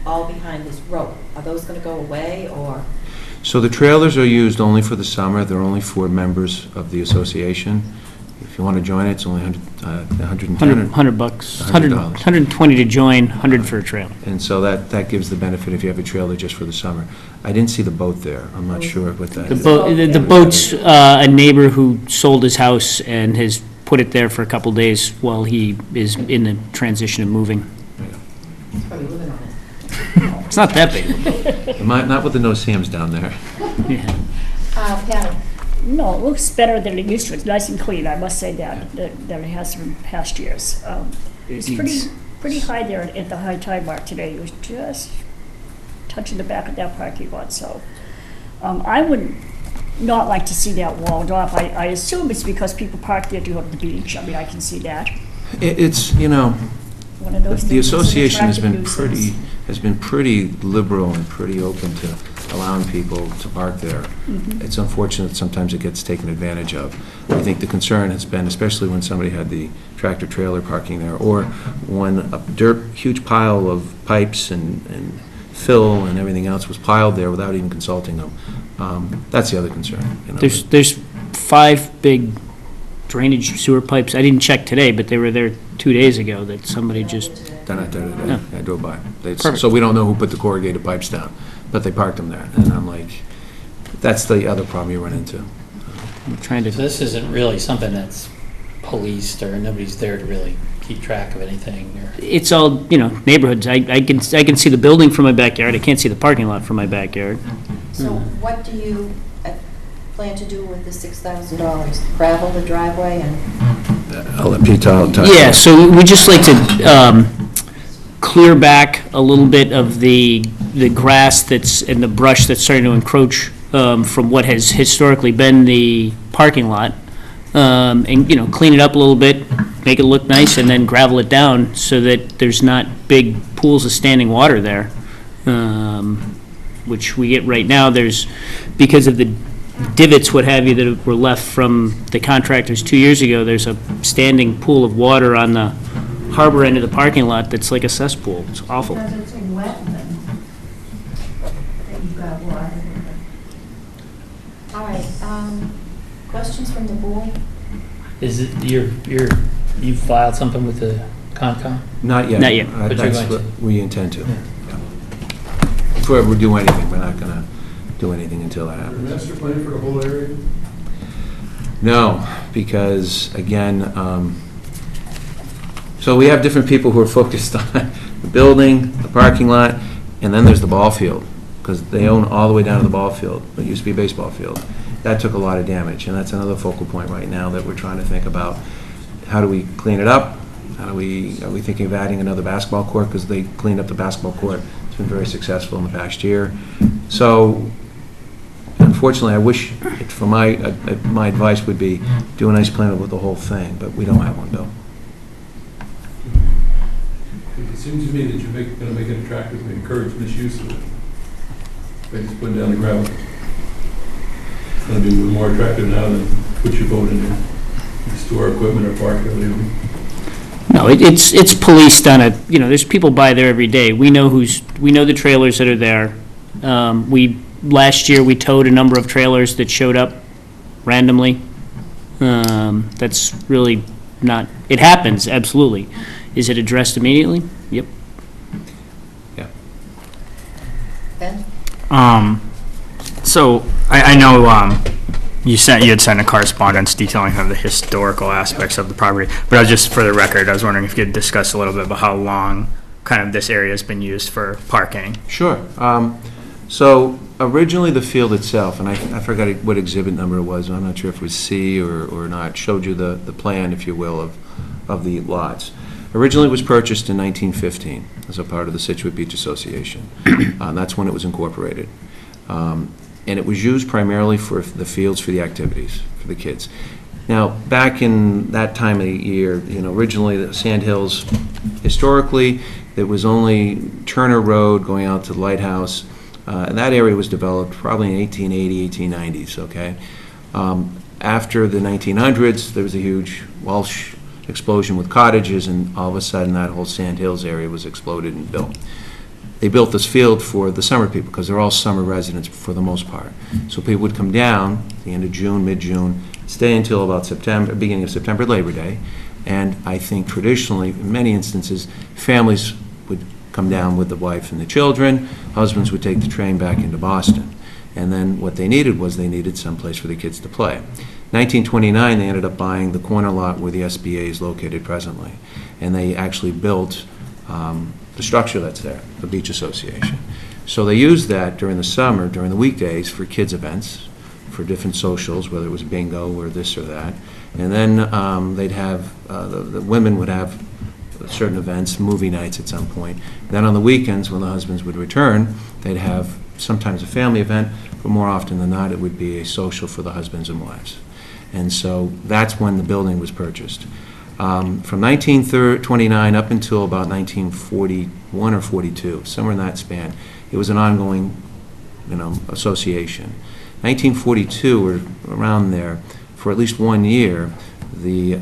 all behind this rope. Are those going to go away, or? So the trailers are used only for the summer. They're only for members of the association. If you want to join it, it's only $110. $100 bucks. $120 to join, $100 for a trailer. And so that gives the benefit if you have a trailer just for the summer. I didn't see the boat there. I'm not sure what that is. The boat's a neighbor who sold his house and has put it there for a couple days while he is in the transition of moving. He's probably living on it. It's not that big of a boat. Not with the no Sam's down there. Yeah. Patty? No, it looks better than it used to. It's nice and clean, I must say that it has from past years. It's pretty high there at the high tide mark today. It was just touching the back of that parking lot, so I would not like to see that walled off. I assume it's because people park there to go to the beach. I mean, I can see that. It's, One of those the things that's an association attractive has been pretty liberal and pretty open to allowing people to park there. Mhm. It's unfortunate sometimes it gets taken advantage of. I think the concern has been, especially when somebody had the tractor trailer parking there, or when a huge pile of pipes and fill and everything else was piled there without even consulting them. That's the other concern. There's 5 big drainage sewer pipes. I didn't check today, but they were there 2 days ago that somebody just... They're not there today. No. I drove by. Perfect. So we don't know who put the corrugated pipes down, but they parked them there. And I'm like, that's the other problem you run into. I'm trying So to, this isn't really something that's policed, or nobody's there to really keep track of anything, or? it's all, neighborhoods. I can see the building from my backyard. I can't see the parking lot from my backyard. So what do you plan to do with the $6,000? Gravel the driveway and? I'll let Pete tell. Yeah, so we just like to clear back a little bit of the grass that's, and the brush that's starting to encroach from what has historically been the parking lot, and, clean it up a little bit, make it look nice, and then gravel it down so that there's not big pools of standing water there, which we get right now. There's, because of the divots, what have you, that were left from the contractors 2 years ago, there's a standing pool of water on the harbor end of the parking lot that's like a cesspool. It's awful. Because it's a wetland that you've got water. All right, questions from the board? Is it, you filed something with the Concom? Not yet. Not yet. But you're That's going what to? we intend to. Yeah. Before we do anything, we're not going to do anything until that happens. Master plan for the whole area? No, because, again, so we have different people who are focused on the building, the parking lot, and then there's the ball field, because they own all the way down to the ball field. It used to be a baseball field. That took a lot of damage, and that's another focal point right now that we're trying to think about. How do we clean it up? Are we thinking of adding another basketball court, because they cleaned up the basketball court. It's been very successful in the past year. So, unfortunately, I wish, for my advice would be, do a nice plan with the whole thing, but we don't have one, Bill. It seems to me that you're going to make it attractive and encourage misuse of it. By just putting down the gravel. It's going to be more attractive now than put your boat in there. Store equipment or park it, whatever. No, it's policed on a, there's people by there every day. We know the trailers that are there. Last year, we towed a number of trailers that showed up randomly. That's really not, it happens, absolutely. Is it addressed immediately? Yep. Yeah. Ben? So, I know you had sent a correspondence detailing kind of the historical aspects of the property, but I was just, for the record, I was wondering if you could discuss a little bit about how long kind of this area has been used for parking. Sure. So originally the field itself, and I forgot what exhibit number it was, I'm not sure if it was C or not, showed you the plan, if you will, of the lots. Originally it was purchased in 1915 as a part of the Scituate Beach Association. That's when it was incorporated. And it was used primarily for the fields for the activities, for the kids. Now, back in that time of the year, originally the Sand Hills, historically, there was only Turner Road going out to the lighthouse, and that area was developed probably in 1880, 1890s, okay? After the 1900s, there was a huge Welsh explosion with cottages, and all of a sudden that whole Sand Hills area was exploded and built. They built this field for the summer people, because they're all summer residents for the most part. So people would come down at the end of June, mid-June, stay until about September, beginning of September, Labor Day. And I think traditionally, in many instances, families would come down with the wife and the children. Husbands would take the train back into Boston. And then what they needed some place for the kids to play. 1929, they ended up buying the corner lot where the SBA is located presently. And they actually built the structure that's there, the Beach Association. So they used that during the summer, during the weekdays, for kids' events, for different socials, whether it was bingo or this or that. And then they'd have, the women would have certain events, movie nights at some point. Then on the weekends, when the husbands would return, they'd have sometimes a family event, but more often than not, it would be a social for the husbands and wives. And so that's when the building was purchased. From 1929 up until about 1941 or 42, somewhere in that span, it was an ongoing, association. 1942 or around there, for at least 1 year, the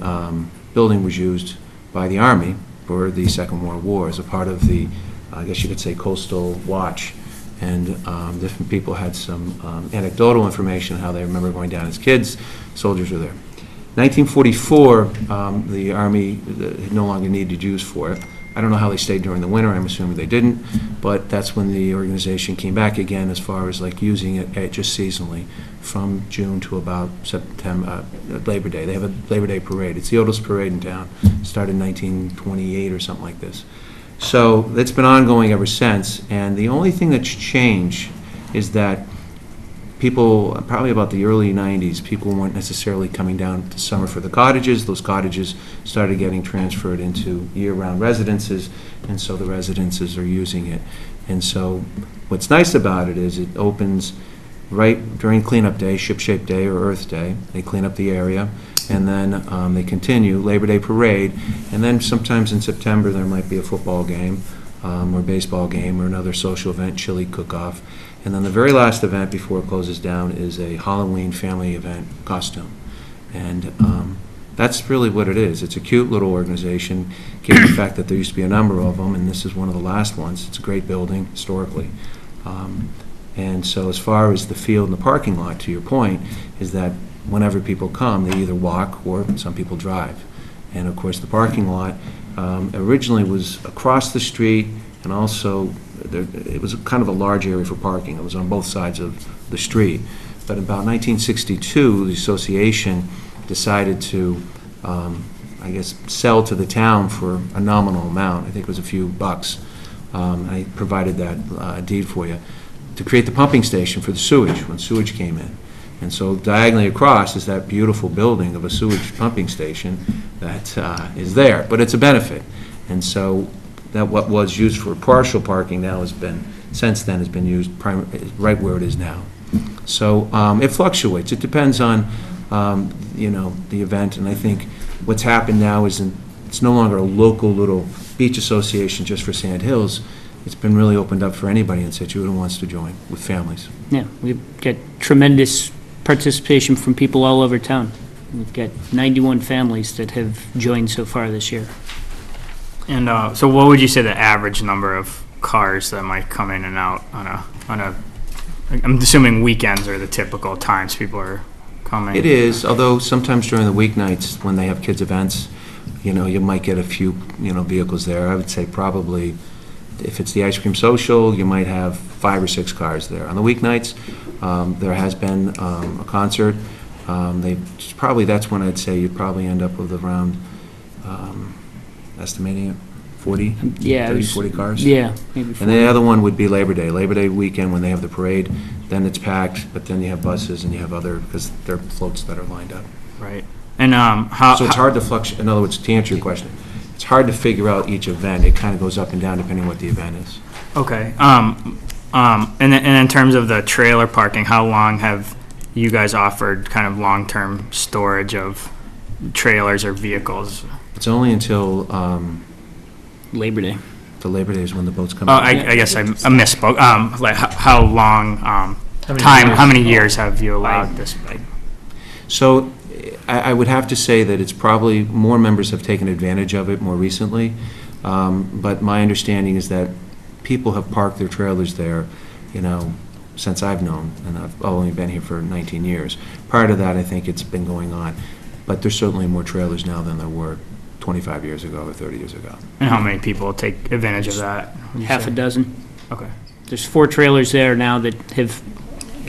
building was used by the Army for the Second World War as a part of the, I guess you could say, Coastal Watch. And different people had some anecdotal information how they remember going down as kids. Soldiers were there. 1944, the Army no longer needed use for it, I don't know how they stayed during the winter, I'm assuming they didn't, but that's when the organization came back again as far as like using it just seasonally from June to about September, Labor Day. They have a Labor Day parade. It's the oldest parade in town. It started in 1928 or something like this. So it's been ongoing ever since, and the only thing that's changed is that people, probably about the early 90s, people weren't necessarily coming down to summer for the cottages. Those cottages started getting transferred into year-round residences, and so the residences are using it. And so what's nice about it is it opens right during cleanup day, Ship-Shape Day or Earth Day. They clean up the area, and then they continue Labor Day parade, and then sometimes in September there might be a football game or baseball game or another social event, chili cook-off. And then the very last event before it closes down is a Halloween family event costume. And that's really what it is. It's a cute little organization, given the fact that there used to be a number of them, and this is one of the last ones. It's a great building historically. And so as far as the field and the parking lot, to your point, is that whenever people come, they either walk or some people drive. And of course, the parking lot originally was across the street, and also it was kind of a large area for parking. It was on both sides of the street. But about 1962, the association decided to, I guess, sell to the town for a nominal amount. I think it was a few bucks. I provided that deed for you, to create the pumping station for the sewage when sewage came in. And so diagonally across is that beautiful building of a sewage pumping station that is there, but it's a benefit. And so that what was used for partial parking now has been, since then, has been used right where it is now. So it fluctuates. It depends on, the event, and I think what's happened now is it's no longer a local little beach association just for Sand Hills. It's been really opened up for anybody in Scituate who wants to join with families. Yeah, we've got tremendous participation from people all over town. We've got 91 families that have joined so far this year. And so what would you say the average number of cars that might come in and out on a I'm assuming weekends are the typical times people are coming? It is, although sometimes during the weeknights when they have kids' events, you might get a few, vehicles there. I would say probably, if it's the ice cream social, you might have 5 or 6 cars there. On the weeknights, there has been a concert. That's when I'd say you'd probably end up with around, estimating it, 40, yeah, 30, 40 cars. Yeah, maybe 40. And the other one would be Labor Day. Labor Day weekend when they have the parade, then it's packed, but then you have buses and you have other, because there are floats that are lined up. Right. And how... So it's hard to fluctuate, in other words, to answer your question, it's hard to figure out each event. It kind of goes up and down depending on what the event is. Okay. And in terms of the trailer parking, how long have you guys offered kind of long-term storage of trailers or vehicles? It's only until Labor Day. The Labor Day is when the boats come Oh, out. I guess I misspoke. Like how long how many years have you allowed this? So I would have to say that it's probably more members have taken advantage of it more recently. But my understanding is that people have parked their trailers there, since I've known, and I've only been here for 19 years. Prior to that, I think it's been going on. But there's certainly more trailers now than there were 25 years ago or 30 years ago. And how many people take advantage of that? Half a dozen. Okay. There's 4 trailers there now that have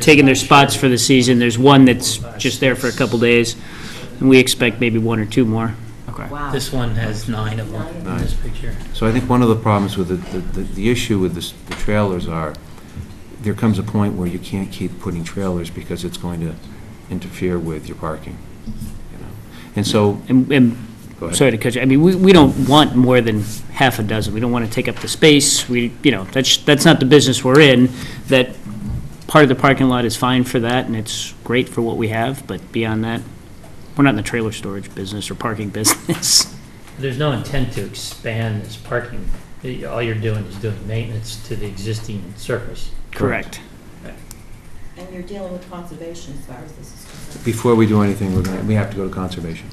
taken their spots for the season. There's one that's just there for a couple days, and we expect maybe 1 or 2 more. Okay. Wow. This one has 9 of them in this picture. So I think one of the problems with the issue with the trailers are, there comes a point where you can't keep putting trailers because it's going to interfere with your parking. And so, go ahead. Sorry to cut you. I mean, we don't want more than half a dozen. We don't want to take up the space. That's not the business we're in. That part of the parking lot is fine for that, and it's great for what we have. But beyond that, we're not in the trailer storage business or parking business. There's no intent to expand this parking. All you're doing is doing maintenance to the existing surface. Correct. And you're dealing with conservation as far as this is concerned. Before we do anything, we have to go to conservation.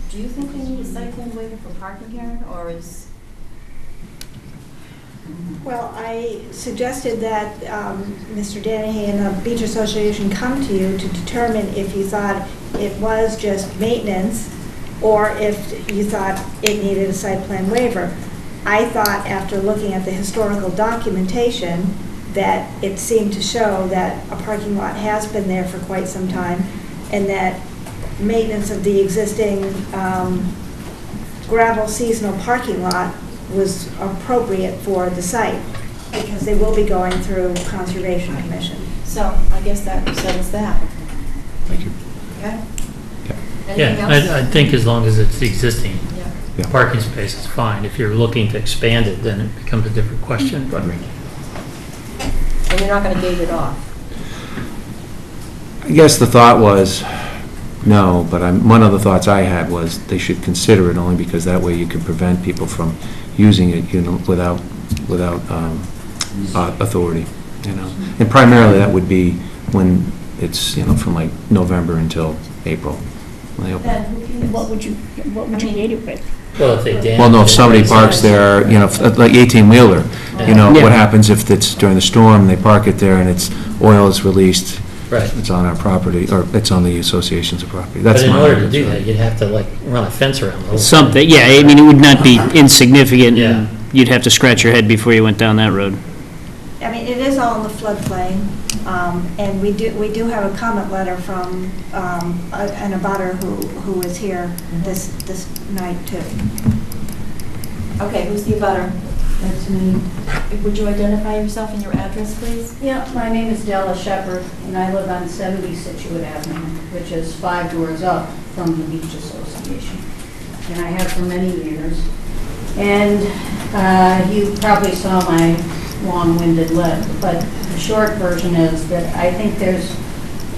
Do you think they need a site plan waiver for parking, Karen, or is? Well, I suggested that Mr. Dennehy and the Beach Association come to you to determine if you thought it was just maintenance or if you thought it needed a site plan waiver. I thought, after looking at the historical documentation, that it seemed to show that a parking lot has been there for quite some time, and that maintenance of the existing gravel seasonal parking lot was appropriate for the site, because they will be going through Conservation Commission. So I guess that settles that. Thank you. Okay? Anything Yeah, else? I think as long as it's existing Yeah. parking space, it's fine. If you're looking to expand it, then it becomes a different question, but. And you're not going to gate it off? I guess the thought was, no, but one of the thoughts I had was they should consider it only because that way you can prevent people from using it, without authority, And primarily that would be when it's, from like November until April. When they open. What would you gate it with? Well, if they damage. Well, no, if somebody parks there, like 18-wheeler, Yeah. what happens if it's during the storm, they park it there and oil is released? Right. It's on our property, or it's on the associations of property. But That's in my order to argument. do that, you'd have to run a fence around the whole thing. Something, yeah, I mean, it would not be insignificant. Yeah. You'd have to scratch your head before you went down that road. I mean, it is all in the floodplain, and we do have a comment letter from an abutter who is here this night, too. Okay, who's the abutter? That's me. Would you identify yourself and your address, please? Yeah, my name is Della Shepherd, and I live on 70 Scituate Avenue, which is 5 doors up from the Beach Association. And I have for many years. And you probably saw my long-winded letter, but the short version is that I think there's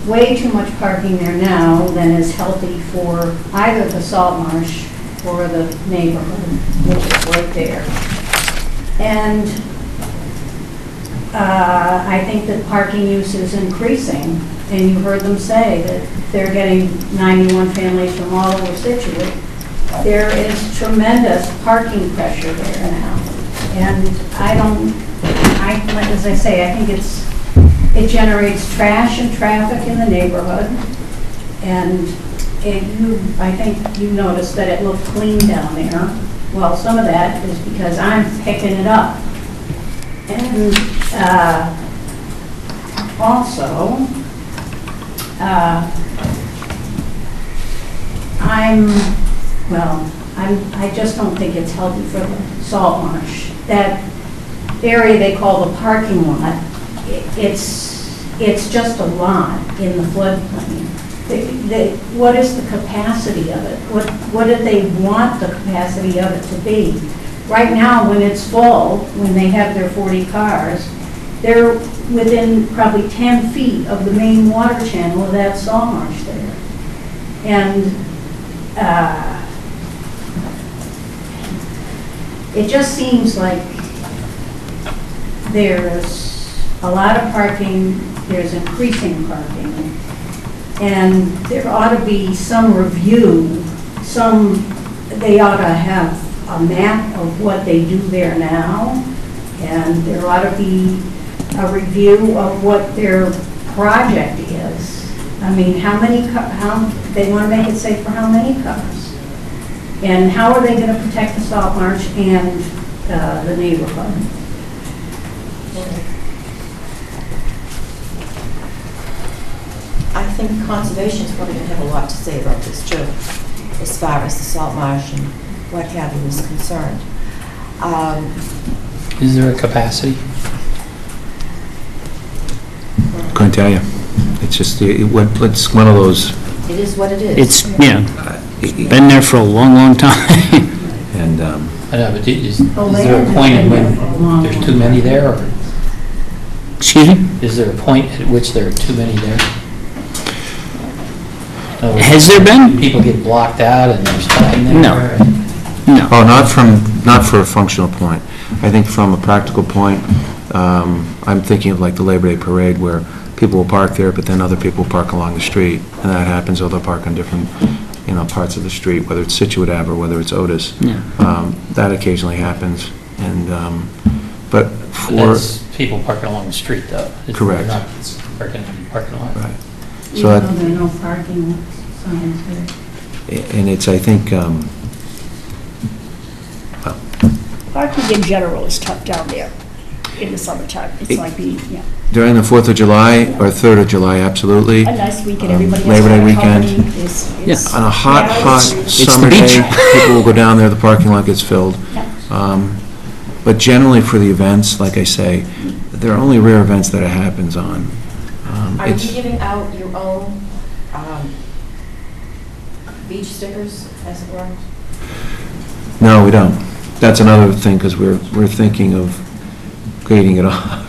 way too much parking there now than is healthy for either the salt marsh or the neighborhood, which is right there. And I think that parking use is increasing, and you heard them say that they're getting 91 families from all over Scituate. There is tremendous parking pressure there now, and as I say, I think it generates trash and traffic in the neighborhood, and I think you noticed that it looked clean down there. Well, some of that is because I'm picking it up. And also, I just don't think it's healthy for the salt marsh. That area they call the parking lot, it's just a lot in the floodplain. What is the capacity of it? What do they want the capacity of it to be? Right now, when it's full, when they have their 40 cars, they're within probably 10 feet of the main water channel of that salt marsh there. And it just seems like there's a lot of parking, there's increasing parking, and there ought to be some review, they ought to have a map of what they do there now, and there ought to be a review of what their project is. I mean, how they want to make it safe for how many cars? And how are they going to protect the salt marsh and the neighborhood? I think Conservation's probably going to have a lot to say about this, too, as far as the salt marsh and what have you is concerned. Is there a capacity? Couldn't tell you. It's just, it's one of those. It is what it is. It's been there for a long, long time. And I know, but is there a point when there's too many there? Or Excuse me? is there a point at which there are too many there? Has there been? People get blocked out and there's time there? No. No. Oh, not for a functional point. I think from a practical point, I'm thinking of like the Labor Day Parade where people will park there, but then other people park along the street. And that happens, or they'll park on different, parts of the street, whether it's Scituate Ave or whether it's Otis. Yeah. That occasionally happens. And, but for... That's people parking along the street, though. Correct. They're not parking in the parking lot. Right. Even though there are no parking signs there. And it's, I think, Parking in general is tough down there in the summertime. It's like being, yeah. during the 4th of July, or 3rd of July, absolutely. A nice weekend, everybody has Labor Day their weekend. company. It's- On a hot, yeah, hot it's- summer the beach. day, people will go down there, the parking lot gets filled. Yeah. But generally for the events, like I say, there are only rare events that it happens on. Are you It's, giving out your own beach stickers, as it were? no, we don't. That's another thing, because we're thinking of creating it off.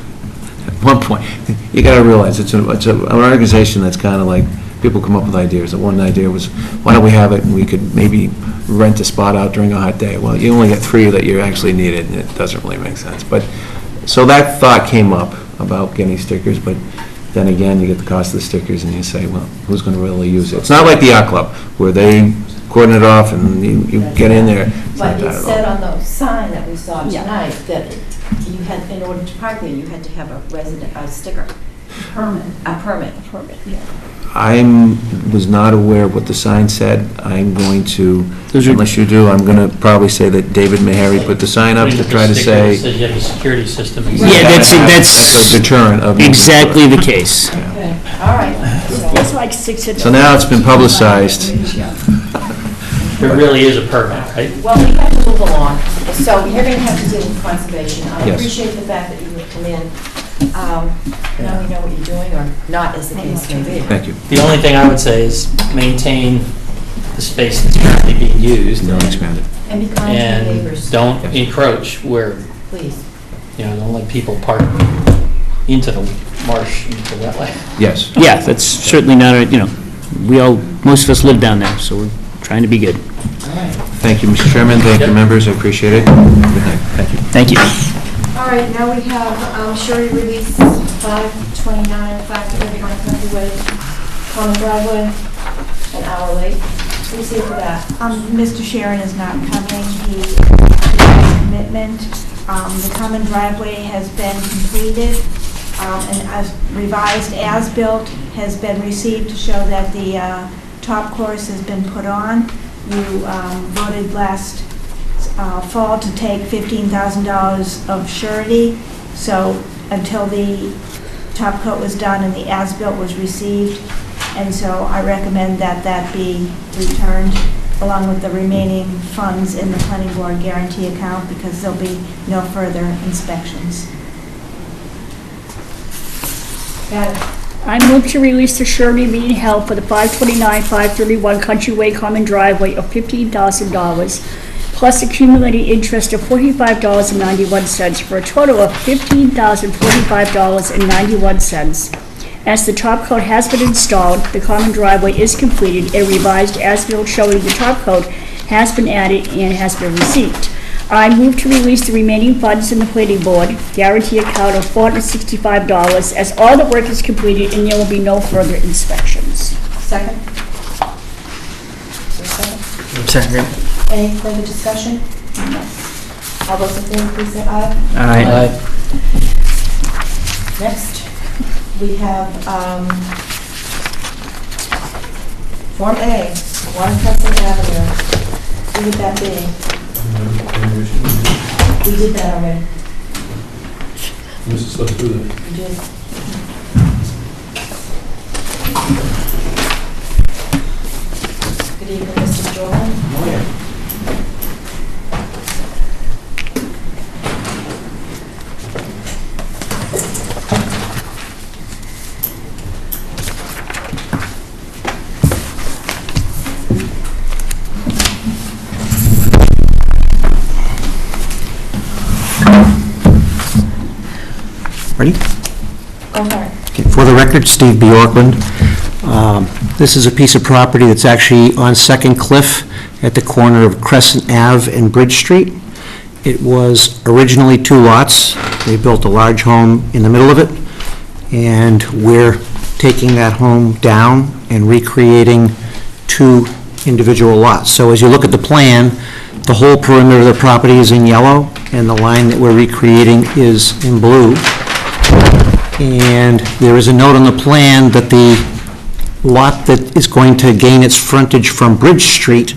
At one point, you gotta realize, it's an organization that's kind of like, people come up with ideas. The one idea was, why don't we have it, and we could maybe rent a spot out during a hot day. Well, you only get 3 that you actually needed, and it doesn't really make sense. But, so that thought came up about getting stickers, but then again, you get the cost of the stickers, and you say, well, who's gonna really use it? It's not like the yacht club, where they cordon it off, and you get in there. It's not But that it at said all. on the sign that we saw Yeah. tonight that you had, in order to park there, you had to have a sticker, Permit. a permit. Permit, yeah. Was not aware of what the sign said. I'm going to, Those are- unless you do, I'm gonna probably say that David Meharry put the sign up to try to say. Says you have a security system. Yeah, That's a deterrent of. exactly the case. Okay, all right. It's like 6 So now it's been publicized. There really is a permit, right? Well, we have to move along, so you're going to have to deal with conservation. I Yes. appreciate the fact that you would come in. Now we know what you're doing, or not, as the case may be. Thank you. The only thing I would say is maintain the space that's currently being used. Don't expand it. And be kind to the And neighbors, don't encroach where, please. don't let people park into the marsh, into the wetland. Yes. Yeah, that's certainly not most of us live down there, so we're trying to be good. All right. Thank you, Mr. Chairman. Thank you, members. I appreciate it. Good night. Thank you. Thank you. All right, now we have surety release 529, 531 Country Way, common driveway, an hour late. Please see for that. Mr. Sharon is not coming. He made a commitment. The common driveway has been completed, and as revised as-built has been received to show that the top course has been put on. You voted last fall to take $15,000 of surety, so until the top coat was done and the as-built was received, and so I recommend that that be returned along with the remaining funds in the planning board guarantee account, because there'll be no further inspections. Got it. I move to release the surety being held for the 529, 531 Country Way common driveway of $15,000 plus accumulated interest of $45.91 for a total of $15,045.91. As the top coat has been installed, the common driveway is completed, a revised as-built showing the top coat has been added and has been received. I move to release the remaining funds in the planning board guarantee account of $465 as all the work is completed and there will be no further inspections. Second? Second. Any further discussion? All those in favor, please say aye. Aye. Next, we have Form A, 1 Crescent Avenue. Who would that be? We did that already. Must have slept through that. We did. Good evening, Mr. Jordan. Ready? Go ahead. Okay, for the record, Steve Bjorkland. This is a piece of property that's actually on Second Cliff at the corner of Crescent Ave and Bridge Street. It was originally 2 lots. They built a large home in the middle of it, and we're taking that home down and recreating 2 individual lots. So as you look at the plan, the whole perimeter of the property is in yellow, and the line that we're recreating is in blue. And there is a note on the plan that the lot that is going to gain its frontage from Bridge Street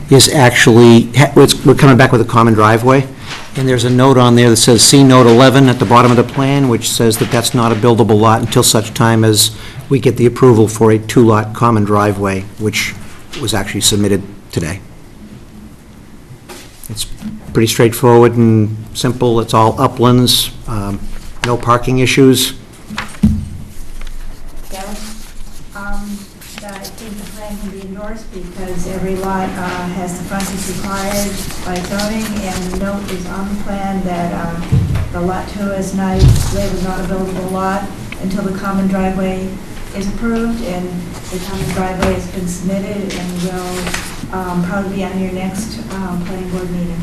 is actually, we're coming back with a common driveway, and there's a note on there that says, see note 11 at the bottom of the plan, which says that that's not a buildable lot until such time as we get the approval for a 2-lot common driveway, which was actually submitted today. It's pretty straightforward and simple. It's all uplands, no parking issues. I think the plan can be endorsed because every lot has the frontage required by zoning, and the note is on the plan that the lot 2 is not labeled not a buildable lot until the common driveway is approved, and the common driveway has been submitted and will probably be on your next planning board meeting.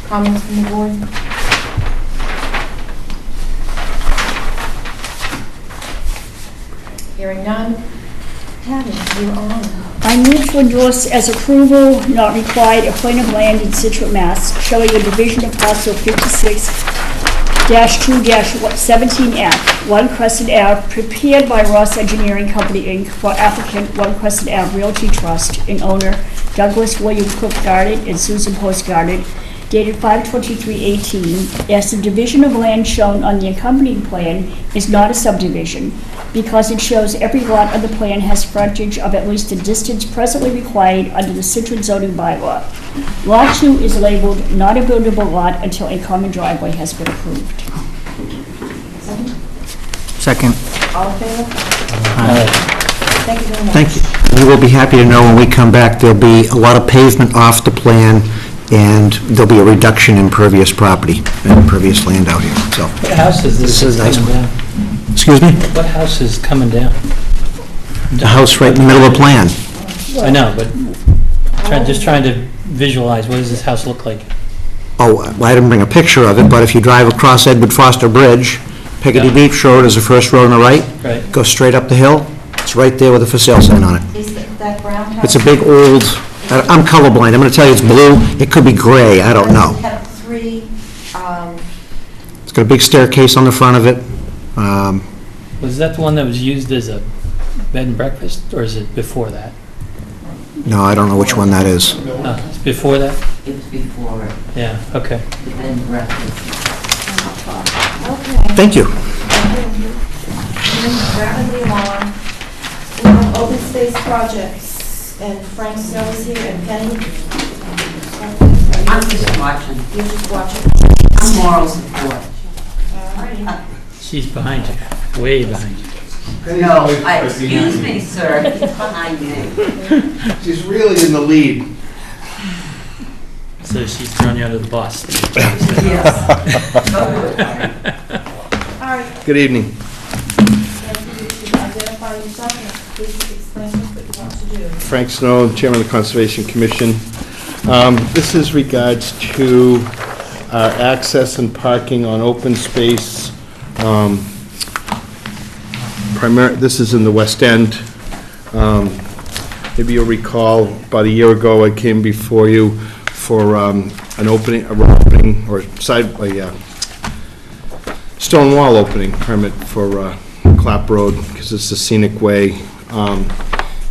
Comments from the board? Hearing none. Patty, you're on. I move to endorse as approval not required a plan of land in Scituate, Mass. showing a division of parcel 56-2-17F, 1 Crescent Ave, prepared by Ross Engineering Company, Inc., for applicant 1 Crescent Ave Realty Trust and owner Douglas William Cook Garnet and Susan Post Garnet, dated 5/23/18, as the division of land shown on the accompanying plan is not a subdivision, because it shows every lot on the plan has frontage of at least the distance presently required under the Scituate zoning bylaw. Lot 2 is labeled not a buildable lot until a common driveway has been approved. Second. All in favor? Thank you very much. Thank you. You will be happy to know when we come back, there'll be a lot of pavement off the plan, and there'll be a reduction in pervious property and impervious land out here, so. What house is this This is nice. coming down? Excuse me? What house is coming down? The house right in the middle of the plan. I know, but just trying to visualize, what does this house look like? Oh, well, I didn't bring a picture of it, but if you drive across Edward Foster Bridge, Peggy Beach Road is the first road on the right. Right. Go straight up the hill. It's right there with a for sale sign on it. Is that brown house? It's a big old, I'm colorblind. I'm going to tell you it's blue. It could be gray. I don't know. Does it have 3, It's got a big staircase on the front of it. Was that the one that was used as a bed and breakfast, or is it before that? No, I don't know which one that is. Oh, it's before that? It's before it, Yeah, okay. the bed and breakfast. okay. Thank you. Moving rapidly along. We have open space projects, and Frank Snow is here, and Penny. I'm just watching. You're just watching. I'm moral support. Alrighty. She's behind you, way behind you. No, excuse me, sir, he's behind me. She's really in the lead. So she's throwing you under the bus. Yes. All right. Good evening. Identify yourself and please explain what you want to do. Frank Snow, Chairman of the Conservation Commission. This is regards to our access and parking on open space. This is in the West End. Maybe you'll recall, about a year ago, I came before you for a stone wall opening permit for Clap Road, because it's a scenic way.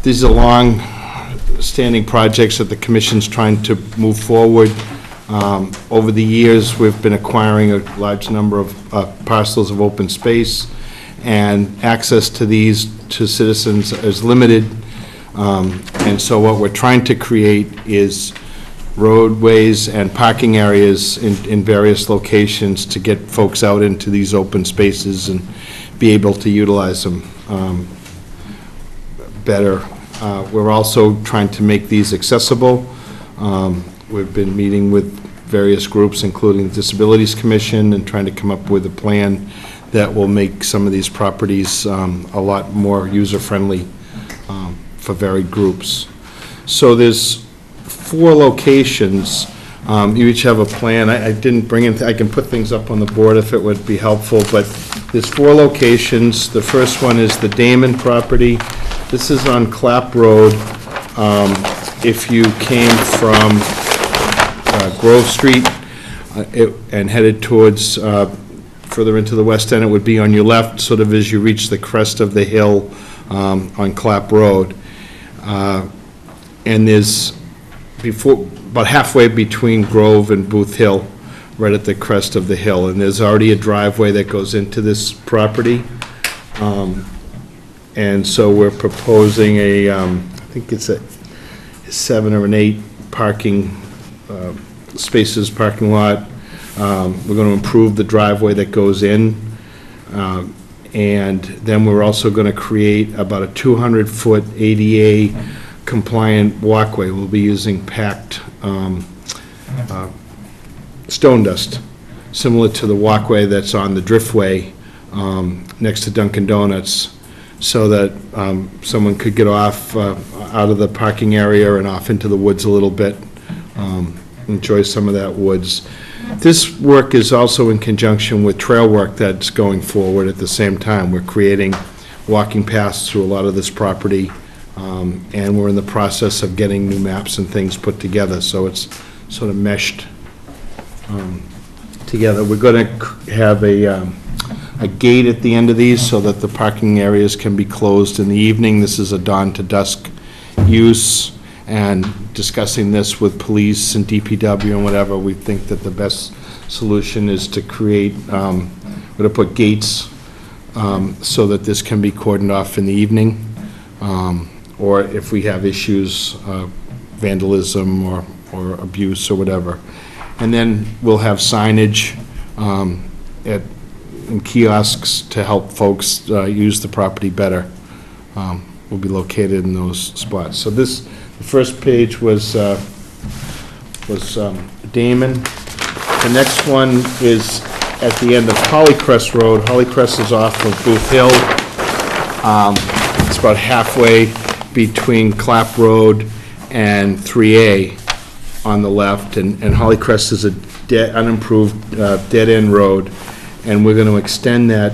These are long-standing projects that the Commission's trying to move forward. Over the years, we've been acquiring a large number of parcels of open space, and access to these to citizens is limited. And so what we're trying to create is roadways and parking areas in various locations to get folks out into these open spaces and be able to utilize them better. We're also trying to make these accessible. We've been meeting with various groups, including the Disabilities Commission, and trying to come up with a plan that will make some of these properties a lot more user-friendly for varied groups. So there's 4 locations. You each have a plan. I didn't bring in, I can put things up on the board if it would be helpful, but there's 4 locations. The first one is the Damon property. This is on Clap Road. If you came from Grove Street and headed towards further into the West End, it would be on your left, sort of as you reach the crest of the hill on Clap Road. And there's, about halfway between Grove and Booth Hill, right at the crest of the hill, and there's already a driveway that goes into this property. And so we're proposing I think it's a 7 or an 8 parking spaces, parking lot. We're going to improve the driveway that goes in. And then we're also going to create about a 200-foot ADA compliant walkway. We'll be using packed stone dust, similar to the walkway that's on the Driftway next to Dunkin' Donuts, so that someone could get off out of the parking area and off into the woods a little bit, enjoy some of that woods. This work is also in conjunction with trail work that's going forward at the same time. We're creating walking paths through a lot of this property, and we're in the process of getting new maps and things put together, so it's sort of meshed together. We're going to have a gate at the end of these so that the parking areas can be closed in the evening. This is a dawn to dusk use, and discussing this with police and DPW and whatever, we think that the best solution is to create, we're to put gates so that this can be cordoned off in the evening, or if we have issues, vandalism or abuse or whatever. And then we'll have signage and kiosks to help folks use the property better. Will be located in those spots. So the first page was Damon. The next one is at the end of Hollycrest Road. Hollycrest is off of Booth Hill. It's about halfway between Clap Road and 3A on the left, and Hollycrest is a unimproved dead-end road, and we're going to extend that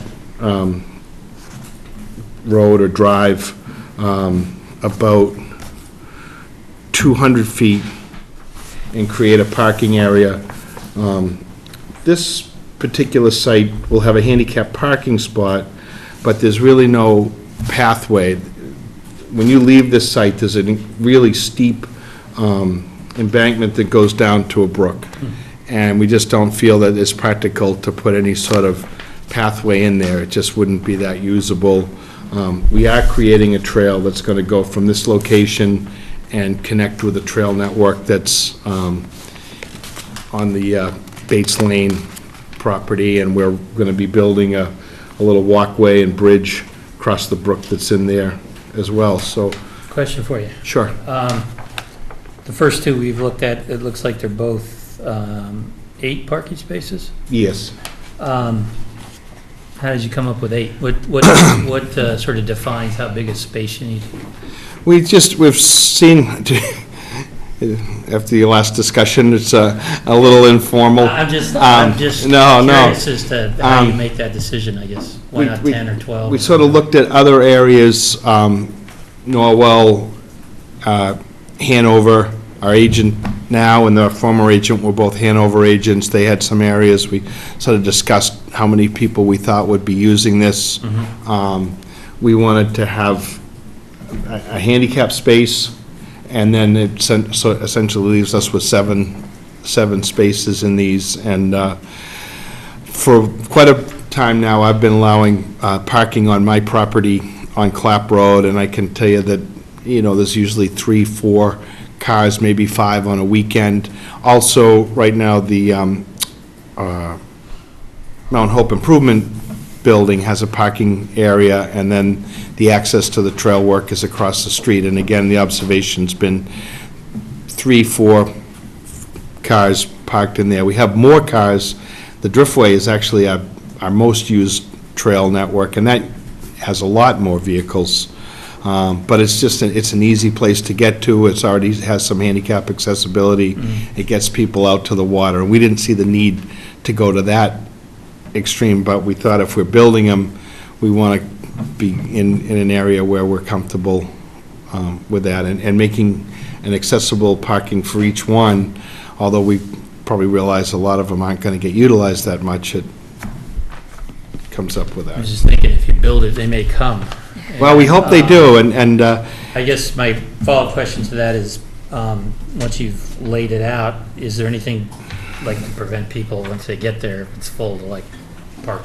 road or drive about 200 feet and create a parking area. This particular site will have a handicap parking spot, but there's really no pathway. When you leave this site, there's a really steep embankment that goes down to a brook. And we just don't feel that it's practical to put any sort of pathway in there. It just wouldn't be that usable. We are creating a trail that's going to go from this location and connect with a trail network that's on the Bates Lane property, and we're going to be building a little walkway and bridge across the brook that's in there as well. So, question for you. Sure. The first two we've looked at, it looks like they're both 8 parking spaces? Yes. How did you come up with 8? What sort of defines how big a space you need? We've seen, after the last discussion, it's a little informal. I'm just curious as to how you make that decision, I guess. Why not 10 or 12? We sort of looked at other areas, Norwell, Hanover, our agent now and our former agent were both Hanover agents. They had some areas. We sort of discussed how many people we thought would be using this. We wanted to have a handicap space, and then it essentially leaves us with seven spaces in these. And for quite a time now, I've been allowing parking on my property on Clap Road, and I can tell you that, there's usually 3, 4 cars, maybe 5 on a weekend. Also, right now, the Mount Hope Improvement Building has a parking area, and then the access to the trail work is across the street. And again, the observation's been 3, 4 cars parked in there. We have more cars. The Driftway is actually our most used trail network, and that has a lot more vehicles. But it's just, it's an easy place to get to. It's already has some handicap accessibility. It gets people out to the water. And we didn't see the need to go to that extreme, but we thought if we're building them, we want to be in an area where we're comfortable with that, and making an accessible parking for each one, although we probably realize a lot of them aren't going to get utilized that much. It comes up with that. I was just thinking, if you build it, they may come, Well, we hope they do, and I guess my follow-up question to that is, once you've laid it out, is there anything like to prevent people, once they get there, if it's full, to like park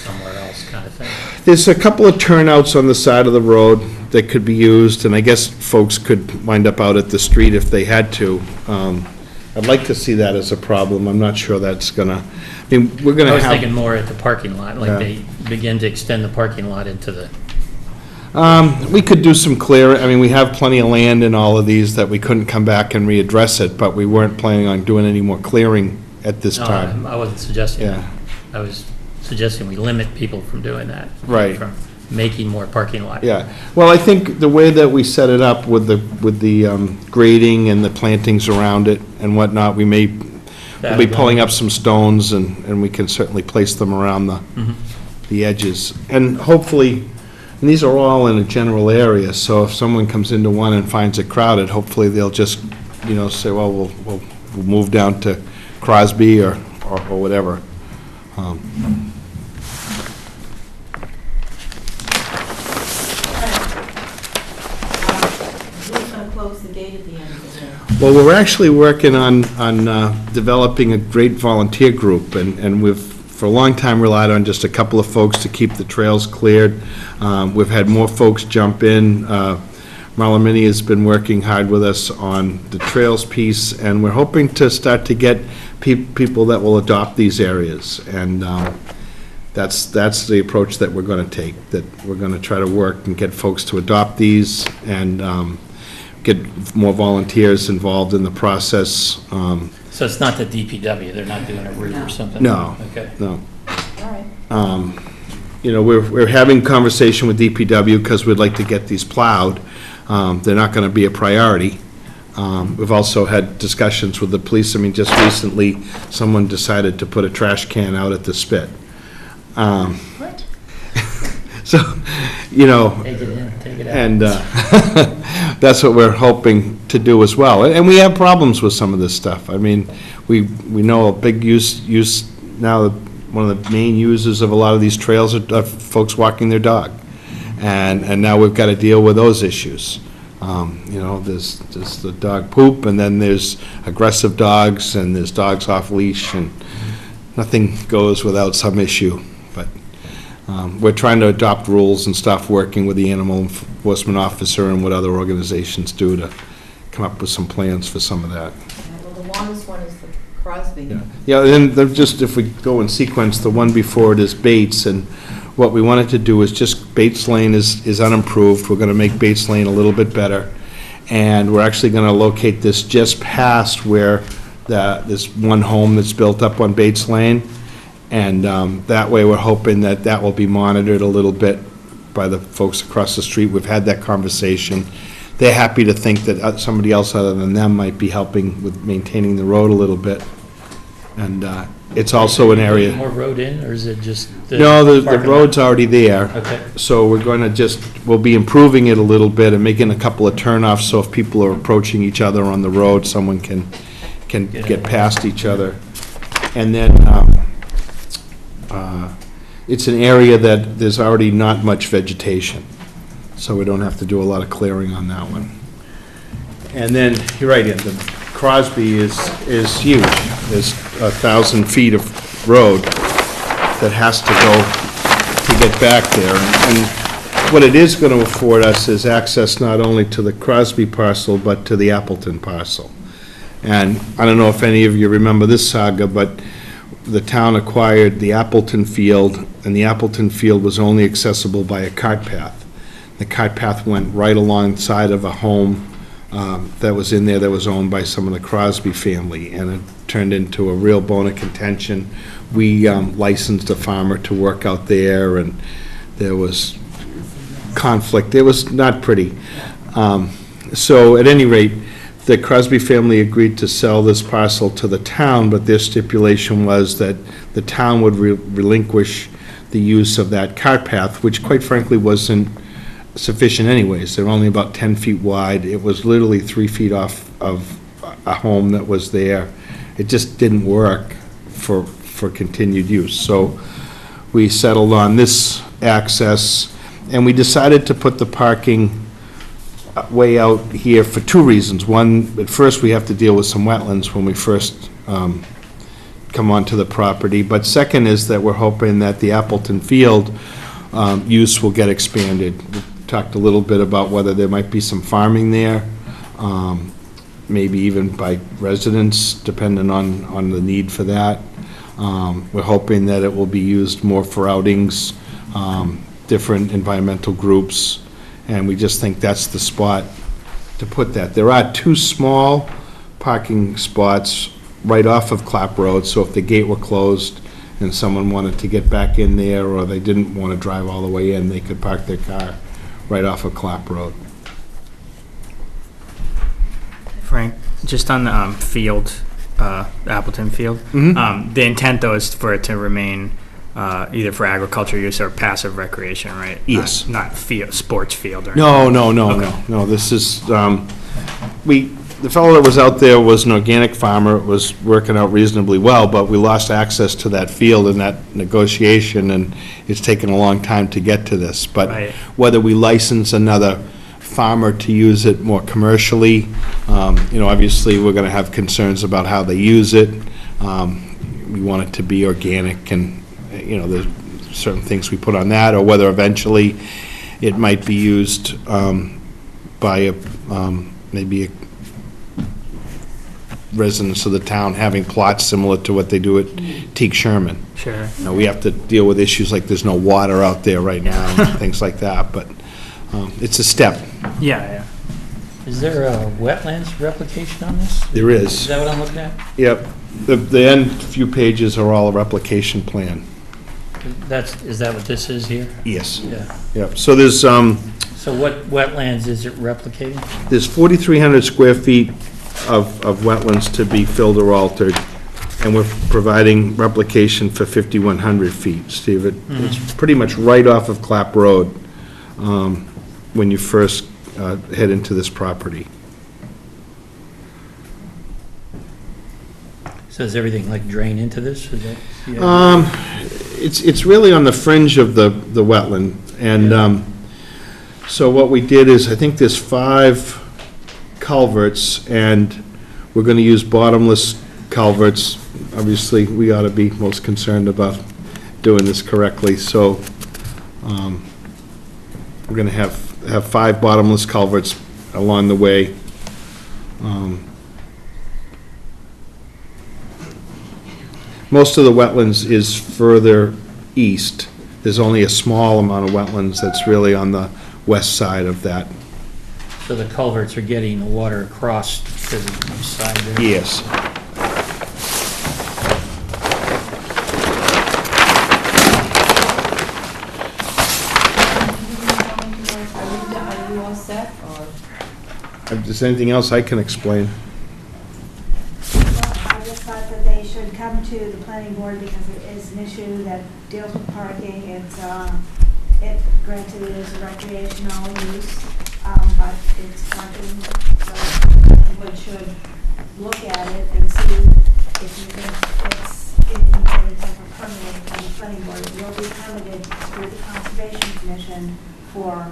somewhere else kind of thing? there's a couple of turnouts on the side of the road that could be used, and I guess folks could wind up out at the street if they had to. I'd like to see that as a problem. I'm not sure that's gonna, I mean, we're gonna I have... was thinking more at the parking lot, like Yeah. they begin to extend the parking lot into the, We could do some clear, I mean, we have plenty of land in all of these that we couldn't come back and readdress it, but we weren't planning on doing any more clearing at this no, time. I wasn't suggesting Yeah. that. I was suggesting we limit people from doing that. Right. From making more parking lot. Yeah, well, I think the way that we set it up with the grading and the plantings around it and whatnot, we'll be pulling up some stones, and we can certainly place them around the edges. And hopefully, and these are all in a general area, so if someone comes into one and finds it crowded, hopefully they'll just, say, well, we'll move down to Crosby or whatever. Who's going to close the gate at the end of the day? Well, we're actually working on developing a great volunteer group, and we've, for a long time, relied on just a couple of folks to keep the trails cleared. We've had more folks jump in. Marla Minnie has been working hard with us on the trails piece, and we're hoping to start to get people that will adopt these areas. And that's the approach that we're going to take, that we're going to try to work and get folks to adopt these and get more volunteers involved in the process. So it's not the DPW, they're not doing a route or something? No. Okay. No. All right. We're having conversation with DPW because we'd like to get these plowed. They're not going to be a priority. We've also had discussions with the police. I mean, just recently, someone decided to put a trash can out at the spit. What? So, Take it in, take it out. and that's what we're hoping to do as well. And we have problems with some of this stuff. I mean, we know a big use now, one of the main users of a lot of these trails are folks walking their dog. And now we've got to deal with those issues. There's the dog poop, and then there's aggressive dogs, and there's dogs off leash, and nothing goes without some issue. But we're trying to adopt rules and stuff, working with the animal enforcement officer and what other organizations do to come up with some plans for some of that. Well, the longest one is the Crosby. Yeah, and then just if we go in sequence, the one before it is Bates, and what we wanted to do is just, Bates Lane is unimproved. We're going to make Bates Lane a little bit better. And we're actually going to locate this just past where this one home that's built up on Bates Lane. And that way, we're hoping that will be monitored a little bit by the folks across the street. We've had that conversation. They're happy to think that somebody else other than them might be helping with maintaining the road a little bit. And it's also an area... More road in, or is it just the... No, the parking lot? road's already there. Okay. So we're going to we'll be improving it a little bit and making a couple of turnoffs, so if people are approaching each other on the road, someone can get past each other. And then it's an area that there's already not much vegetation, so we don't have to do a lot of clearing on that one. And then, you're right, the Crosby is huge. There's 1,000 feet of road that has to go to get back there. And what it is going to afford us is access not only to the Crosby parcel, but to the Appleton parcel. And I don't know if any of you remember this saga, but the town acquired the Appleton field, and the Appleton field was only accessible by a cart path. The cart path went right alongside of a home that was in there that was owned by some of the Crosby family, and it turned into a real bone of contention. We licensed a farmer to work out there, and there was conflict. It was not pretty. So at any rate, the Crosby family agreed to sell this parcel to the town, but their stipulation was that the town would relinquish the use of that cart path, which quite frankly wasn't sufficient anyways. They're only about 10 feet wide. It was literally 3 feet off of a home that was there. It just didn't work for continued use. So we settled on this access, And we decided to put the parking way out here for two reasons. One, at first, we have to deal with some wetlands when we first come onto the property. But second is that we're hoping that the Appleton Field use will get expanded. We talked a little bit about whether there might be some farming there, maybe even by residents, depending on the need for that. We're hoping that it will be used more for outings, different environmental groups, and we just think that's the spot to put that. There are two small parking spots right off of Clap Road, so if the gate were closed and someone wanted to get back in there, or they didn't want to drive all the way in, they could park their car right off of Clap Road. Frank, just on the field, Appleton Field, the intent though is for it to remain either for agriculture use or passive recreation, right? Yes. Not field, sports field or No, anything. no, this is, the fellow that was out there was an organic farmer. It was working out reasonably well, but we lost access to that field in that negotiation, and it's taken a long time to get to this. But Right. whether we license another farmer to use it more commercially, obviously, we're gonna have concerns about how they use it. We want it to be organic, and, there's certain things we put on that, or whether eventually it might be used by maybe a residents of the town having plots similar to what they do at Teague Sherman. Sure. We have to deal with issues like there's no water out there right now, and things like that, but it's a step. Yeah. Is there a wetlands replication on this? There is. Is that what I'm looking at? Yep. The end few pages are all a replication plan. Is that what this is here? Yes. Yeah. Yep. So there's So what wetlands is it replicating? there's 4,300 square feet of wetlands to be filled or altered, and we're providing replication for 5,100 feet. Steve, it's pretty much right off of Clap Road when you first head into this property. So does everything like drain into this? Is that? Yeah. It's really on the fringe of the wetland, and so what we did is, I think there's 5 culverts, and we're going to use bottomless culverts. Obviously, we ought to be most concerned about doing this correctly, so we're going to have 5 bottomless culverts along the way. Most of the wetlands is further east. There's only a small amount of wetlands that's really on the west side of that. So the culverts are getting the water across to the side there? Yes. Are you all set, or? If there's anything else I can explain. I just thought that they should come to the planning board because it is an issue that deals with parking. Granted, it is a recreational use, but it's parking, so the planning board should look at it and see if you think it's in any type of permitting from the planning board. It will be permitted through the Conservation Commission for,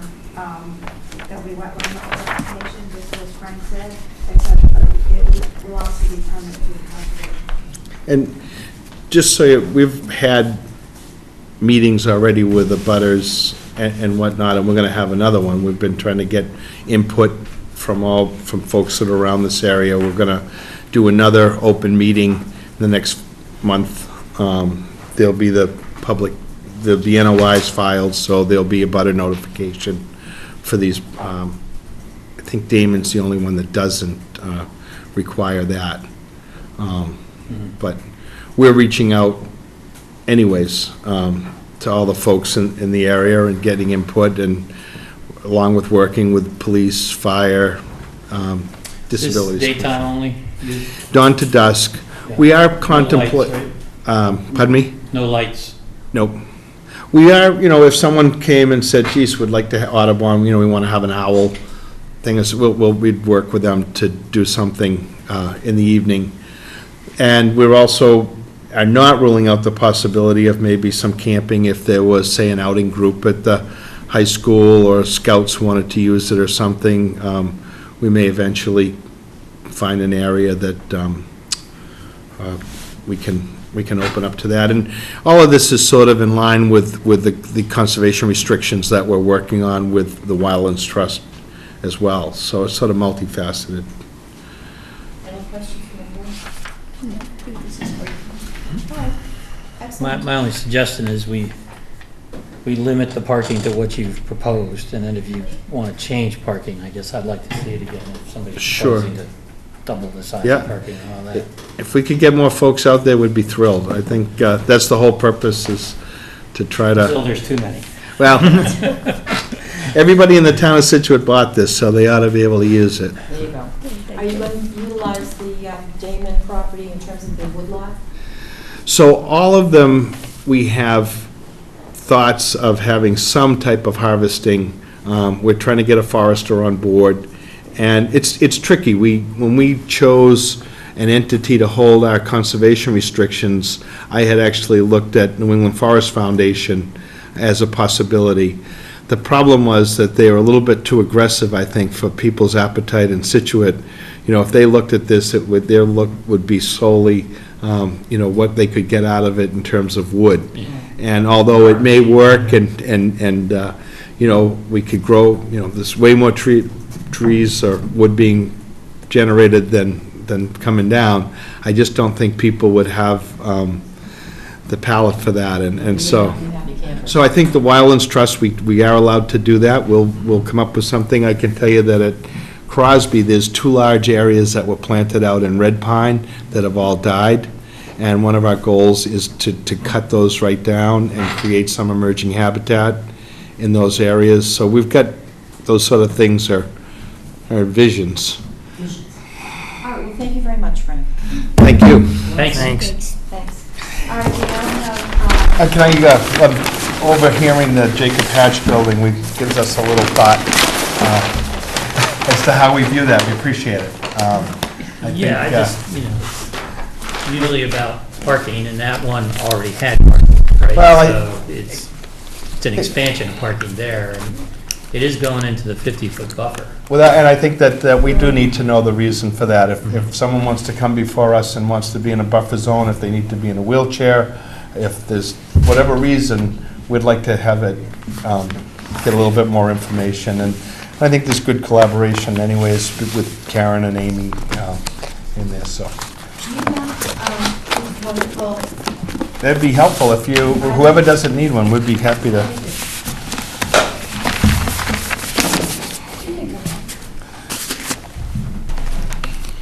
there'll be wetland notification, just as Frank said, except it will also be permitted through the Conservation. And just so we've had meetings already with the butters and whatnot, and we're going to have another one. We've been trying to get input from folks that are around this area. We're going to do another open meeting the next month. There'll be the NOIs filed, so there'll be a butter notification for these. I think Damon's the only one that doesn't require that. But we're reaching out anyways to all the folks in the area and getting input, and along with working with police, fire, disabilities. This daytime only? Dawn to dusk. Yeah. We are No contemplating. lights, Pardon me? No lights? Nope. We are, if someone came and said, geez, we'd like to order one, we want to have an owl thing, we'd work with them to do something in the evening. And we're also are not ruling out the possibility of maybe some camping if there was, say, an outing group at the high school or scouts wanted to use it or something, we may eventually find an area that we can open up to that. And all of this is sort of in line with the conservation restrictions that we're working on with the Wildlands Trust as well. So it's sort of multifaceted. Any questions from the board? This is great. My only suggestion is we limit the parking to what you've proposed, and then if you want to change parking, I guess I'd like to see it again, if somebody's Sure. proposing to double the size Yeah. of parking and all that. If we could get more folks out there, we'd be thrilled. I think that's the whole purpose, is to try to... Still, there's too many. Well, everybody in the town of Scituate bought this, so they ought to be able to use it. There you go. Are you going to utilize the Damon property in terms of the woodlot? So all of them, we have thoughts of having some type of harvesting. We're trying to get a forester on board, and it's tricky. When we chose an entity to hold our conservation restrictions, I had actually looked at New England Forest Foundation as a possibility. The problem was that they were a little bit too aggressive, I think, for people's appetite in Scituate. You know, if they looked at this, their look would be solely, what they could get out of it in terms of wood. And although it may work and we could grow, there's way more trees or wood being generated than coming down, I just don't think people would have the palate for that. And so I think the Wildlands Trust, we are allowed to do that. We'll come up with something. I can tell you that at Crosby, there's 2 large areas that were planted out in red pine that have all died. And one of our goals is to cut those right down and create some emerging habitat in those areas. So we've got those sort of things are visions. All right, well, thank you very much, Frank. Thank you. Thanks. Thanks. All right, we now have, Can I, overhearing the Jacob Hatch building, gives us a little thought as to how we view that. We appreciate it. Yeah, I just, usually about parking, and that one already had parking, right? Well, so it's an expansion of parking there, and it is going into the 50-foot buffer. Well, and I think that we do need to know the reason for that. If someone wants to come before us and wants to be in a buffer zone, if they need to be in a wheelchair, if there's whatever reason, we'd like to have it, get a little bit more information. And I think there's good collaboration anyways with Karen and Amy in there, so. wonderful. That'd be helpful if whoever doesn't need one, would be happy to.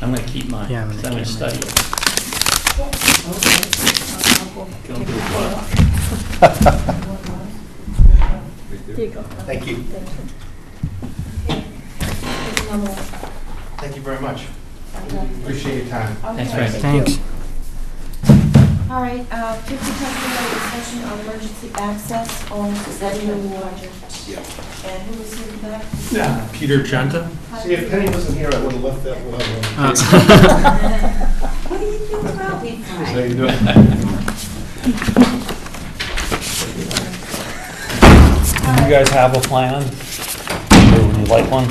I'm going to keep mine. Yeah, I'm going to study it. There you go. Thank you. Thank you very much. Appreciate your time. Thanks, Frank. Thanks. All right, 50 discussion on emergency access on the Scituate project. And who was here for that? Yeah. Peter Chanta? See, if Penny wasn't here, I would have left that one. What do you think about me? How you doing? Do you guys have a plan? Or would you like one?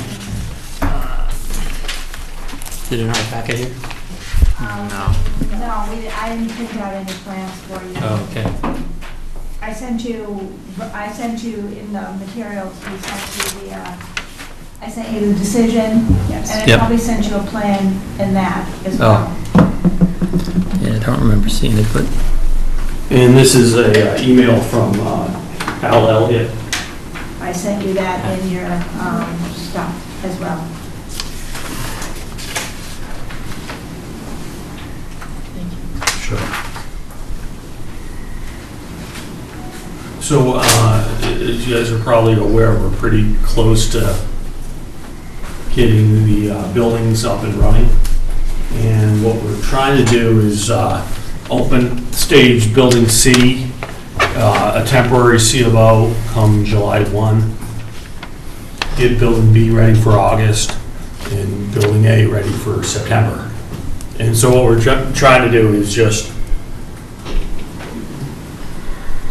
Is it in our packet here? No, I didn't print out any plans for you. Oh, okay. I sent you in the materials, I sent you the decision, and I Yep. probably sent you a plan in that as Oh. well. Yeah, I don't remember seeing it, but And this is a email from Al Elliott. I sent you that in your stuff as well. Sure. So, as you guys are probably aware, we're pretty close to getting the buildings up and running. And what we're trying to do is open stage Building C, a temporary C of O come July 1. Get Building B ready for August, and Building A ready for September. And so what we're trying to do is just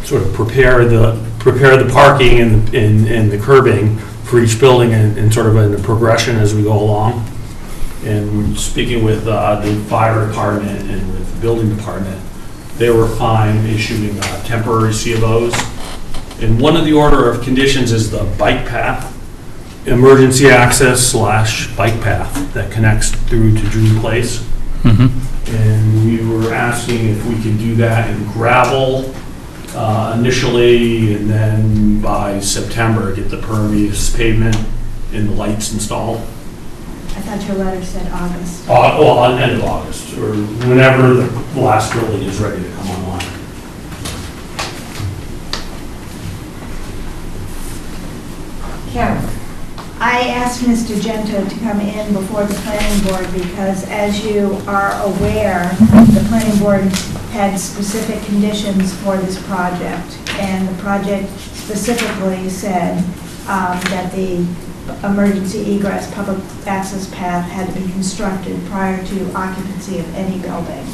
sort of prepare the prepare the parking and the curbing for each building and sort of in the progression as we go along. And speaking with the fire department and with the building department, they were fine issuing temporary C of Os. And one of the order of conditions is the bike path, emergency access / bike path that connects through to Drew Place. And we were asking if we could do that in gravel initially, and then by September, get the pervious pavement and the lights installed. I thought your letter said August. Well, end of August, or whenever the last building is ready to come online. Karen. I asked Mr. Gento to come in before the planning board because, as you are aware, the planning board had specific conditions for this project, and the project specifically said that the emergency egress public access path had to be constructed prior to occupancy of any building.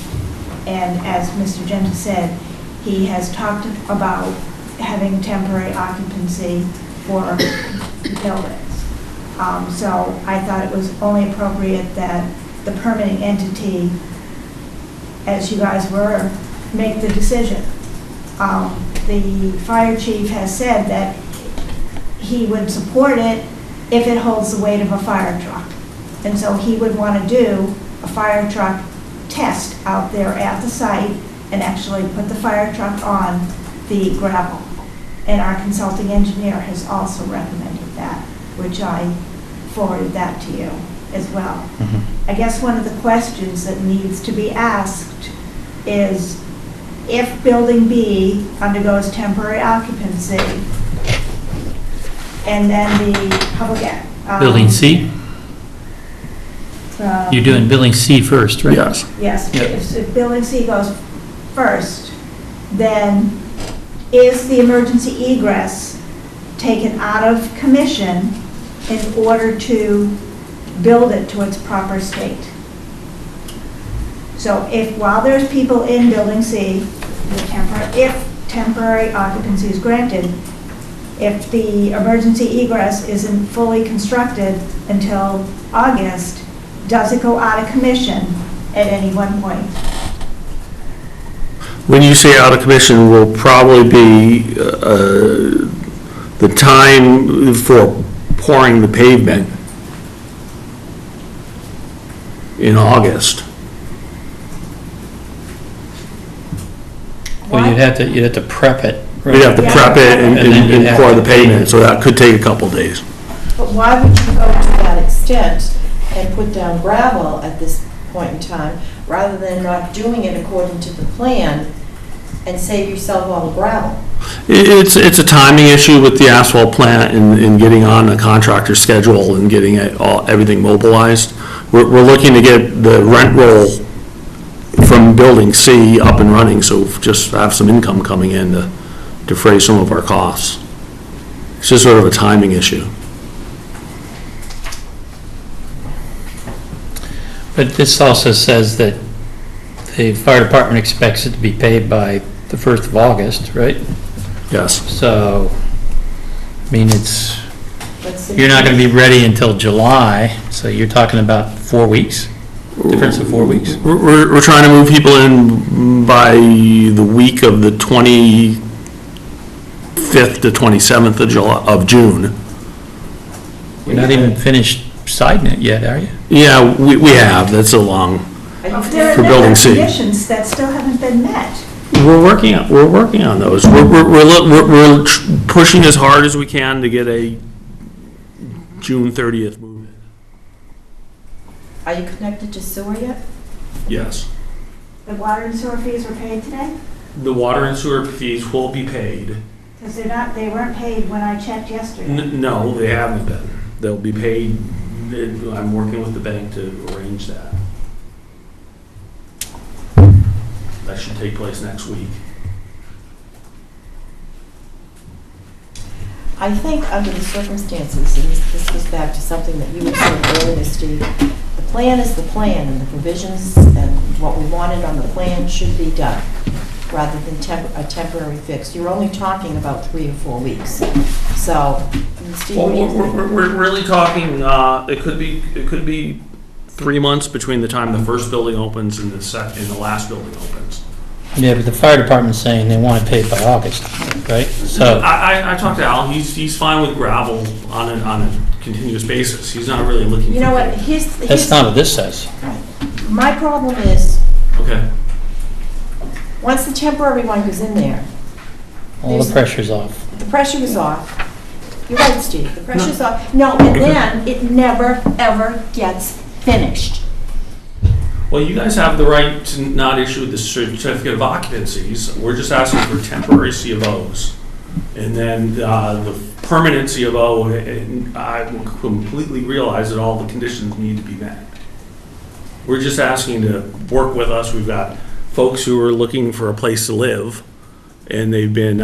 And as Mr. Gento said, he has talked about having temporary occupancy for buildings. So I thought it was only appropriate that the permitting entity, as you guys were, make the decision. The fire chief has said that he would support it if it holds the weight of a fire truck. And so he would want to do a fire truck test out there at the site and actually put the fire truck on the gravel. And our consulting engineer has also recommended that, which I forwarded that to you as well. I guess one of the questions that needs to be asked is if Building B undergoes temporary occupancy and then the public... Building C? You're doing Building C first, right? Yes. Yes, Yep. if Building C goes first, then is the emergency egress taken out of commission in order to build it to its proper state? So if, while there's people in Building C, if temporary occupancy is granted, if the emergency egress isn't fully constructed until August, does it go out of commission at any one point? When you say out of commission, will probably be the time for pouring the pavement in August. Well, you'd have to prep it. We'd have to prep it And then you'd and have pour to the pavement, so that could take a couple days. But why would you go to that extent and put down gravel at this point in time, rather than not doing it according to the plan and save yourself all the gravel? It's a timing issue with the asphalt plant and getting on a contractor schedule and getting everything mobilized. We're looking to get the rent roll from Building C up and running, so just have some income coming in to defray some of our costs. It's just sort of a timing issue. But this also says that the fire department expects it to be paid by the 1st of August, right? Yes. So, I mean, you're not going to be ready until July, so you're talking about 4 weeks? Difference of 4 weeks? We're trying to move people in by the week of the 25th to 27th of June. You're not even finished siding it yet, are you? Yeah, we have. That's a long, There for are Building C. conditions that still haven't been met. We're working on those. We're pushing as hard as we can to get a June 30th move. Are you connected to sewer yet? Yes. The water and sewer fees were paid today? The water and sewer fees will be paid. Because they weren't paid when I checked yesterday. No, they haven't been. They'll be paid. I'm working with the bank to arrange that. That should take place next week. I think under the circumstances, and this goes back to something that you had said earlier, Steve, the plan is the plan, and the provisions and what we wanted on the plan should be done. rather than a temporary fix. You're only talking about 3 or 4 weeks. So, Steve, Well, what do you think? we're really talking, it could be 3 months between the time the first building opens and the last building opens. Yeah, but the fire department's saying they want to pay it by August, right? So, I talked to Al, he's fine with gravel on a continuous basis. He's not really looking for. You know what, that's not what this says. my problem is, Okay. once the temporary one goes in there, All the pressure's off. the pressure is off. You're right, Steve, the pressure's off. No, and then it never, ever gets finished. Well, you guys have the right to not issue the certificate of occupancies. We're just asking for temporary C of Os. And then the permanent C of O, I completely realize that all the conditions need to be met. We're just asking to work with us. We've got folks who are looking for a place to live, and they've been,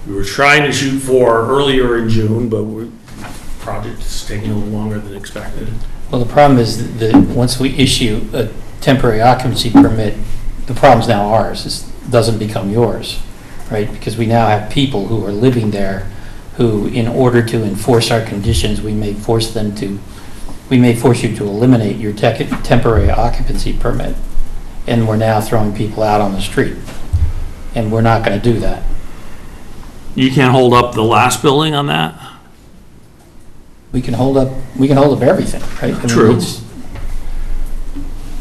we were trying to shoot for earlier in June, but the project is taking a little longer than expected. Well, the problem is that once we issue a temporary occupancy permit, the problem's now ours. It doesn't become yours, right? Because we now have people who are living there who, in order to enforce our conditions, we may force you to eliminate your temporary occupancy permit. And we're now throwing people out on the street. And we're not going to do that. You can't hold up the last building on that? We can hold up everything, right? I mean, True.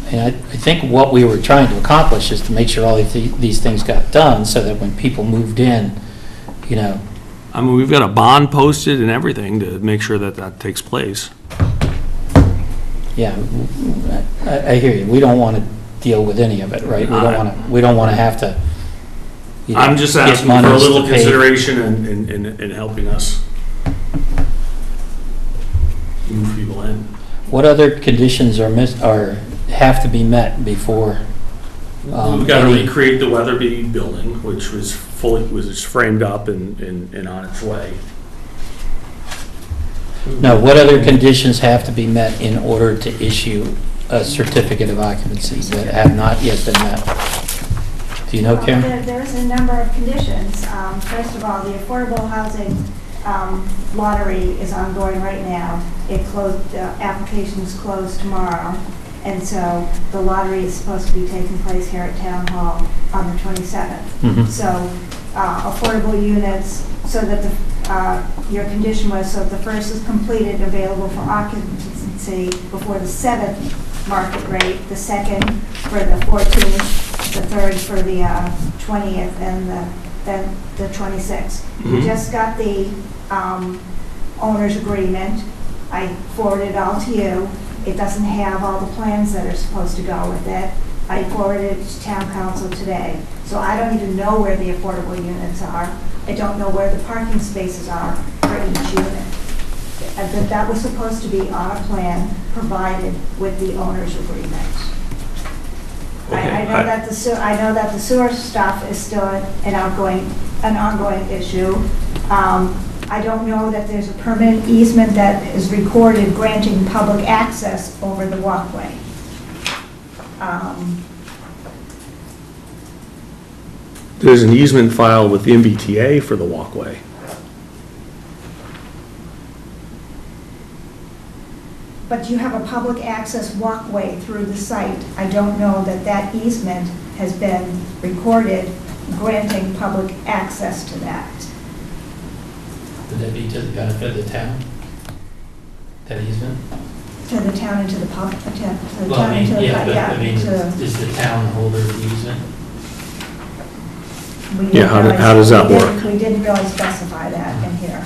And I think what we were trying to accomplish is to make sure all these things got done so that when people moved in, you know. I mean, we've got a bond posted and everything to make sure that that takes place. Yeah, I hear you. We don't want to deal with any of it, right? We don't want to have to. You know, I'm just get asking for a monies little to pay. consideration in helping us move people in. What other conditions have to be met before? We've got to recreate the Weatherby building, which was framed up and on its way. No, what other conditions have to be met in order to issue a certificate of occupancy that have not yet been met? Do you know, Karen? There's a number of conditions. First of all, the affordable housing lottery is ongoing right now. The application is closed tomorrow, and so the lottery is supposed to be taking place here at Town Hall on the 27th. Mhm. So affordable units, so that your condition was, so if the first is completed, available for occupancy before the 7th market rate, the second for the 14th, the third for the 20th, and then the 26th. We just got the owner's agreement. I forwarded it all to you. It doesn't have all the plans that are supposed to go with it. I forwarded it to town council today. So I don't even know where the affordable units are. I don't know where the parking spaces are for each unit. That was supposed to be on a plan provided with the owner's agreement. Okay. I know that the sewer stuff is still an ongoing issue. I don't know that there's a permanent easement that is recorded granting public access over the walkway. There's an easement filed with the MBTA for the walkway. But you have a public access walkway through the site. I don't know that that easement has been recorded granting public access to that. Would that be to the benefit of the town? That easement? To the town and to the public, to the town Well, I and mean, to the, yeah, but I mean, to- is the town the holder of the easement? we Yeah, didn't how really- does that we didn't- work? We didn't really specify that in here.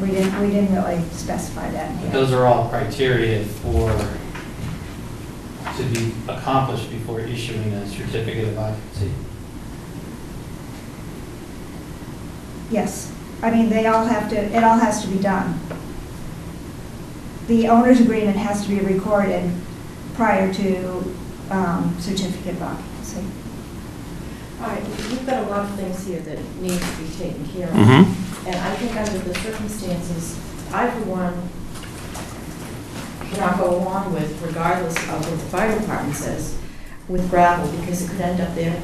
We didn't really specify that in here. Those are all criteria to be accomplished before issuing a certificate of occupancy. Yes, I mean, it all has to be done. The owner's agreement has to be recorded prior to certificate of occupancy. All right, we've got a lot of things here that need to be taken care of. Mhm. And I think under the circumstances, I, for one, cannot go along with, regardless of what the fire department says, with gravel because it could end up there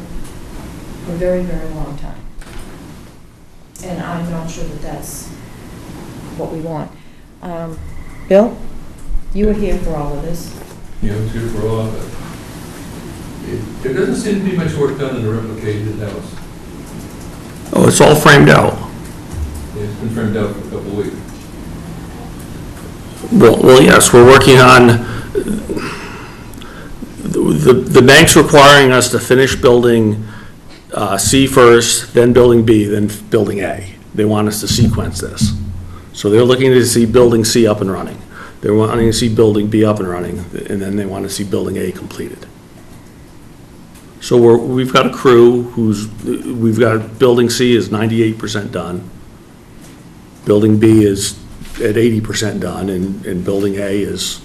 for a very, very long time. And I'm not sure that that's what we want. Bill, you were here for all of this. Yeah, I was here for all of it. There doesn't seem to be much work done in the replicated house. Oh, it's all framed out. Yeah, it's been framed out for a couple of weeks. Well, yes, we're working on, the bank's requiring us to finish building C first, then building B, then building A. They want us to sequence this. So they're looking to see building C up and running. They're wanting to see building B up and running, and then they want to see building A completed. So we've got a crew we've got building C is 98% done. Building B is at 80% done, and building A is,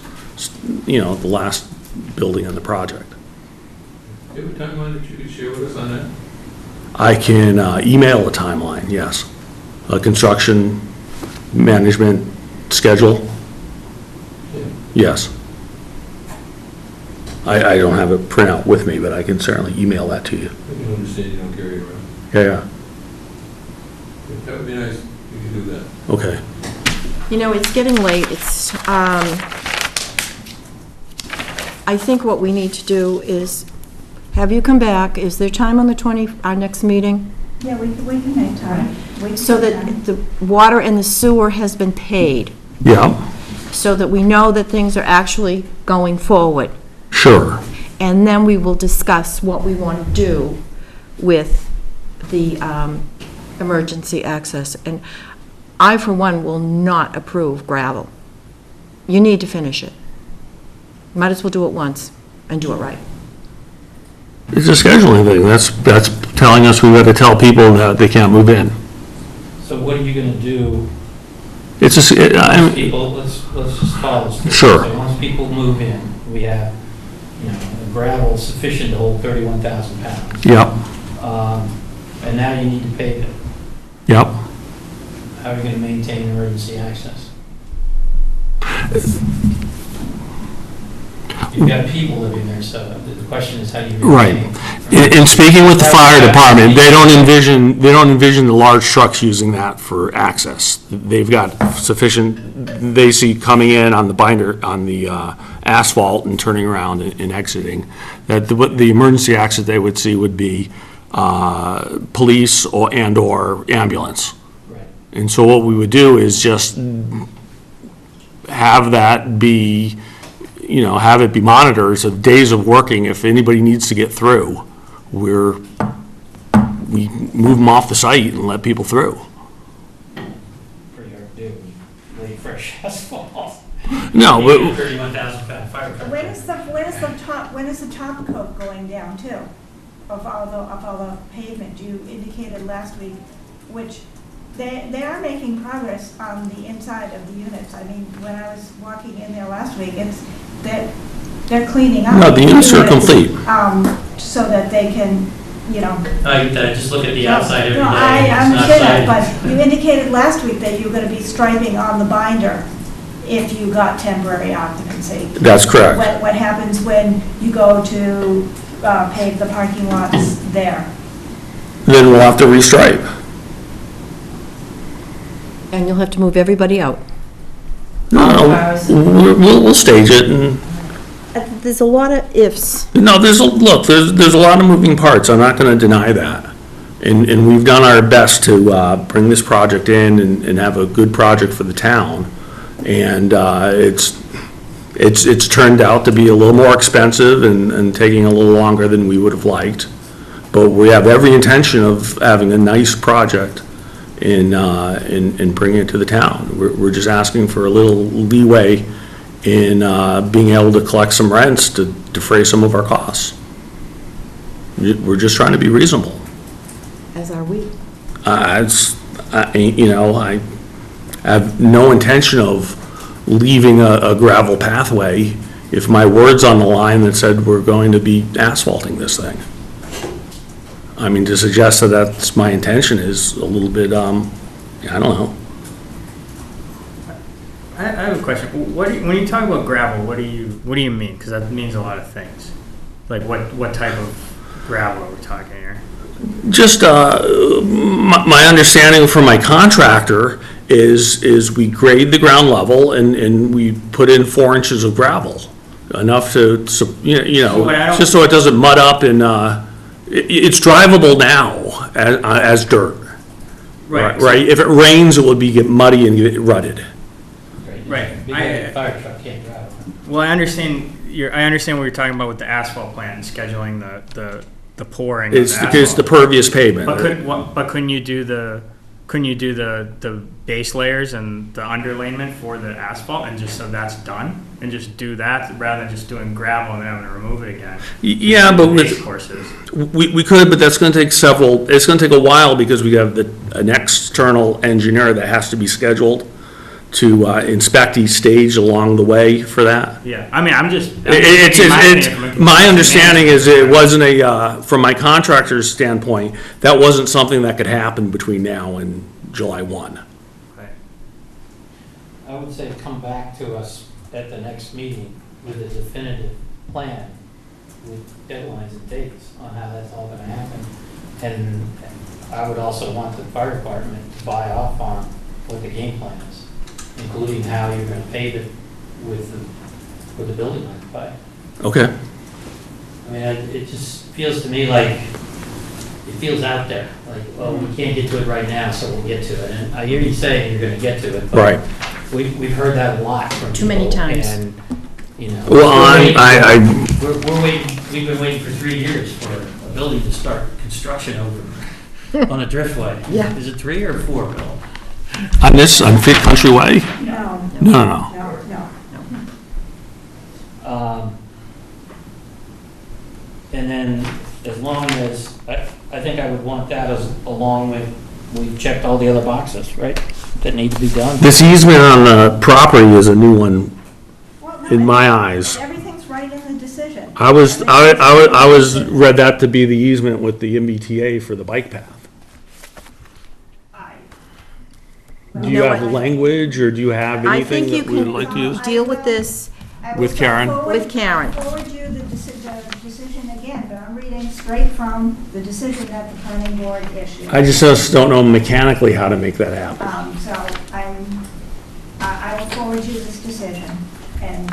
the last building on the project. Do you have a timeline that you could share with us on that? I can email a timeline, yes. A construction management schedule, yes. I don't have a printout with me, but I can certainly email that to you. I can understand you don't carry it around. Yeah. That would be nice if you could do that. Okay. It's getting late. I think what we need to do is have you come back. Is there time on our next meeting? Yeah, we can make time. So that the water and the sewer has been paid. Yeah. So that we know that things are actually going forward. Sure. And then we will discuss what we want to do with the emergency access. And I, for one, will not approve gravel. You need to finish it. Might as well do it once and do it right. It's a scheduling thing. That's telling us we've got to tell people that they can't move in. So what are you going to do? It's Let's just follow this. Sure. So once people move in, we have, gravel sufficient to hold 31,000 pounds. Yep. And now you need to pave it. Yep. How are you going to maintain emergency access? You've got people living there, so the question is how do you maintain? Right. In speaking with the fire department, they don't envision the large trucks using that for access. They've got sufficient, they see coming in on the binder, on the asphalt and turning around and exiting, that the emergency exit they would see would be police or ambulance. Right. And so what we would do is just have that be, have it be monitors of days of working. If anybody needs to get through, we move them off the site and let people through. Pretty hard to do, lay fresh asphalt. No, but 31,000 pound fire truck. When is the top coat going down too? Of all the pavement, you indicated last week, which they are making progress on the inside of the units. I mean, when I was walking in there last week, they're cleaning up. No, the units are complete. So that they can, I just look at the outside every day. No, I understand that, but you indicated last week that you were going to be striping on the binder if you got temporary occupancy. That's correct. What happens when you go to pave the parking lots there? Then we'll have to restripe. And you'll have to move everybody out. No, we'll stage it and. There's a lot of ifs. No, there's a lot of moving parts. I'm not going to deny that. And we've done our best to bring this project in and have a good project for the town. And it's turned out to be a little more expensive and taking a little longer than we would have liked. But we have every intention of having a nice project and bringing it to the town. We're just asking for a little leeway in being able to collect some rents to defray some of our costs. We're just trying to be reasonable. As are we. I have no intention of leaving a gravel pathway if my word's on the line that said we're going to be asphalting this thing. I mean, to suggest that that's my intention is a little bit, I don't know. I have a question. When you talk about gravel, what do you mean? Because that means a lot of things. Like, what type of gravel are we talking here? Just, my understanding from my contractor is we grade the ground level and we put in 4 inches of gravel, enough to, just so it doesn't mud up and, it's drivable now as dirt. Right? If it rains, it will get muddy and get rutted. Right. Big fire truck can't drive. Well, I understand what you're talking about with the asphalt plant and scheduling the pouring. It's the pervious pavement. But couldn't you do the base layers and the underlayment for the asphalt and just so that's done and just do that rather than just doing gravel and then having to remove it again? Yeah, but base courses. We could, but that's going to take it's going to take a while because we have an external engineer that has to be scheduled to inspect each stage along the way for that. Yeah, I mean, my understanding is it wasn't from my contractor's standpoint, that wasn't something that could happen between now and July 1. Okay. I would say come back to us at the next meeting with a definitive plan with deadlines and dates on how that's all gonna happen. And I would also want the fire department to buy off on what the game plan is, including how you're gonna pave it with the building occupied. Okay. I mean, it just feels to me like, it feels out there, like, oh, we can't get to it right now, so we'll get to it. And I hear you saying you're gonna get to it, but Right. we've heard that a lot from people. Too many times. And, Well, we're waiting, we've been waiting for 3 years for a building to start construction over on a driftway. Yeah. Is it 3 or 4, Bill? On Fit Country Way? No. No. And then, as long as, I think I would want that along with, we've checked all the other boxes, right, that need to be done. This easement on the property is a new one in my eyes. Everything's right in the decision. I read that to be the easement with the MBTA for the bike path. Do you have language, or do you have I anything think you that we would can like to use? deal with this With Karen? with Karen. I'll forward you the decision again, but I'm reading straight from the decision that the planning board issued. I just don't know mechanically how to make that happen. So I will forward you this decision, and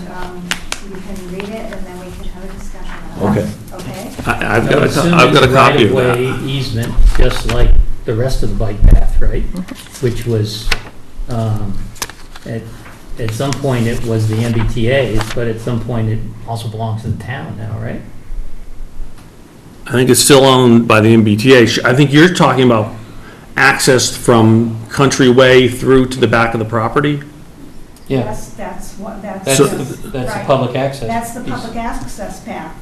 you can read it, and then we can have a discussion on it. Okay? I've got a copy of that. Right-of-way easement, just like the rest of the bike path, right? Which was, at some point it was the MBTA's, but at some point it also belongs to the town now, right? I think it's still owned by the MBTA. I think you're talking about access from Country Way through to the back of the property? Yeah. That's the right. public access. That's the public access path.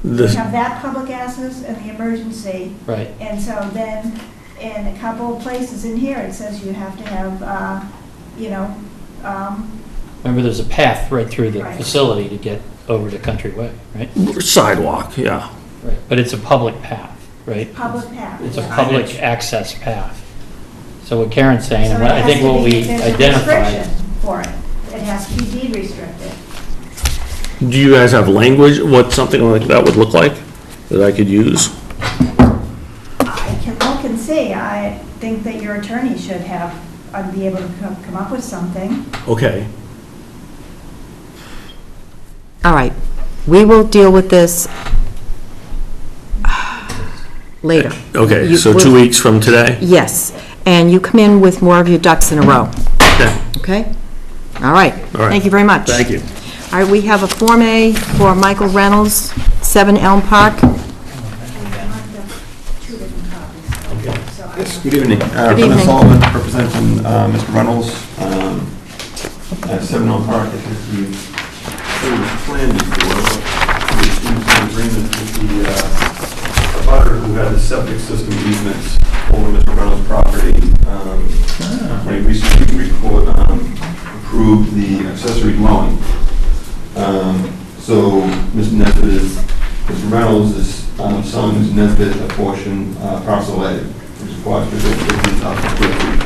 This- We have that public access and the emergency. Right. And so then, in a couple of places in here, it says you have to have, Remember, there's a path right through the Right. facility to get over to Country Way, right? Sidewalk, yeah. Right. But it's a public path, right? public path. It's a yeah. public access path. So what Karen's saying, So and it I has think to what be- we there's a identified. restriction for it. It has to be deed restricted. Do you guys have language, what something like that would look like, that I could use? I can look and see. I think that your attorney should have, be able to come up with something. Okay. All right, we will deal with this later. Okay, You so will- 2 weeks from today? Yes, and you come in with more of your ducks in a row, Okay. okay? All right. All right. Thank you very much. Thank you. All right, we have a Form A for Michael Reynolds, 7 Elm Park. Yes, good evening. Good Brendan evening. Sullivan, representing Mr. Reynolds at 7 Elm Park. I think we've seen this plan before, but we seem to agreement with the butter who had the septic system easements over Mr. Reynolds' property. When he recently approved the accessory dwelling. So Mr. Reynolds' son is Nesbitt a portion, parcel A, which is approximately 15,000 square feet.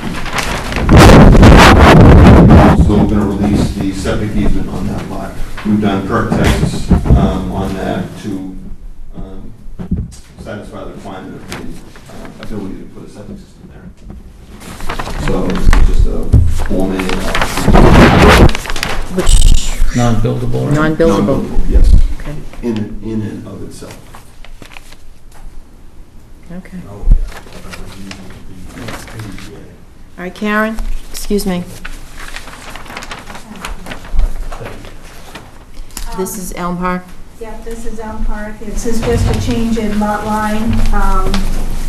Also going to release the septic easement on that lot. We've done perk tests on that to Non-buildable, right? Non-buildable. Yes. Okay. In and of itself. Okay. All right, Karen, excuse me. This is Elm Park? Yeah, this is Elm Park. This is just a change in lot line.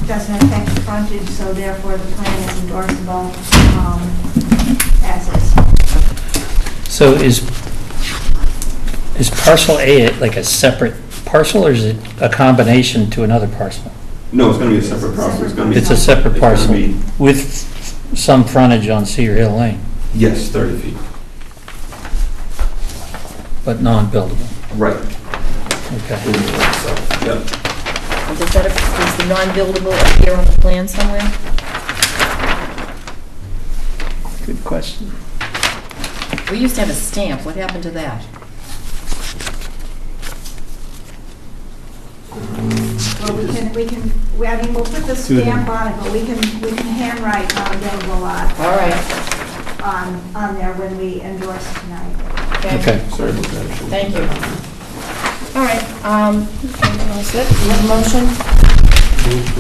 Doesn't affect the frontage, so therefore the plan is endorsable as is. So is parcel A like a separate parcel, or is it a combination to another parcel? No, it's going to be a separate parcel. It's a separate parcel with some frontage on Cedar Hill Lane, Yes, 30 feet. but non-buildable. Right. Okay. Yep. Does the non-buildable appear on the plan somewhere? Good question. We used to have a stamp. What happened to that? Well, I mean, we'll put the stamp on it, but we can handwrite non-buildable lot. All right. On there when we endorse tonight. Okay. Sorry about that. Thank you. All right, that's it. You have a motion?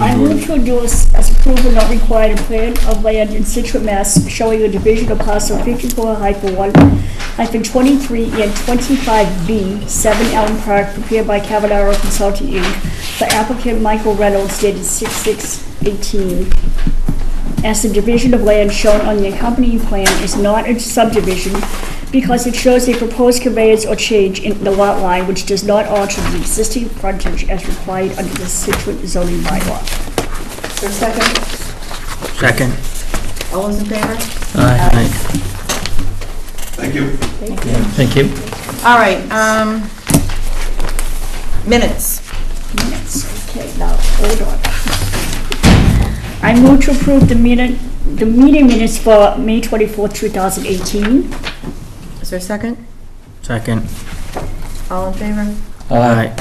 I move to endorse as approval not required a plan of land in Scituate, Mass. showing a division of parcel 54-1-23 and 25B, 7 Elm Park, prepared by Cavallaro Consulting Inc. for applicant Michael Reynolds, dated 6/6/18. As the division of land shown on the accompanying plan is not a subdivision because it shows a proposed conveyance or change in the lot line which does not alter the existing frontage as required under the Scituate zoning bylaw. Is there a second? Second. All those in favor? Aye. Thank you. Thank you. All right, minutes. Minutes, okay, now, hold on. I move to approve the meeting minutes for May 24th, 2018. Is there a second? Second. All in favor? Aye.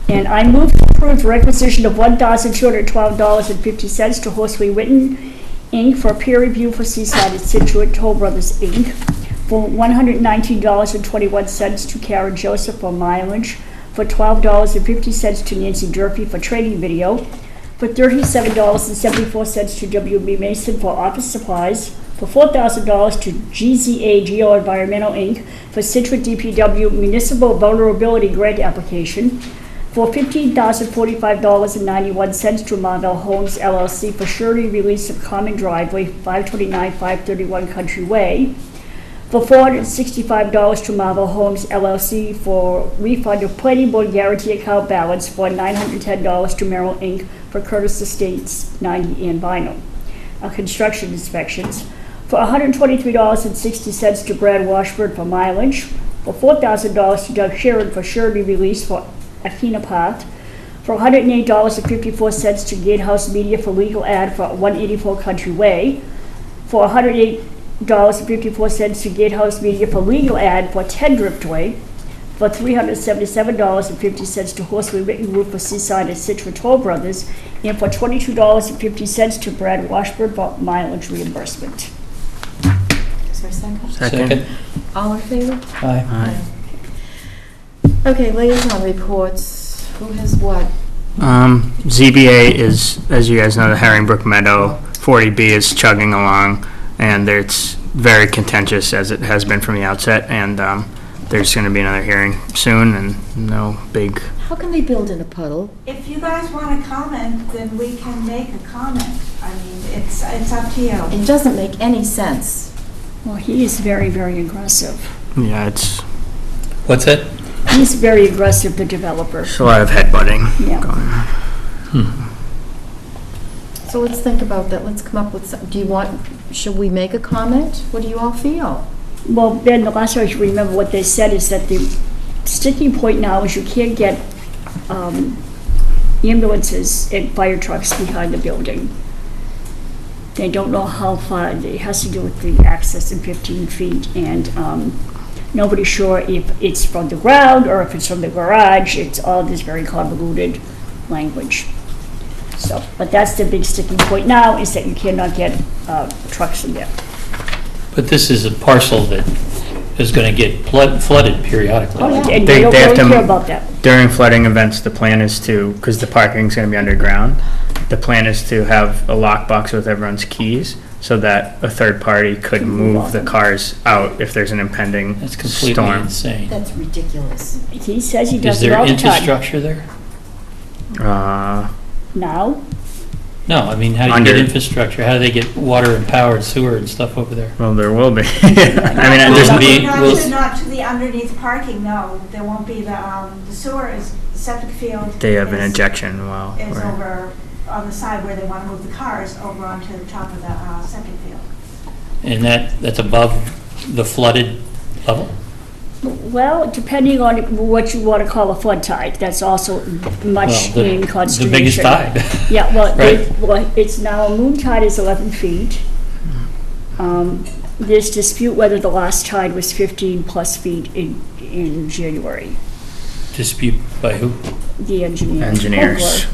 And I move to approve the requisition of $1,212.50 to Horseway Witten, Inc. for peer review for Seaside at Scituate Toll Brothers, Inc. for $119.21 to Karen Joseph for mileage, for $12.50 to Nancy Durfee for training video, for $37.74 to W.B. Mason for office supplies, for $4,000 to GZA Geo-Environmental Inc. for Scituate DPW Municipal Vulnerability Grant Application, for $15,045.91 to Marvell Homes LLC for surety release of common driveway, 529-531 Country Way, for $465 to Marvel Homes LLC for refund of planning board guarantee account balance, for $910 to Merrill Inc. for Curtis Estates 90 and Vinyl. Construction inspections, for $123.60 to Brad Washburn for mileage, for $4,000 to Doug Sharon for surety release for Athena Path, for $108.54 to Gatehouse Media for legal ad for 184 Country Way, for $108.54 to Gatehouse Media for legal ad for 10 Driftway, for $377.50 to Horseway Written Roof for Seaside at Scituate Toll Brothers, and for $22.50 to Brad Washburn for mileage reimbursement. Is there a second? Second. All in favor? Aye. Okay, liaison reports. Who has what? ZBA is, as you guys know, the Herringbrook Meadow 40B is chugging along, and it's very contentious as it has been from the outset, and there's going to be another hearing soon, and no big... How can they build in a puddle? If you guys want to comment, then we can make a comment. I mean, it's up to you. It doesn't make any sense. Well, he is very, very aggressive. Yeah, it's What's it? He's very aggressive, the developer. a lot of headbutting Yeah. going on. So let's think about that. Let's come up with some, should we make a comment? What do you all feel? Well, Ben, the last time I remember what they said is that the sticking point now is you can't get ambulances and fire trucks behind the building. They don't know how far, it has to do with the access in 15 feet, and nobody's sure if it's from the ground or if it's from the garage. It's all this very convoluted language. So, but that's the big sticking point now, is that you cannot get trucks in there. But this is a parcel that is going to get flooded periodically. Oh, yeah, They- and they don't they have really to- care about that. During flooding events, the plan is to, because the parking's gonna be underground, the plan is to have a lockbox with everyone's keys so that a third party could move the cars out if there's an impending That's completely storm. insane. That's ridiculous. He says he Is does it there all the time. infrastructure there? Now, No, I mean, how do you Under- get infrastructure? How do they get water and power and sewer and stuff over there? Well, there will be. I mean, there's Will be- Not will- to, not to the underneath parking, no. There won't be the sewer is, the septic field. they have an is- injection well. Is right. over on the side where they want to move the cars over onto the top of the septic field. And that's above the flooded level? well, depending on what you want to call a flood tide, that's also much Well, the- in consternation. The biggest tide. Yeah, well, Right. it's now, moon tide is 11 feet. There's dispute whether the last tide was 15-plus feet in January, Dispute by who? the engineer. Engineers.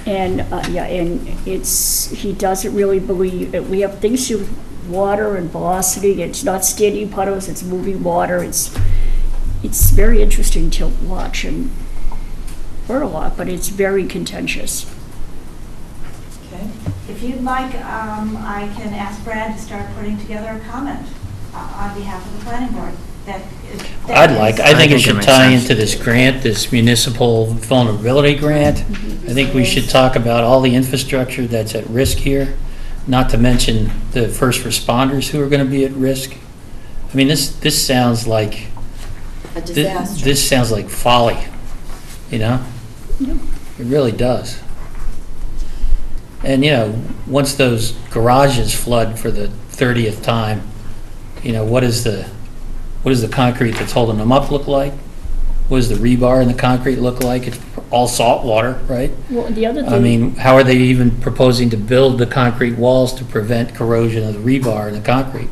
And, yeah, and he doesn't really believe, we have things to water and velocity, it's not standing puddles, it's moving water, it's very interesting to watch and learn a lot, but it's very contentious. Okay. If you'd like, I can ask Brad to start putting together a comment on behalf of the planning board. I think it should makes tie sense. into this grant, this municipal vulnerability grant. I think we should talk about all the infrastructure that's at risk here, not to mention the first responders who are going to be at risk. I mean, this sounds like, A disaster. this sounds like folly, you know? Yeah. It really does. And, once those garages flood for the 30th time, what does the concrete that's holding them up look like? What does the rebar in the concrete look like? It's all salt water, right? Well, the other thing. I mean, how are they even proposing to build the concrete walls to prevent corrosion of the rebar in the concrete?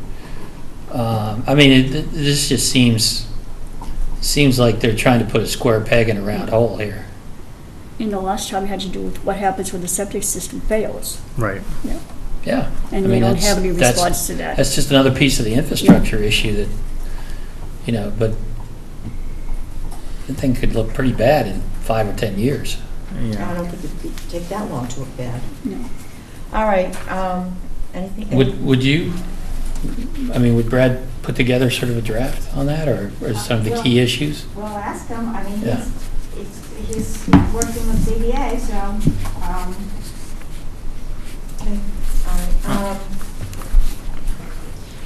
This just seems like they're trying to put a square peg in a round hole here. And the last time had to do with what happens when the septic system fails. Right. Yeah. And I they mean, don't that's- have any that's- response to that. That's just another piece of the infrastructure issue that, but the thing could look pretty bad in 5 or 10 years. I don't think it'd take that long to look bad. No. All right, anything? Would Brad put together sort of a draft on that, or some of the key issues? Well, ask him, Yeah. he's working with ZBA, so, Okay, all right.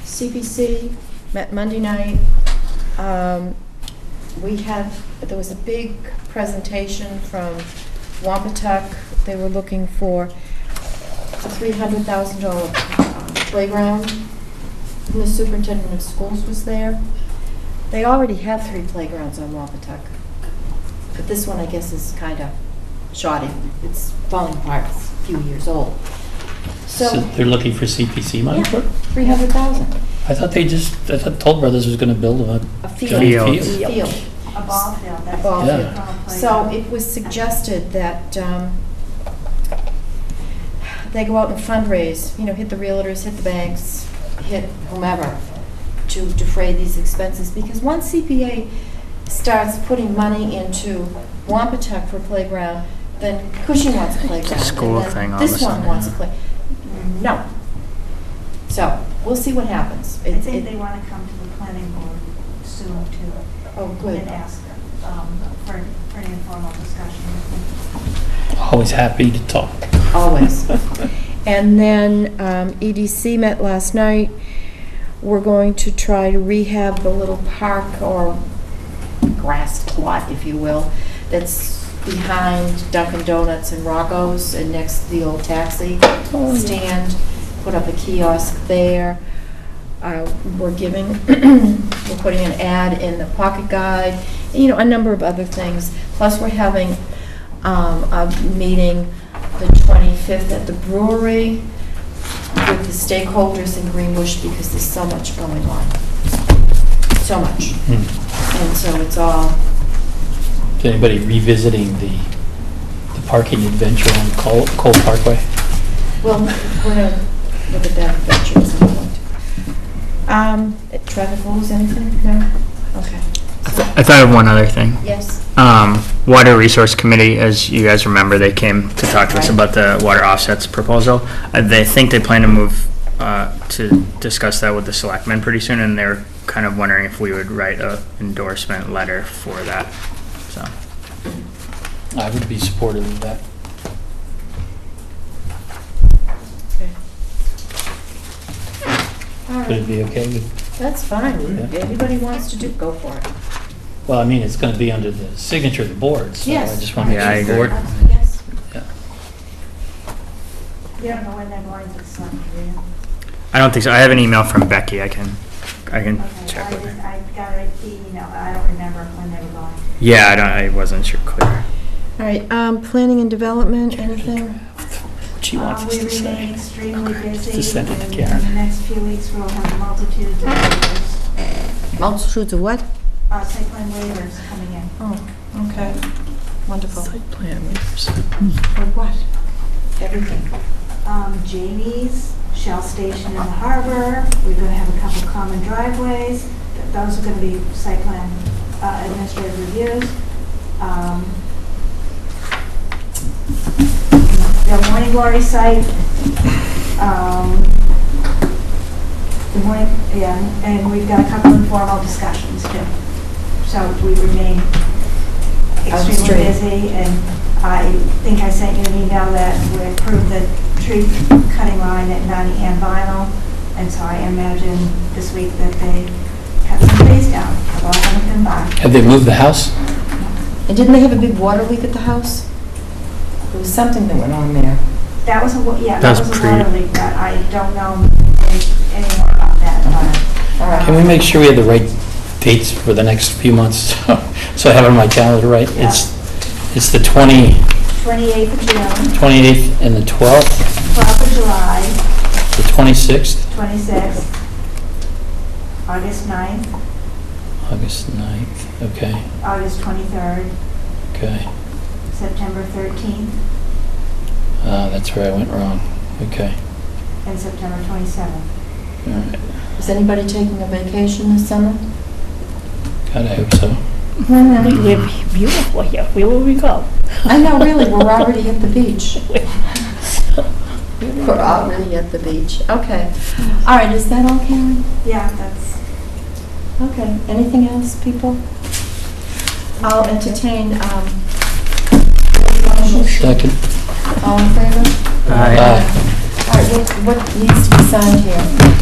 CPC met Monday night. There was a big presentation from Wampatuck. They were looking for a $300,000 playground. And the superintendent of schools was there. They already have 3 playgrounds on Wampatuck. But this one, I guess, is kind of shoddy. It's falling apart. It's a few years old. So they're looking for CPC money Yeah, for it? 300,000. I thought Toll Brothers was going to build them A a field. giant Field. a ball field, A that's. ball Yeah. field. So it was suggested that they go out and fundraise, hit the realtors, hit the banks, hit whomever, to defray these expenses. Because once CPA starts putting money into Wampatuck for a playground, then Cushing wants a playground. school and then thing all of a This one sudden, wants a yeah. play. No. So, we'll see what happens. I think they want to come to the planning board soon too. Oh, good. And ask for an informal discussion. Always happy to talk. Always. And then EDC met last night. We're going to try to rehab the little park or grass plot, if you will, that's behind Dunkin' Donuts and Rocco's and next to the old taxi stand. Put up a kiosk there. We're putting an ad in the pocket guide, a number of other things. Plus, we're having a meeting the 25th at the brewery with the stakeholders in Greenbush because there's so much going on. So much. And so it's all... Is anybody revisiting the parking adventure on Cole Parkway? Well, we're going to look at that adventure at some point. Traffic rules, anything? No? Okay. I thought of one other thing. Yes. Water Resource Committee, as you guys remember, they came to talk to us about the water offsets proposal. They think they plan to move to discuss that with the selectmen pretty soon, and they're kind of wondering if we would write a endorsement letter for that, so. I would be supportive of that. All Would it right. be okay with, That's fine. Yeah. If anybody wants to do, go for it. well, I mean, it's going to be under the signature of the board, so I Yes. just want to Yeah, I make agree. sure the board. Yes. Yeah. You don't know when they're going to the select, do you? I don't think so. I have an email from Becky. I can Okay, check with her. I got it, email, I don't remember when they were going. Yeah, I wasn't sure clear. All right, planning and development, anything? What she wants us to We remain say. extremely busy. To send it to and Karen. In the next few weeks, we'll have multitudes of waivers, Multitudes of what? site plan waivers coming in. Oh, okay. Wonderful. Site plan waivers. For what? Everything. Jamie's, Shell Station in the harbor, we're gonna have a couple common driveways, those are gonna be site plan administrative reviews. The Morning Glory site, the morning, yeah, and we've got a couple informal discussions too. So we remain extremely busy, and I think I sent you an email that we approved the tree cutting line at 90 and Vinyl, and so I imagine this week that they cut some trees down, although I haven't been by. Have they moved the house? And didn't they have a big water leak at the house? There was something that went on there. That was a, yeah, That that was was a pre- water leak, but I don't know any more about that, but. All right. Can we make sure we have the right dates for the next few months? So I have it on my calendar right? Yeah. It's the 28th 28th of June, and the 12th, 12th of July, the 26th, 26th, August 9th, August 9th, okay, August 23rd, okay. September 13th, That's where I went wrong, okay, and September 27th. all right. Is anybody taking a vacation this summer? God, I hope so. We live beautiful here. Where will we go? I know, really, we're already at the beach. We're already at the beach. Okay. All right, is that all, Karen? Yeah, that's. Okay. Anything else, people? I'll entertain, Second. all in favor? Aye. All right, what needs to be signed here?